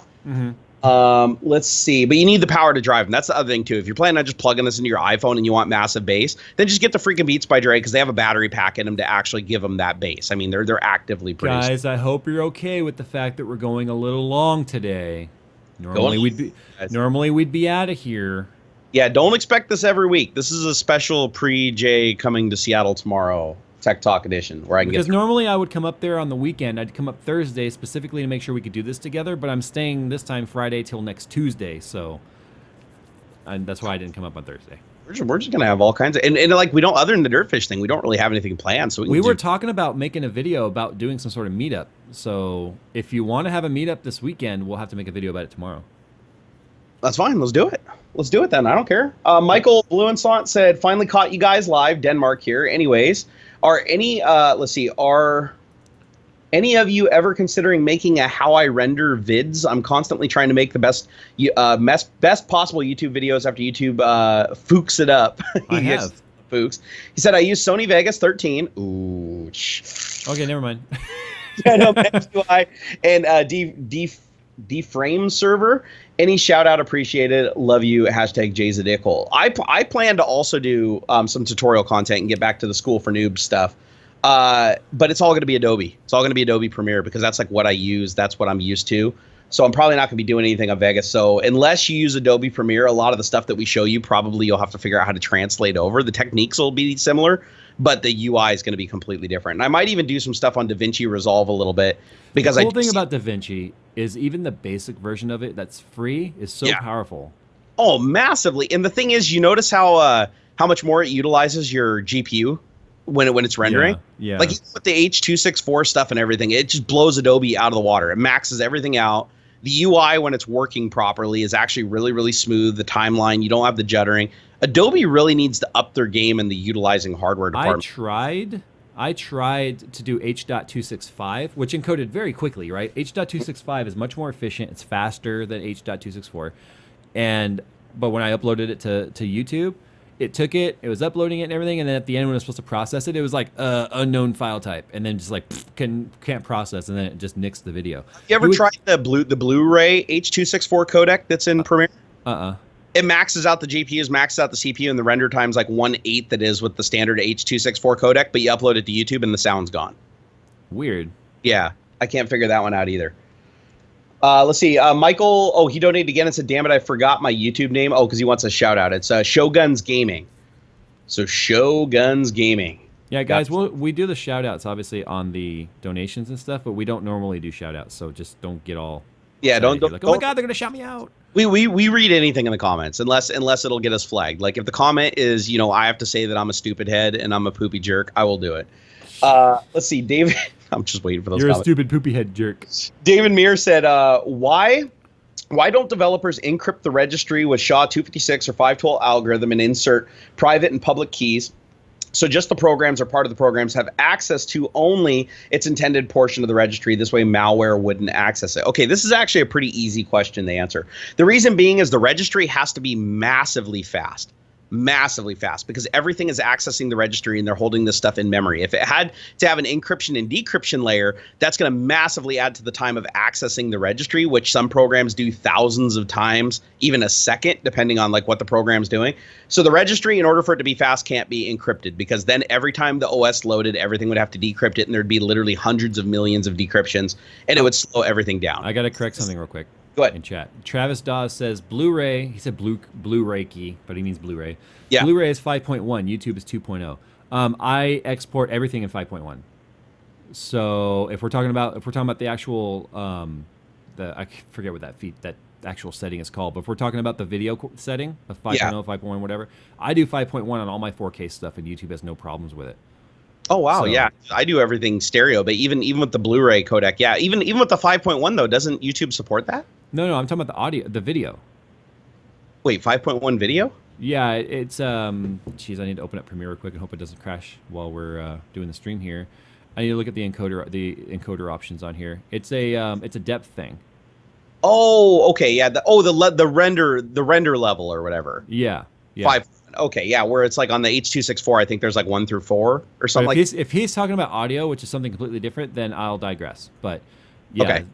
Let's see, but you need the power to drive them. That's the other thing too. If you're planning on just plugging this into your iPhone and you want massive bass, then just get the freaking Beats by Dre, because they have a battery pack in them to actually give them that bass. I mean, they're actively producing. Guys, I hope you're okay with the fact that we're going a little long today. Normally we'd be out of here. Yeah, don't expect this every week. This is a special pre-Jay coming to Seattle tomorrow Tech Talk edition, where I can because normally I would come up there on the weekend. I'd come up Thursday specifically to make sure we could do this together, but I'm staying this time Friday till next Tuesday, so that's why I didn't come up on Thursday. We're just gonna have all kinds of and like we don't, other than the Dirtfish thing, we don't really have anything planned. So we were talking about making a video about doing some sort of meetup. So if you want to have a meetup this weekend, we'll have to make a video about it tomorrow. That's fine. Let's do it. Let's do it then. I don't care. Michael Bluenslant said, "Finally caught you guys live." Denmark here. Anyways, are any of you ever considering making a how I render vids? I'm constantly trying to make the best possible YouTube videos after YouTube fooks it up. I have. Fuchs. He said, I use Sony Vegas 13. Ooh. Okay, never mind. UI and D-Frame server. Any shout out appreciated. Love you. Hashtag JayzTwoCents. I plan to also do some tutorial content and get back to the school for noob stuff. But it's all going to be Adobe. It's all going to be Adobe Premiere because that's like what I use. That's what I'm used to. So I'm probably not going to be doing anything on Vegas. So unless you use Adobe Premiere, a lot of the stuff that we show you, probably you'll have to figure out how to translate over. The techniques will be similar, but the UI is going to be completely different. And I might even do some stuff on DaVinci Resolve a little bit because the cool thing about DaVinci is even the basic version of it that's free is so powerful. Oh, massively. And the thing is, you notice how much more it utilizes your GPU when it's rendering. Yeah. Like with the H.264 stuff and everything, it just blows Adobe out of the water. It maxes everything out. The UI, when it's working properly, is actually really, really smooth. The timeline, you don't have the juddering. Adobe really needs to up their game in the utilizing hardware department. I tried to do H.265, which encoded very quickly, right? H.265 is much more efficient. It's faster than H.264. But when I uploaded it to YouTube, it was uploading it and everything, and then at the end when it was supposed to process it, it was like unknown file type, and then just like can't process, and then it just nixed the video. You ever tried the Blu-ray H.264 codec that's in Premiere? It maxes out the GPUs, maxes out the CPU, and the render time's like 1/8 that is with the standard H.264 codec, but you upload it to YouTube and the sound's gone. Weird. Yeah, I can't figure that one out either. Let's see. Michael, he donated again and said, damn it, I forgot my YouTube name. Oh, because he wants a shout out. It's Shoguns Gaming. So Shoguns Gaming. Yeah, guys, we do the shout outs obviously on the donations and stuff, but we don't normally do shout outs. So just don't get all. Yeah, don't like, oh my God, they're going to shout me out. We read anything in the comments unless it'll get us flagged. Like if the comment is, I have to say that I'm a stupid head and I'm a poopy jerk, I will do it. Let's see, David. I'm just waiting for those comments. You're a stupid poopy head jerk. David Meir said, why don't developers encrypt the registry with SHA-256 or 512 algorithm and insert private and public keys so just the programs or part of the programs have access to only its intended portion of the registry? This way malware wouldn't access it. Okay, this is actually a pretty easy question to answer. The reason being is the registry has to be massively fast because everything is accessing the registry and they're holding this stuff in memory. If it had to have an encryption and decryption layer, that's going to massively add to the time of accessing the registry, which some programs do thousands of times, even a second, depending on like what the program's doing. So the registry, in order for it to be fast, can't be encrypted because then every time the OS loaded, everything would have to decrypt it and there'd be literally hundreds of millions of decryptions and it would slow everything down. I got to correct something real quick. Go ahead. In chat. Travis Dawes says Blu-ray. He said Blu-ray key, but he means Blu-ray. Yeah. Blu-ray is 5.1. YouTube is 2.0. I export everything in 5.1. So if we're talking about the actual I forget what that actual setting is called, but if we're talking about the video setting of 5.0, 5.1, whatever, I do 5.1 on all my 4K stuff, and YouTube has no problems with it. Oh wow, so, yeah, I do everything stereo, but even with the Blu-ray codec, yeah, even with the 5.1 though, doesn't YouTube support that? No, I'm talking about the video. Wait, 5.1 video? Yeah, it's geez, I need to open up Premiere real quick and hope it doesn't crash while we're doing the stream here. I need to look at the encoder options on here. It's a depth thing. Oh, okay, yeah. The render level or whatever. Yeah. 5. Okay, yeah, where it's like on the H.264, I think there's like 1 through 4 or something. If he's talking about audio, which is something completely different, then I'll digress. But yeah. Okay.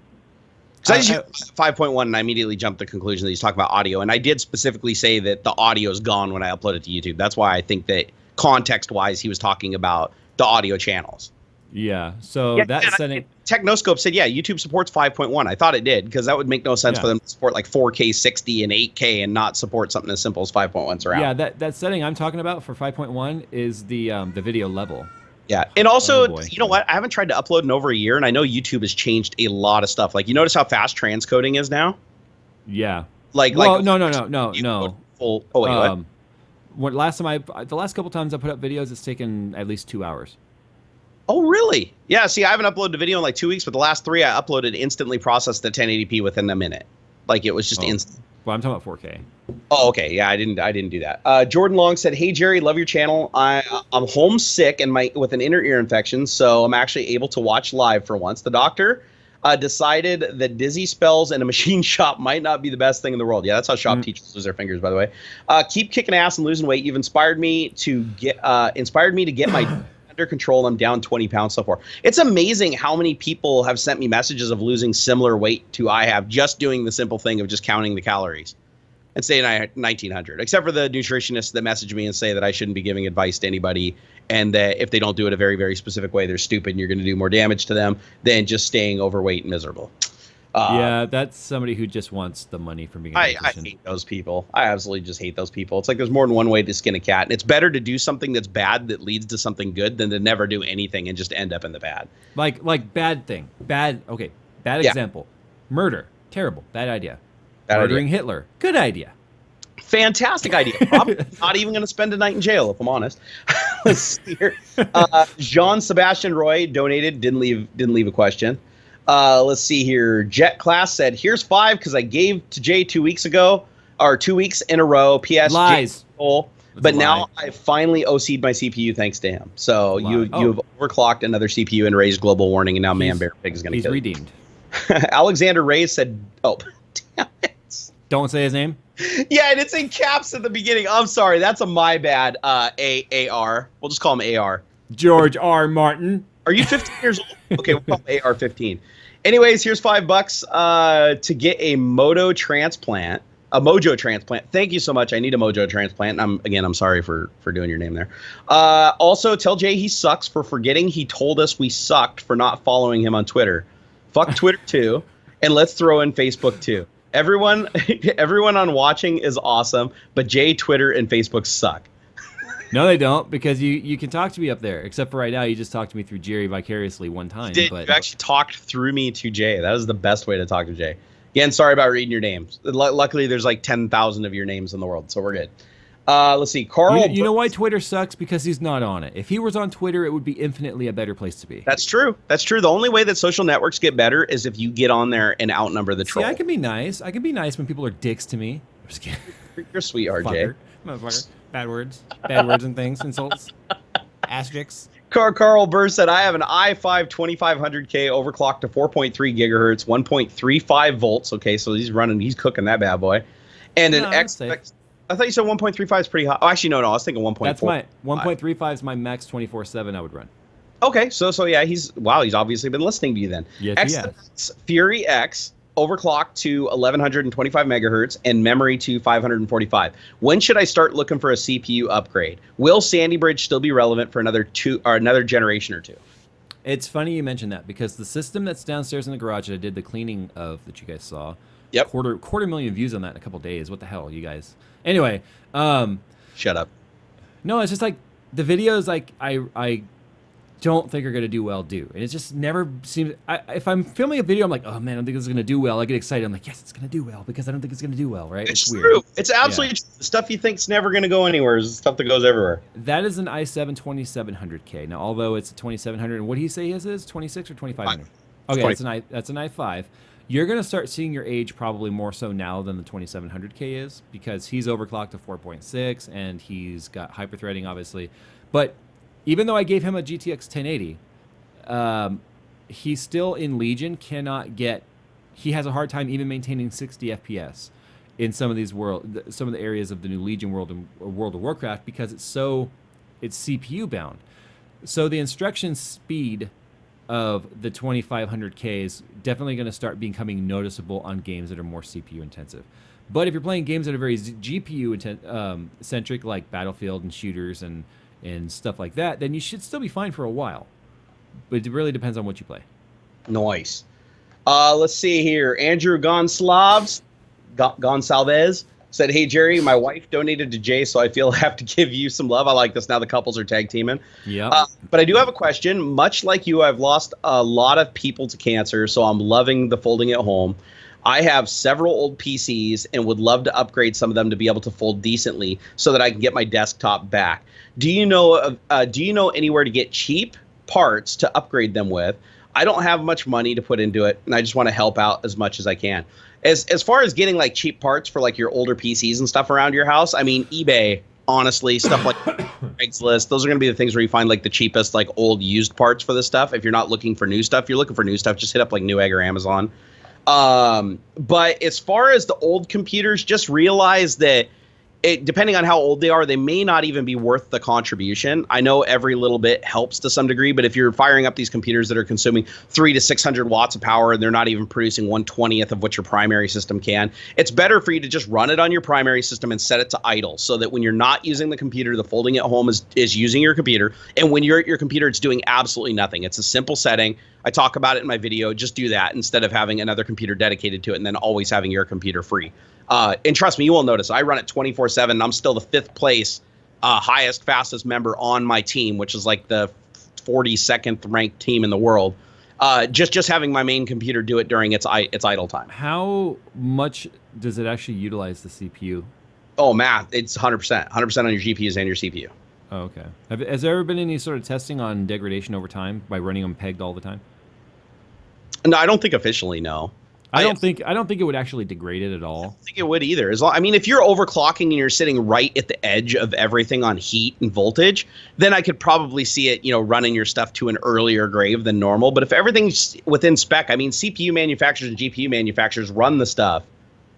So I just used 5.1 and I immediately jumped to the conclusion that he's talking about audio. And I did specifically say that the audio is gone when I upload it to YouTube. That's why I think that context-wise he was talking about the audio channels. Yeah, so that setting... Technoscope said, yeah, YouTube supports 5.1. I thought it did, because that would make no sense for them to support like 4K 60 and 8K and not support something as simple as 5.1 surround. Yeah, that setting I'm talking about for 5.1 is the video level. Yeah, and also, you know what? I haven't tried to upload in over a year, and I know YouTube has changed a lot of stuff. Like, you notice how fast transcoding is now? Yeah. No. Full, oh, wait, what? The last couple times I put up videos, it's taken at least 2 hours. Oh, really? Yeah, see, I haven't uploaded a video in like 2 weeks, but the last 3 I uploaded instantly processed at 1080p within a minute. Like, it was just instant. Well, I'm talking about 4K. Oh, okay. Yeah, I didn't do that. Jordan Long said, "Hey Jerry, love your channel. I'm homesick and with an inner ear infection, so I'm actually able to watch live for once. The doctor decided that dizzy spells in a machine shop might not be the best thing in the world. Yeah, that's how shop teachers lose their fingers, by the way. Keep kicking ass and losing weight. You've inspired me to get my under control. I'm down 20 pounds so far. It's amazing how many people have sent me messages of losing similar weight to I have, just doing the simple thing of just counting the calories and saying I had 1900, except for the nutritionists that message me and say that I shouldn't be giving advice to anybody, and that if they don't do it a very, very specific way, they're stupid and you're going to do more damage to them than just staying overweight and miserable. Yeah, that's somebody who just wants the money from being a I hate those people. I absolutely just hate those people. It's like there's more than one way to skin a cat, and it's better to do something that's bad that leads to something good than to never do anything and just end up in the bad. Like bad thing. Bad example. Murder. Terrible. Bad idea. Murdering Hitler. Good idea. Fantastic idea. Probably not even going to spend a night in jail, if I'm honest. Let's see here. Jean-Sebastian Roy donated. Didn't leave a question. Let's see here. Jet Class said, "Here's 5 because I gave to Jay 2 weeks ago, or 2 weeks in a row. P.S. Lies. But now I finally OC'd my CPU thanks to him. So you've overclocked another CPU and raised global warning, and now Man Bear Pig is going to kill you." He's redeemed. Alexander Reyes said, "Oh, damn it. Don't say his name." Yeah, and it's in caps at the beginning. I'm sorry. That's my bad. AR. We'll just call him AR. George R. Martin. Are you 15 years old? Okay, we'll call him AR 15. Anyways, here's $5 to get a Mojo transplant. Thank you so much. I need a Mojo transplant. I'm sorry for doing your name there. Also, tell Jay he sucks for forgetting he told us we sucked for not following him on Twitter. Fuck Twitter too, and let's throw in Facebook too. Everyone on watching is awesome, but Jay, Twitter, and Facebook suck. No, they don't, because you can talk to me up there. Except for right now, you just talked to me through Jerry vicariously one time. You actually talked through me to Jay. That was the best way to talk to Jay. Again, sorry about reading your names. Luckily, there's like 10,000 of your names in the world, so we're good. Let's see. Carl. You know why Twitter sucks? Because he's not on it. If he was on Twitter, it would be infinitely a better place to be. That's true. That's true. The only way that social networks get better is if you get on there and outnumber the troll. I can be nice. I can be nice when people are dicks to me. I'm just kidding. You're a sweetheart, Jay. Motherfucker. Bad words and things, insults, asterisks. Carl Burr said, "I have an i5 2500K overclocked to 4.3 gigahertz, 1.35 volts." Okay, so he's cooking that bad boy. And an X. I thought you said 1.35 is pretty hot. Oh, actually, no. I was thinking 1.4. That's my 1.35 is my max 24/7 I would run. Okay, so yeah, he's obviously been listening to you then. Yes, he has. Fury X overclocked to 1125 megahertz and memory to 545. When should I start looking for a CPU upgrade? Will Sandy Bridge still be relevant for another generation or two? It's funny you mentioned that, because the system that's downstairs in the garage that I did the cleaning of, that you guys saw, yep, quarter million views on that in a couple days. What the hell, you guys? Anyway, shut up. No, it's just like the videos like I don't think are going to do well and it just never seems. If I'm filming a video, I'm like, oh man, I don't think this is going to do well. I get excited. I'm like, yes, it's going to do well, because I don't think it's going to do well, right? It's weird. True. It's absolutely true. The stuff you think's never going to go anywhere is stuff that goes everywhere. That is an i7 2700K. Now, although it's a 2700, and what do you say his is 26 or 2500? Okay, that's an i5. You're going to start seeing your age probably more so now than the 2700K is, because he's overclocked to 4.6 and he's got hyperthreading, obviously. But even though I gave him a GTX 1080, he's still in Legion he has a hard time even maintaining 60 FPS in some of the areas of the new Legion world and World of Warcraft, because it's CPU bound. So the instruction speed of the 2500K is definitely going to start becoming noticeable on games that are more CPU intensive. But if you're playing games that are very GPU centric, like Battlefield and shooters and stuff like that, then you should still be fine for a while. But it really depends on what you play. Nice. Let's see here. Andrew Gonsalves said, "Hey, Jerry, my wife donated to Jay, so I feel I have to give you some love." I like this. Now the couples are tag teaming. Yeah. But I do have a question. Much like you, I've lost a lot of people to cancer, so I'm loving the folding at home. I have several old PCs and would love to upgrade some of them to be able to fold decently so that I can get my desktop back. Do you know anywhere to get cheap parts to upgrade them with? I don't have much money to put into it, and I just want to help out as much as I can. As far as getting like cheap parts for like your older PCs and stuff around your house, I mean, eBay honestly. Stuff like Craigslist. Those are going to be the things where you find like the cheapest, like old used parts for this stuff. If you're not looking for new stuff, you're looking for new stuff, just hit up like Newegg or Amazon. But as far as the old computers, just realize that depending on how old they are, they may not even be worth the contribution. I know every little bit helps to some degree, but if you're firing up these computers that are consuming 300 to 600 watts of power and they're not even producing 1/20th of what your primary system can, it's better for you to just run it on your primary system and set it to idle so that when you're not using the computer, the folding at home is using your computer. And when you're at your computer, it's doing absolutely nothing. It's a simple setting. I talk about it in my video. Just do that instead of having another computer dedicated to it and then always having your computer free. And trust me, you will notice I run it 24/7. And I'm still the 5th place, highest, fastest member on my team, which is like the 42nd ranked team in the world. Just having my main computer do it during its idle time. How much does it actually utilize the CPU? Oh, math. It's 100%. 100% on your GPUs and your CPU. Oh, okay. Has there ever been any sort of testing on degradation over time by running them pegged all the time? No, I don't think officially, no. I don't think it would actually degrade it at all. I don't think it would either. I mean, if you're overclocking and you're sitting right at the edge of everything on heat and voltage, then I could probably see it, running your stuff to an earlier grave than normal. But if everything's within spec, I mean, CPU manufacturers and GPU manufacturers run the stuff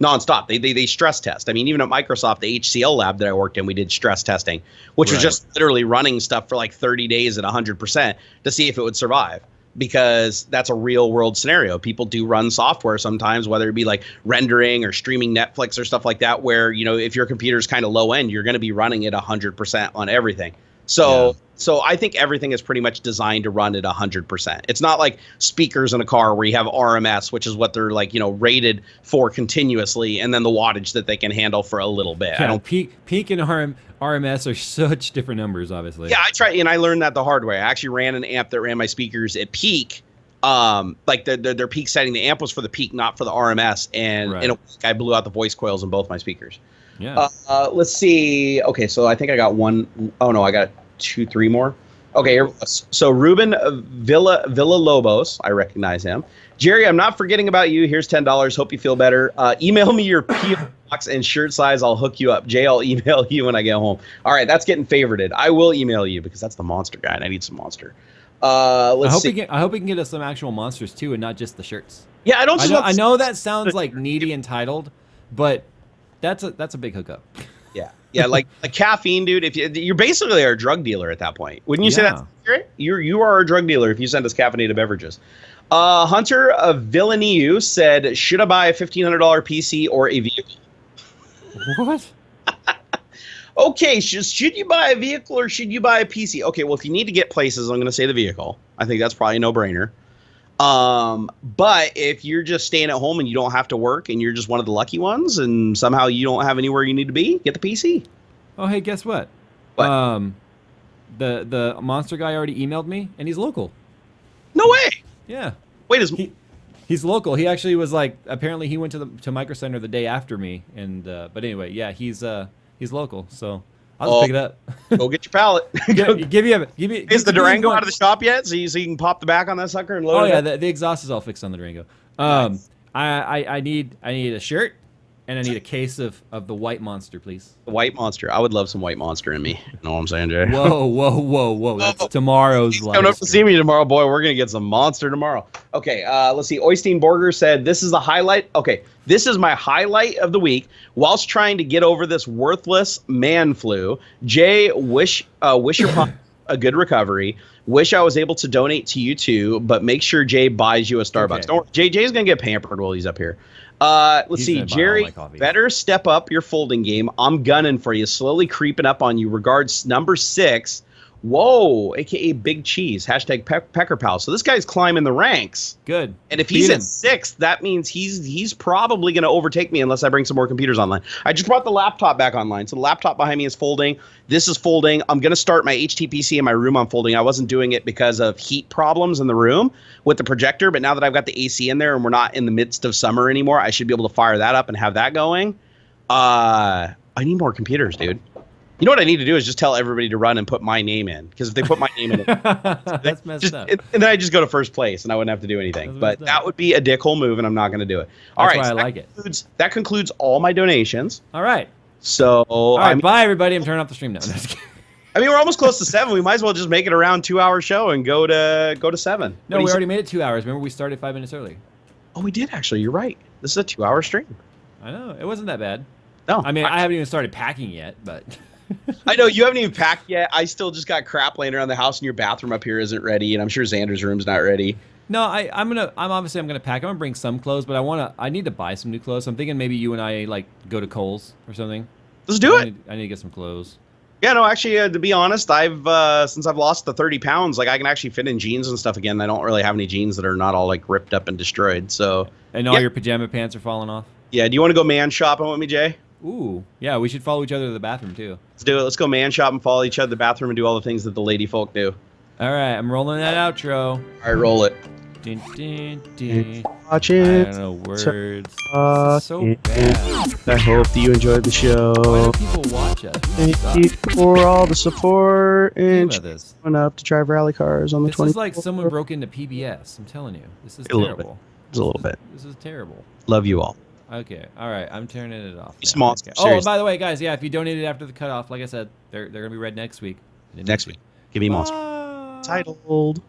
nonstop. They stress test. I mean, even at Microsoft, the HCL lab that I worked in, we did stress testing, which was just literally running stuff for like 30 days at 100% to see if it would survive. Because that's a real world scenario. People do run software sometimes, whether it be like rendering or streaming Netflix or stuff like that, where, if your computer's kind of low end, you're going to be running it 100% on everything. So I think everything is pretty much designed to run at 100%. It's not like speakers in a car where you have RMS, which is what they're like, rated for continuously, and then the wattage that they can handle for a little bit. Yeah, peak and RMS are such different numbers, obviously. Yeah, I learned that the hard way. I actually ran an amp that ran my speakers at peak. Like their peak setting, the amp was for the peak, not for the RMS. And in a week, I blew out the voice coils in both my speakers. Yeah. Let's see. Okay, so I think I got one. Oh no, I got 3 more. Okay, so Ruben Villalobos, I recognize him. Jerry, I'm not forgetting about you. Here's $10. Hope you feel better. Email me your PO box and shirt size. I'll hook you up. Jay, I'll email you when I get home. All right, that's getting favorited. I will email you because that's the monster guy, and I need some monster. Let's see. I hope we can get us some actual monsters too, and not just the shirts. Yeah, I know that sounds like needy entitled, but that's a big hookup. Yeah, like caffeine, dude. If you're basically a drug dealer at that point, wouldn't you say that? You are a drug dealer if you send us caffeinated beverages. Hunter of Villeneuve said, "Should I buy a $1,500 PC or a vehicle?" What? Okay, should you buy a vehicle or should you buy a PC? Okay, well, if you need to get places, I'm going to say the vehicle. I think that's probably a no-brainer. But if you're just staying at home and you don't have to work and you're just one of the lucky ones and somehow you don't have anywhere you need to be, get the PC. Oh, hey, guess what? What? The monster guy already emailed me, and he's local. No way. Yeah. Wait, he's local. He actually was like, apparently he went to Micro Center the day after me, and but anyway, yeah, he's local, so I'll just pick it up. Go get your pallet. Is the Durango out of the shop yet? So you can pop the back on that sucker and load it. Oh yeah, the exhaust is all fixed on the Durango. Nice. I need a shirt, and I need a case of the white monster, please. The white monster. I would love some white monster in me. You know what I'm saying, Jay? Whoa. That's tomorrow's live. Coming up to see me tomorrow, boy. We're going to get some monster tomorrow. Okay, let's see. Oystein Borger said, "This is the highlight." Okay, this is my highlight of the week. Whilst trying to get over this worthless man flu, Jay, wish your pop a good recovery. Wish I was able to donate to you too, but make sure Jay buys you a Starbucks. Okay. Don't worry. Jay's going to get pampered while he's up here. Let's see. Jerry, better step up your folding game. I'm gunning for you. Slowly creeping up on you. Regards, number 6. Whoa, a.k.a. Big Cheese. Hashtag Pecker Pal. So this guy's climbing the ranks. Good. And if he's at 6th, that means he's probably going to overtake me unless I bring some more computers online. I just brought the laptop back online. So the laptop behind me is folding. This is folding. I'm going to start my HTPC in my room on folding. I wasn't doing it because of heat problems in the room with the projector. But now that I've got the AC in there and we're not in the midst of summer anymore, I should be able to fire that up and have that going. I need more computers, dude. You know what I need to do is just tell everybody to run and put my name in. Because if they put my name in, that's messed up. And then I just go to first place and I wouldn't have to do anything. But that would be a dickhole move, and I'm not going to do it. All right, that's why I like it. That concludes all my donations. All right. So all right, bye everybody. I'm turning off the stream now. No, just kidding. I mean, we're almost close to 7. We might as well just make it around 2-hour show and go to 7. No, we already made it 2 hours. Remember, we started 5 minutes early. Oh, we did actually. You're right. This is a 2-hour stream. I know. It wasn't that bad. No. I mean, I haven't even started packing yet, but. I know you haven't even packed yet. I still just got crap laying around the house, and your bathroom up here isn't ready, and I'm sure Xander's room's not ready. No, I'm obviously gonna pack. I'm gonna bring some clothes, but I need to buy some new clothes. So I'm thinking maybe you and I like go to Kohl's or something. Let's do it. I need to get some clothes. Yeah, no, actually, to be honest, since I've lost the 30 pounds, like I can actually fit in jeans and stuff again. I don't really have any jeans that are not all like ripped up and destroyed. So. And all your pajama pants are falling off. Yeah. Do you want to go man shopping with me, Jay? Ooh, yeah. We should follow each other to the bathroom too. Let's do it. Let's go man shop and follow each other to the bathroom and do all the things that the lady folk do. All right, I'm rolling that outro. All right, roll it. Dun, dun, dun. Watch it. I don't know words. So bad. I hope that you enjoyed the show. Why do people watch us? Thank you for all the support and this. showing up to drive rally cars on the 20th. This is like someone broke into PBS. I'm telling you, this is terrible. Just a little bit. This is terrible. Love you all. Okay, all right. I'm turning it off. Small. Okay. Oh, by the way, guys, yeah, if you donated after the cutoff, like I said, they're gonna be read next week. Next week. Give me monster. Titled.